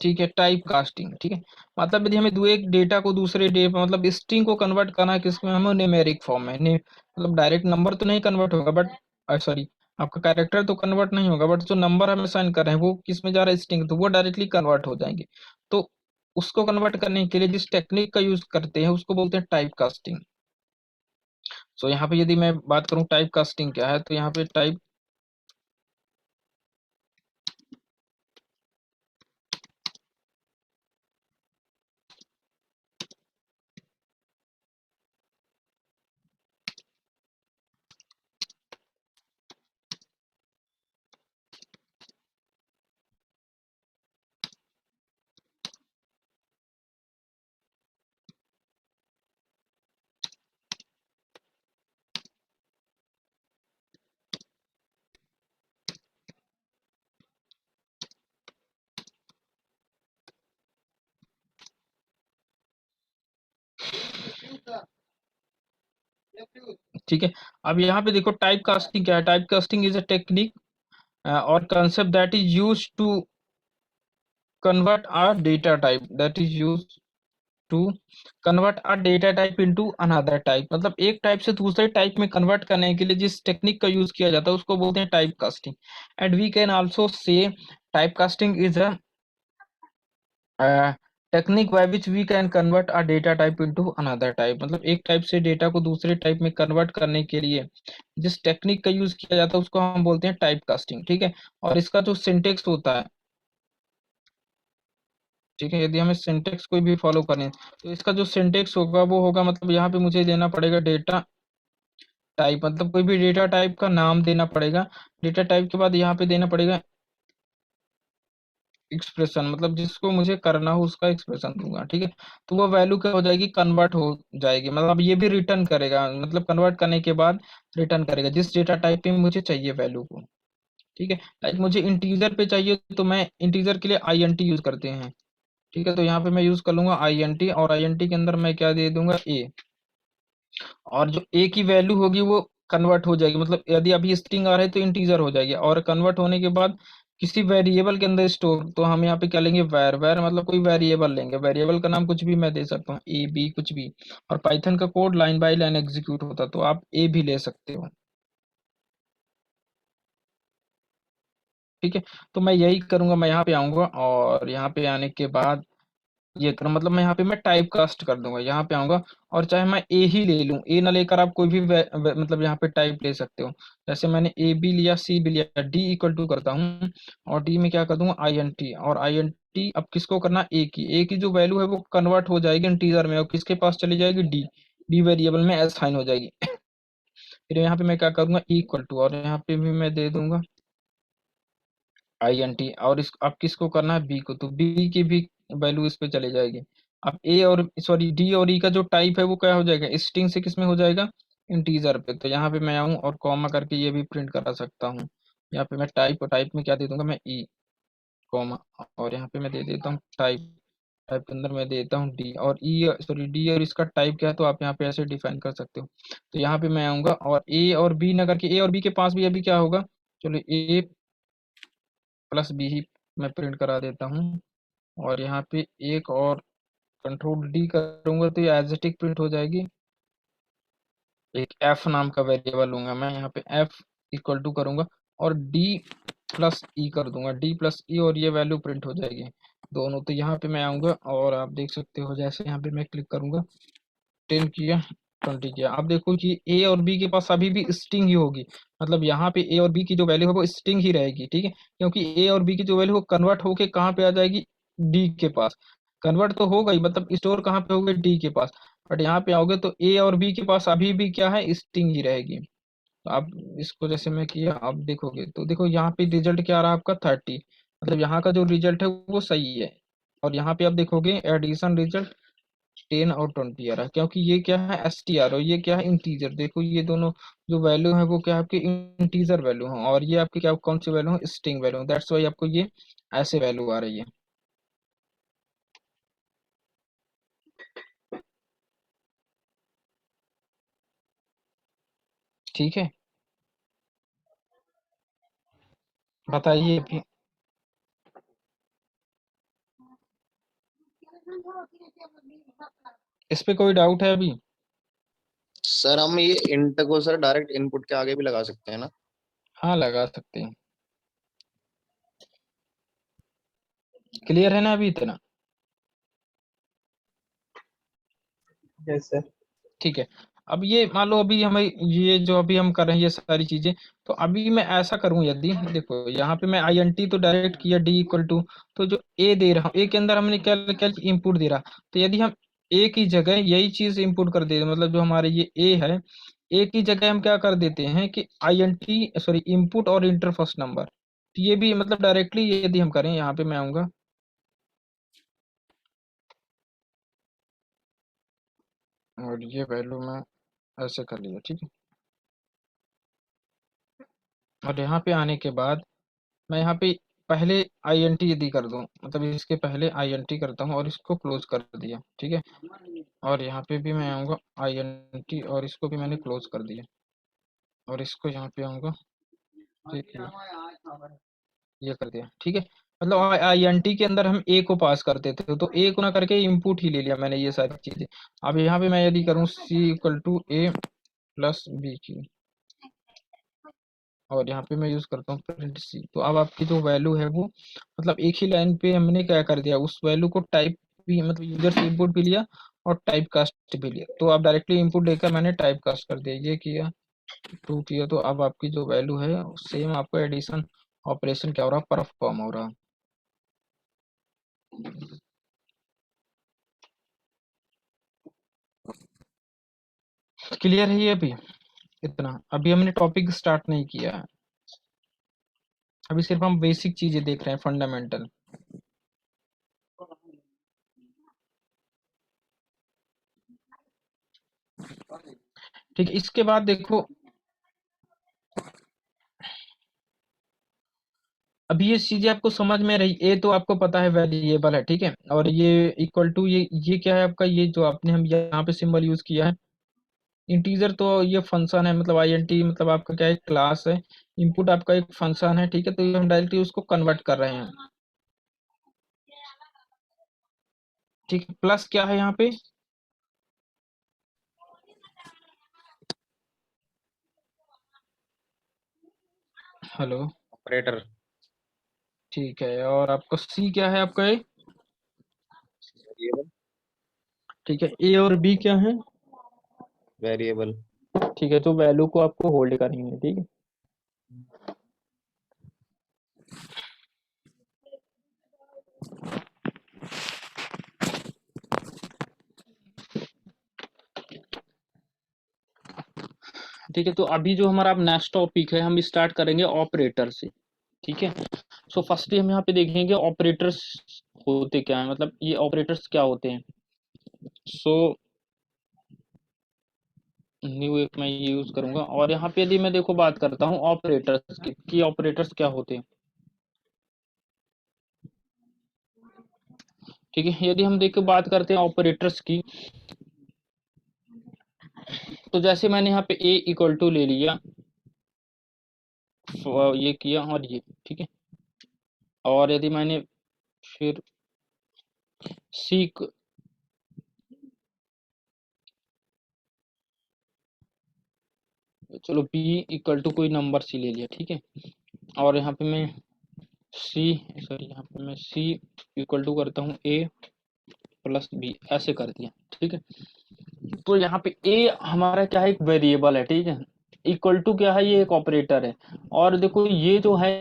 ठीक है, टाइप कास्टिंग। ठीक है, मतलब यदि हमें दो एक डेटा को दूसरे मतलब स्ट्रिंग को कन्वर्ट करना है किसमें, हमें न्यूमेरिक फॉर्म में, मतलब डायरेक्ट नंबर तो नहीं कन्वर्ट होगा, बट सॉरी आपका कैरेक्टर तो कन्वर्ट नहीं होगा, बट जो नंबर हम असाइन कर रहे हैं वो किसमें जा रहा है, स्ट्रिंग, तो वो डायरेक्टली कन्वर्ट हो जाएंगे। तो उसको कन्वर्ट करने के लिए जिस टेक्निक का यूज करते हैं उसको बोलते हैं टाइप कास्टिंग। सो यहाँ पे यदि मैं बात करूँ टाइप कास्टिंग क्या है, तो यहाँ पे टाइप ठीक है, अब यहाँ पे देखो टाइप कास्टिंग क्या है, type casting is a technique और concept that is used to convert a data type that is used to convert a data type into another type, मतलब एक टाइप से दूसरे टाइप में कन्वर्ट करने के लिए जिस टेक्निक का यूज किया जाता है उसको बोलते हैं type casting. And we can also say type casting is a technique by which we can convert a data type into another type, मतलब एक टाइप से डेटा को दूसरे टाइप में कन्वर्ट करने के लिए जिस टेक्निक का यूज किया जाता है उसको हम बोलते हैं टाइप कास्टिंग। ठीक है, और इसका जो सिंटेक्स होता है, ठीक है, यदि हमें सिंटेक्स कोई भी फॉलो करें तो इसका जो सिंटेक्स होगा वो होगा, मतलब यहाँ पे मुझे देना पड़ेगा डेटा टाइप, मतलब कोई भी डेटा टाइप का नाम देना पड़ेगा, डेटा टाइप के बाद यहाँ पे देना पड़ेगा एक्सप्रेशन, मतलब जिसको मुझे करना हो उसका एक्सप्रेशन दूंगा। ठीक है, तो वो वैल्यू क्या हो जाएगी, कन्वर्ट हो जाएगी, मतलब ये भी रिटर्न करेगा, मतलब कन्वर्ट करने के बाद रिटर्न करेगा जिस डेटा टाइप में मुझे चाहिए वैल्यू को। ठीक है। लाइक मुझे इंटीजर पे चाहिए तो मैं इंटीजर के लिए INT यूज करते हैं, ठीक है। तो यहाँ पे मैं यूज कर लूंगा INT, और INT के अंदर मैं क्या दे दूंगा A, और जो A की वैल्यू होगी वो कन्वर्ट हो जाएगी, मतलब यदि अभी स्ट्रिंग आ रहा है तो इंटीजर हो जाएगी, और कन्वर्ट होने के बाद किसी वेरिएबल के अंदर स्टोर, तो हम यहाँ पे क्या लेंगे, वैर। वैर मतलब कोई वेरिएबल लेंगे, वेरिएबल का नाम कुछ भी मैं दे सकता हूँ, A B कुछ भी। और पाइथन का code line by line execute होता, तो आप A भी ले सकते हो, ठीक है। तो मैं यही करूंगा, मैं यहाँ पे आऊंगा, और यहाँ पे आने के बाद ये करूँ, मतलब मैं यहाँ पे मैं टाइप कास्ट कर दूंगा, यहाँ पे आऊंगा, और चाहे मैं ए ही ले लूँ, ए ना लेकर आप कोई भी मतलब यहाँ पे टाइप ले सकते हो। जैसे मैंने ए बी लिया, सी भी लिया, डी इक्वल टू करता हूँ, और डी में क्या कर दूंगा INT, और INT अब किसको करना, ए की जो वैल्यू है वो कन्वर्ट हो जाएगी इंटीजर में, और किसके पास चली जाएगी, डी, डी वेरिएबल में असाइन हो जाएगी। फिर यहाँ पे मैं क्या करूंगा, इक्वल टू, और यहाँ पे भी मैं दे दूंगा INT, और इस अब किसको करना है, बी को, तो बी की भी वैल्यू इस पे चली जाएगी। अब ए और सॉरी डी और ई का जो टाइप है वो क्या हो जाएगा, स्ट्रिंग से किस में हो जाएगा, इंटीजर पे। तो यहाँ पे मैं आऊँ और कॉमा करके ये भी प्रिंट करा सकता हूँ। यहाँ पे मैं टाइप, और टाइप में क्या दे दूंगा मैं, ई कॉमा, और यहाँ पे मैं दे देता हूँ टाइप, टाइप के अंदर मैं देता हूँ डी, और ई सॉरी डी और इसका टाइप क्या है, तो आप यहाँ पे ऐसे डिफाइन कर सकते हो। तो यहाँ पे मैं आऊंगा, और ए और बी ना करके, ए और बी के पास भी अभी क्या होगा, चलो ए प्लस बी ही मैं प्रिंट करा देता हूँ, और यहाँ पे एक और कंट्रोल डी करूंगा तो ये एज टिक प्रिंट हो जाएगी। एक एफ नाम का वेरिएबल लूंगा मैं, यहाँ पे एफ इक्वल टू करूंगा, और डी प्लस ई कर दूंगा, डी प्लस ई, और ये वैल्यू प्रिंट हो जाएगी दोनों। तो यहाँ पे मैं आऊंगा, और आप देख सकते हो जैसे यहाँ पे मैं क्लिक करूंगा, 10 किया, 20 किया, आप देखो कि ए और बी के पास अभी भी स्ट्रिंग ही होगी, मतलब यहाँ पे ए और बी की जो वैल्यू है वो स्ट्रिंग ही रहेगी, ठीक है। क्योंकि ए और बी की जो वैल्यू वो कन्वर्ट होके कहाँ पे आ जाएगी, डी के पास। कन्वर्ट तो होगा ही, मतलब स्टोर कहाँ पे होगा, डी के पास। बट यहाँ पे आओगे तो ए और बी के पास अभी भी क्या है, स्ट्रिंग ही रहेगी। तो आप इसको जैसे मैं किया, आप देखोगे तो देखो यहाँ पे रिजल्ट क्या आ रहा है आपका, 30, मतलब यहाँ का जो रिजल्ट है वो सही है। और यहाँ पे आप देखोगे एडिशन रिजल्ट 10 और 20 आ रहा है, क्योंकि ये क्या है, STR, और ये क्या है, इंटीजर। देखो ये दोनों जो वैल्यू है वो क्या है, आपके इंटीजर वैल्यू है, और ये आपकी क्या, कौन सी वैल्यू है, स्ट्रिंग वैल्यू। दैट्स वाई आपको ये ऐसे वैल्यू आ रही है, ठीक है। बताइए अभी, इस पे कोई डाउट है अभी। सर हम ये इंट को सर डायरेक्ट इनपुट के आगे भी लगा सकते हैं ना? हाँ लगा सकते हैं, क्लियर है ना अभी इतना, यस सर। ठीक है। अब ये मान लो अभी हमें ये जो अभी हम कर रहे हैं ये सारी चीजें, तो अभी मैं ऐसा करूं, यदि देखो यहाँ पे मैं INT तो डायरेक्ट किया, डी इक्वल टू, तो जो ए दे रहा हूँ, ए के अंदर हमने क्या क्या इनपुट दे रहा, तो यदि हम ए की जगह यही चीज इनपुट कर देते, मतलब जो हमारे ये ए है, ए की जगह हम क्या कर देते हैं कि INT सॉरी इनपुट और इंटर फर्स्ट नंबर, तो ये भी मतलब डायरेक्टली यदि हम करें, यहाँ पे मैं आऊंगा, और ये वैल्यू मैं ऐसे कर लिया, ठीक है। और यहाँ पे आने के बाद मैं यहाँ पे पहले INT यदि कर दूं, मतलब इसके पहले INT करता हूँ, और इसको क्लोज कर दिया, ठीक है। और यहाँ पे भी मैं आऊँगा INT, और इसको भी मैंने क्लोज कर दिया, और इसको यहाँ पे आऊँगा, ठीक है, ये कर दिया, ठीक है। मतलब INT के अंदर हम ए को पास करते थे, तो ए को ना करके इनपुट ही ले लिया मैंने, ये सारी चीजें। अब यहाँ पे मैं यदि करूँ C equal to A plus b की, और यहाँ पे मैं यूज करता हूँ प्रिंट सी, तो अब आपकी जो वैल्यू है वो, मतलब एक ही लाइन पे हमने क्या कर दिया, उस वैल्यू को टाइप भी, मतलब यूजर से इनपुट भी लिया और टाइप कास्ट भी लिया। तो अब डायरेक्टली इनपुट लेकर मैंने टाइप कास्ट कर दिया, ये किया, टू किया, तो अब आपकी जो वैल्यू है सेम आपको एडिशन ऑपरेशन क्या हो रहा, परफॉर्म हो रहा। क्लियर है ये अभी इतना, अभी हमने टॉपिक स्टार्ट नहीं किया है, अभी सिर्फ हम बेसिक चीजें देख रहे हैं, फंडामेंटल। ठीक है, इसके बाद देखो अभी ये चीजें आपको समझ में रही, ए तो आपको पता है वेरिएबल है, ठीक है, और ये इक्वल टू ये क्या है आपका, ये जो आपने हम यहाँ पे सिंबल यूज किया है इंटीजर, तो ये फंक्शन है, मतलब आईएनटी मतलब आपका क्या है, क्लास है, इनपुट आपका एक फंक्शन है, ठीक है, तो ये हम डायरेक्टली उसको कन्वर्ट कर रहे हैं, ठीक है। प्लस क्या है यहाँ पे, हेलो, ऑपरेटर। ठीक है, और आपका सी क्या है आपका, ए, वेरिएबल। ठीक है, ए और बी क्या है, वेरिएबल। ठीक है, तो वैल्यू को आपको होल्ड करनी है, ठीक है। ठीक है, तो अभी जो हमारा अब नेक्स्ट टॉपिक है, हम स्टार्ट करेंगे ऑपरेटर से, ठीक है। सो फर्स्टली हम यहाँ पे देखेंगे ऑपरेटर्स होते क्या है, मतलब ये ऑपरेटर्स क्या होते हैं। सो न्यू एक मैं ये यूज करूंगा, और यहाँ पे यदि मैं देखो बात करता हूँ ऑपरेटर्स की, कि ऑपरेटर्स क्या होते हैं, ठीक है। यदि हम देखो बात करते हैं ऑपरेटर्स की, तो जैसे मैंने यहाँ पे ए इक्वल टू ले लिया, ये किया और ये, ठीक है, और यदि मैंने फिर सी, चलो बी इक्वल टू कोई नंबर सी ले लिया, ठीक है, और यहाँ पे मैं सी, सॉरी यहाँ पे मैं सी इक्वल टू करता हूँ ए प्लस बी, ऐसे कर दिया, ठीक है। तो यहाँ पे ए हमारा क्या है, एक वेरिएबल है, ठीक है, इक्वल टू क्या है, ये एक ऑपरेटर है, और देखो ये जो है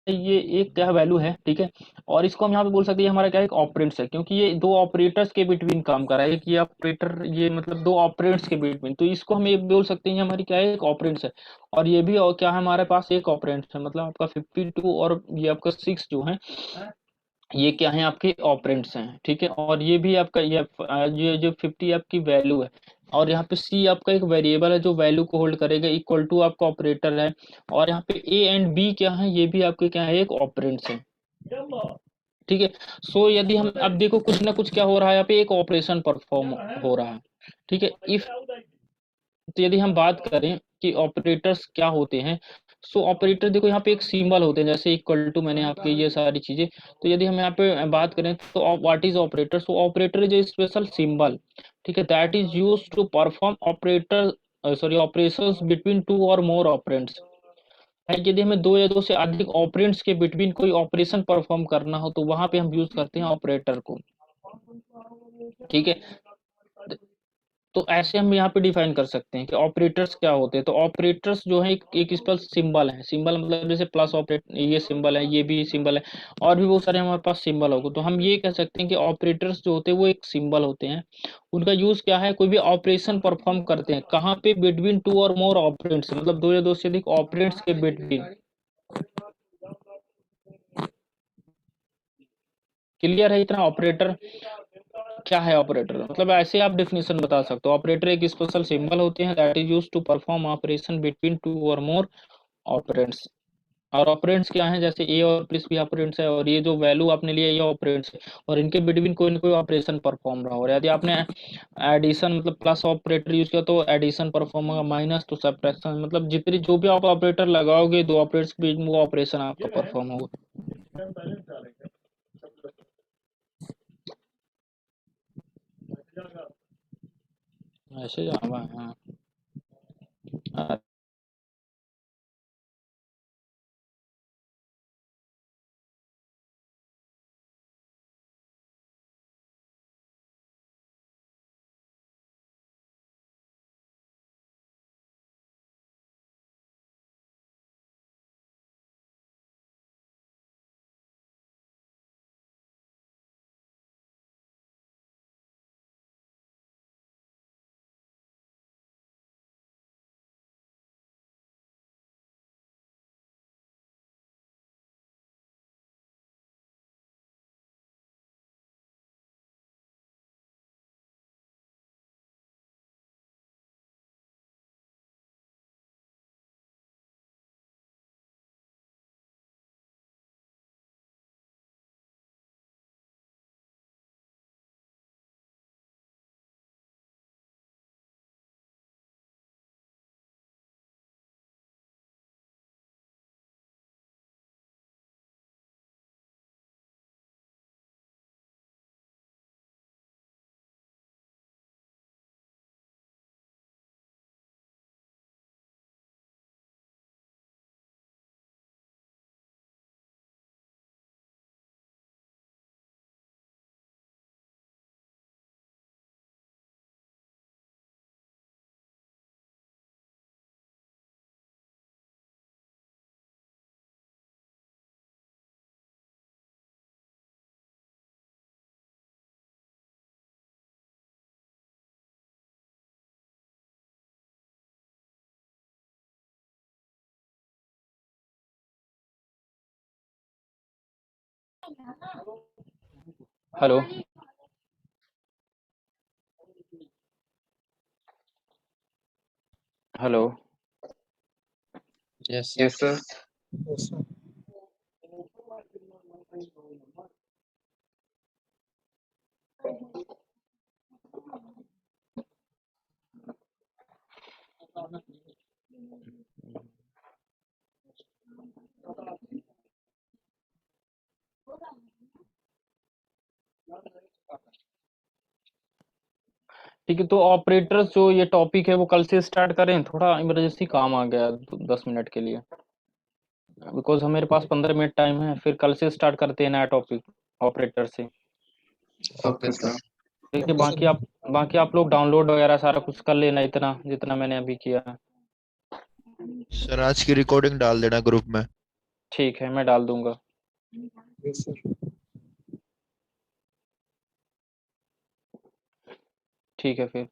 ये एक क्या वैल्यू है, ठीक है, और इसको हम यहाँ पे बोल सकते हैं हमारा क्या है, एक ऑपरेंड्स है, क्योंकि ये दो ऑपरेटर्स के बिटवीन काम कर रहा है, एक ये ऑपरेटर, ये मतलब दो ऑपरेंड्स के बिटवीन, तो इसको हम ये बोल सकते हैं हमारी क्या है, एक ऑपरेंड्स है, और ये भी और क्या है हमारे पास एक ऑपरेंड्स है, मतलब आपका 52 और ये आपका 6 जो है, ये क्या है आपके ऑपरेंड्स हैं, ठीक है, और ये भी आपका ये जो 50 आपकी वैल्यू है, और यहाँ पे सी आपका एक वेरिएबल है जो वैल्यू को होल्ड करेगा, इक्वल टू आपका ऑपरेटर है, और यहाँ पे ए एंड बी क्या है, ये भी आपके क्या है, एक ऑपरेंड्स है, ठीक है। सो यदि हम अब देखो कुछ ना कुछ क्या हो रहा है, यहाँ पे एक ऑपरेशन परफॉर्म हो रहा है, ठीक है। इफ, तो यदि हम बात करें कि ऑपरेटर्स क्या होते हैं, सो ऑपरेटर देखो यहाँ पे एक सिंबल होते हैं, जैसे इक्वल टू, मैंने आपके ये सारी चीजें, तो यदि हम यहाँ पे बात करें तो what is operator, so operator is a special symbol, ठीक है, that is used to perform operator sorry operations between two और मोर ऑपरेंड्स, है यदि हमें दो या दो से अधिक ऑपरेंड्स के बिटवीन कोई ऑपरेशन परफॉर्म करना हो, तो वहां पे हम यूज करते हैं ऑपरेटर को, ठीक है। तो ऐसे हम यहाँ पे डिफाइन कर सकते हैं कि ऑपरेटर्स क्या होते हैं, तो ऑपरेटर्स जो है एक स्पेशल सिंबल है, सिंबल मतलब जैसे प्लस ऑपरेट, ये सिंबल है, ये भी सिंबल है, और भी बहुत सारे हमारे पास सिंबल होगा, तो हम ये कह सकते हैं कि ऑपरेटर्स जो होते हैं वो एक सिंबल होते हैं, उनका यूज क्या है, कोई भी ऑपरेशन परफॉर्म करते हैं कहाँ पे, बिटवीन टू और मोर ऑपरेंड्स, मतलब दो या दो से अधिक ऑपरेंड्स के बिटवीन, क्लियर है इतना। ऑपरेटर क्या है, ऑपरेटर मतलब ऐसे आप डेफिनेशन बता सकते हो, ऑपरेटर एक स्पेशल सिंबल होते हैं that is used to perform operation between two और मोर ऑपरेंड्स, और ऑपरेंड्स क्या है, जैसे ए और प्लस भी ऑपरेंड्स है, और ये जो वैल्यू आपने लिया ये ऑपरेंड्स है, और इनके बिटवीन कोई ना कोई ऑपरेशन परफॉर्म रहा हो, यदि आपने एडिशन मतलब प्लस ऑपरेटर यूज किया तो एडिशन परफॉर्म होगा, माइनस तो सब्ट्रैक्शन, मतलब जितनी जो भी आप ऑपरेटर लगाओगे दो ऑपरेटर्स के बीच में वो ऑपरेशन आपका परफॉर्म होगा। ऐसे जावा है, हाँ। Hello. Hello. Yes yes sir. Yes, sir. ठीक है, तो ऑपरेटर्स जो ये टॉपिक है वो कल से स्टार्ट करें, थोड़ा इमरजेंसी काम आ गया 10 मिनट के लिए, बिकॉज हम मेरे पास 15 मिनट टाइम है, फिर कल से स्टार्ट करते हैं नया टॉपिक ऑपरेटर से। Okay sir. ठीक है, बाकी आप लोग डाउनलोड वगैरह सारा कुछ कर लेना, इतना जितना मैंने अभी किया है। सर आज की रिकॉर्डिंग डाल देना ग्रुप में। ठीक है, मैं डाल दूंगा। Yes, sir. ठीक है फिर।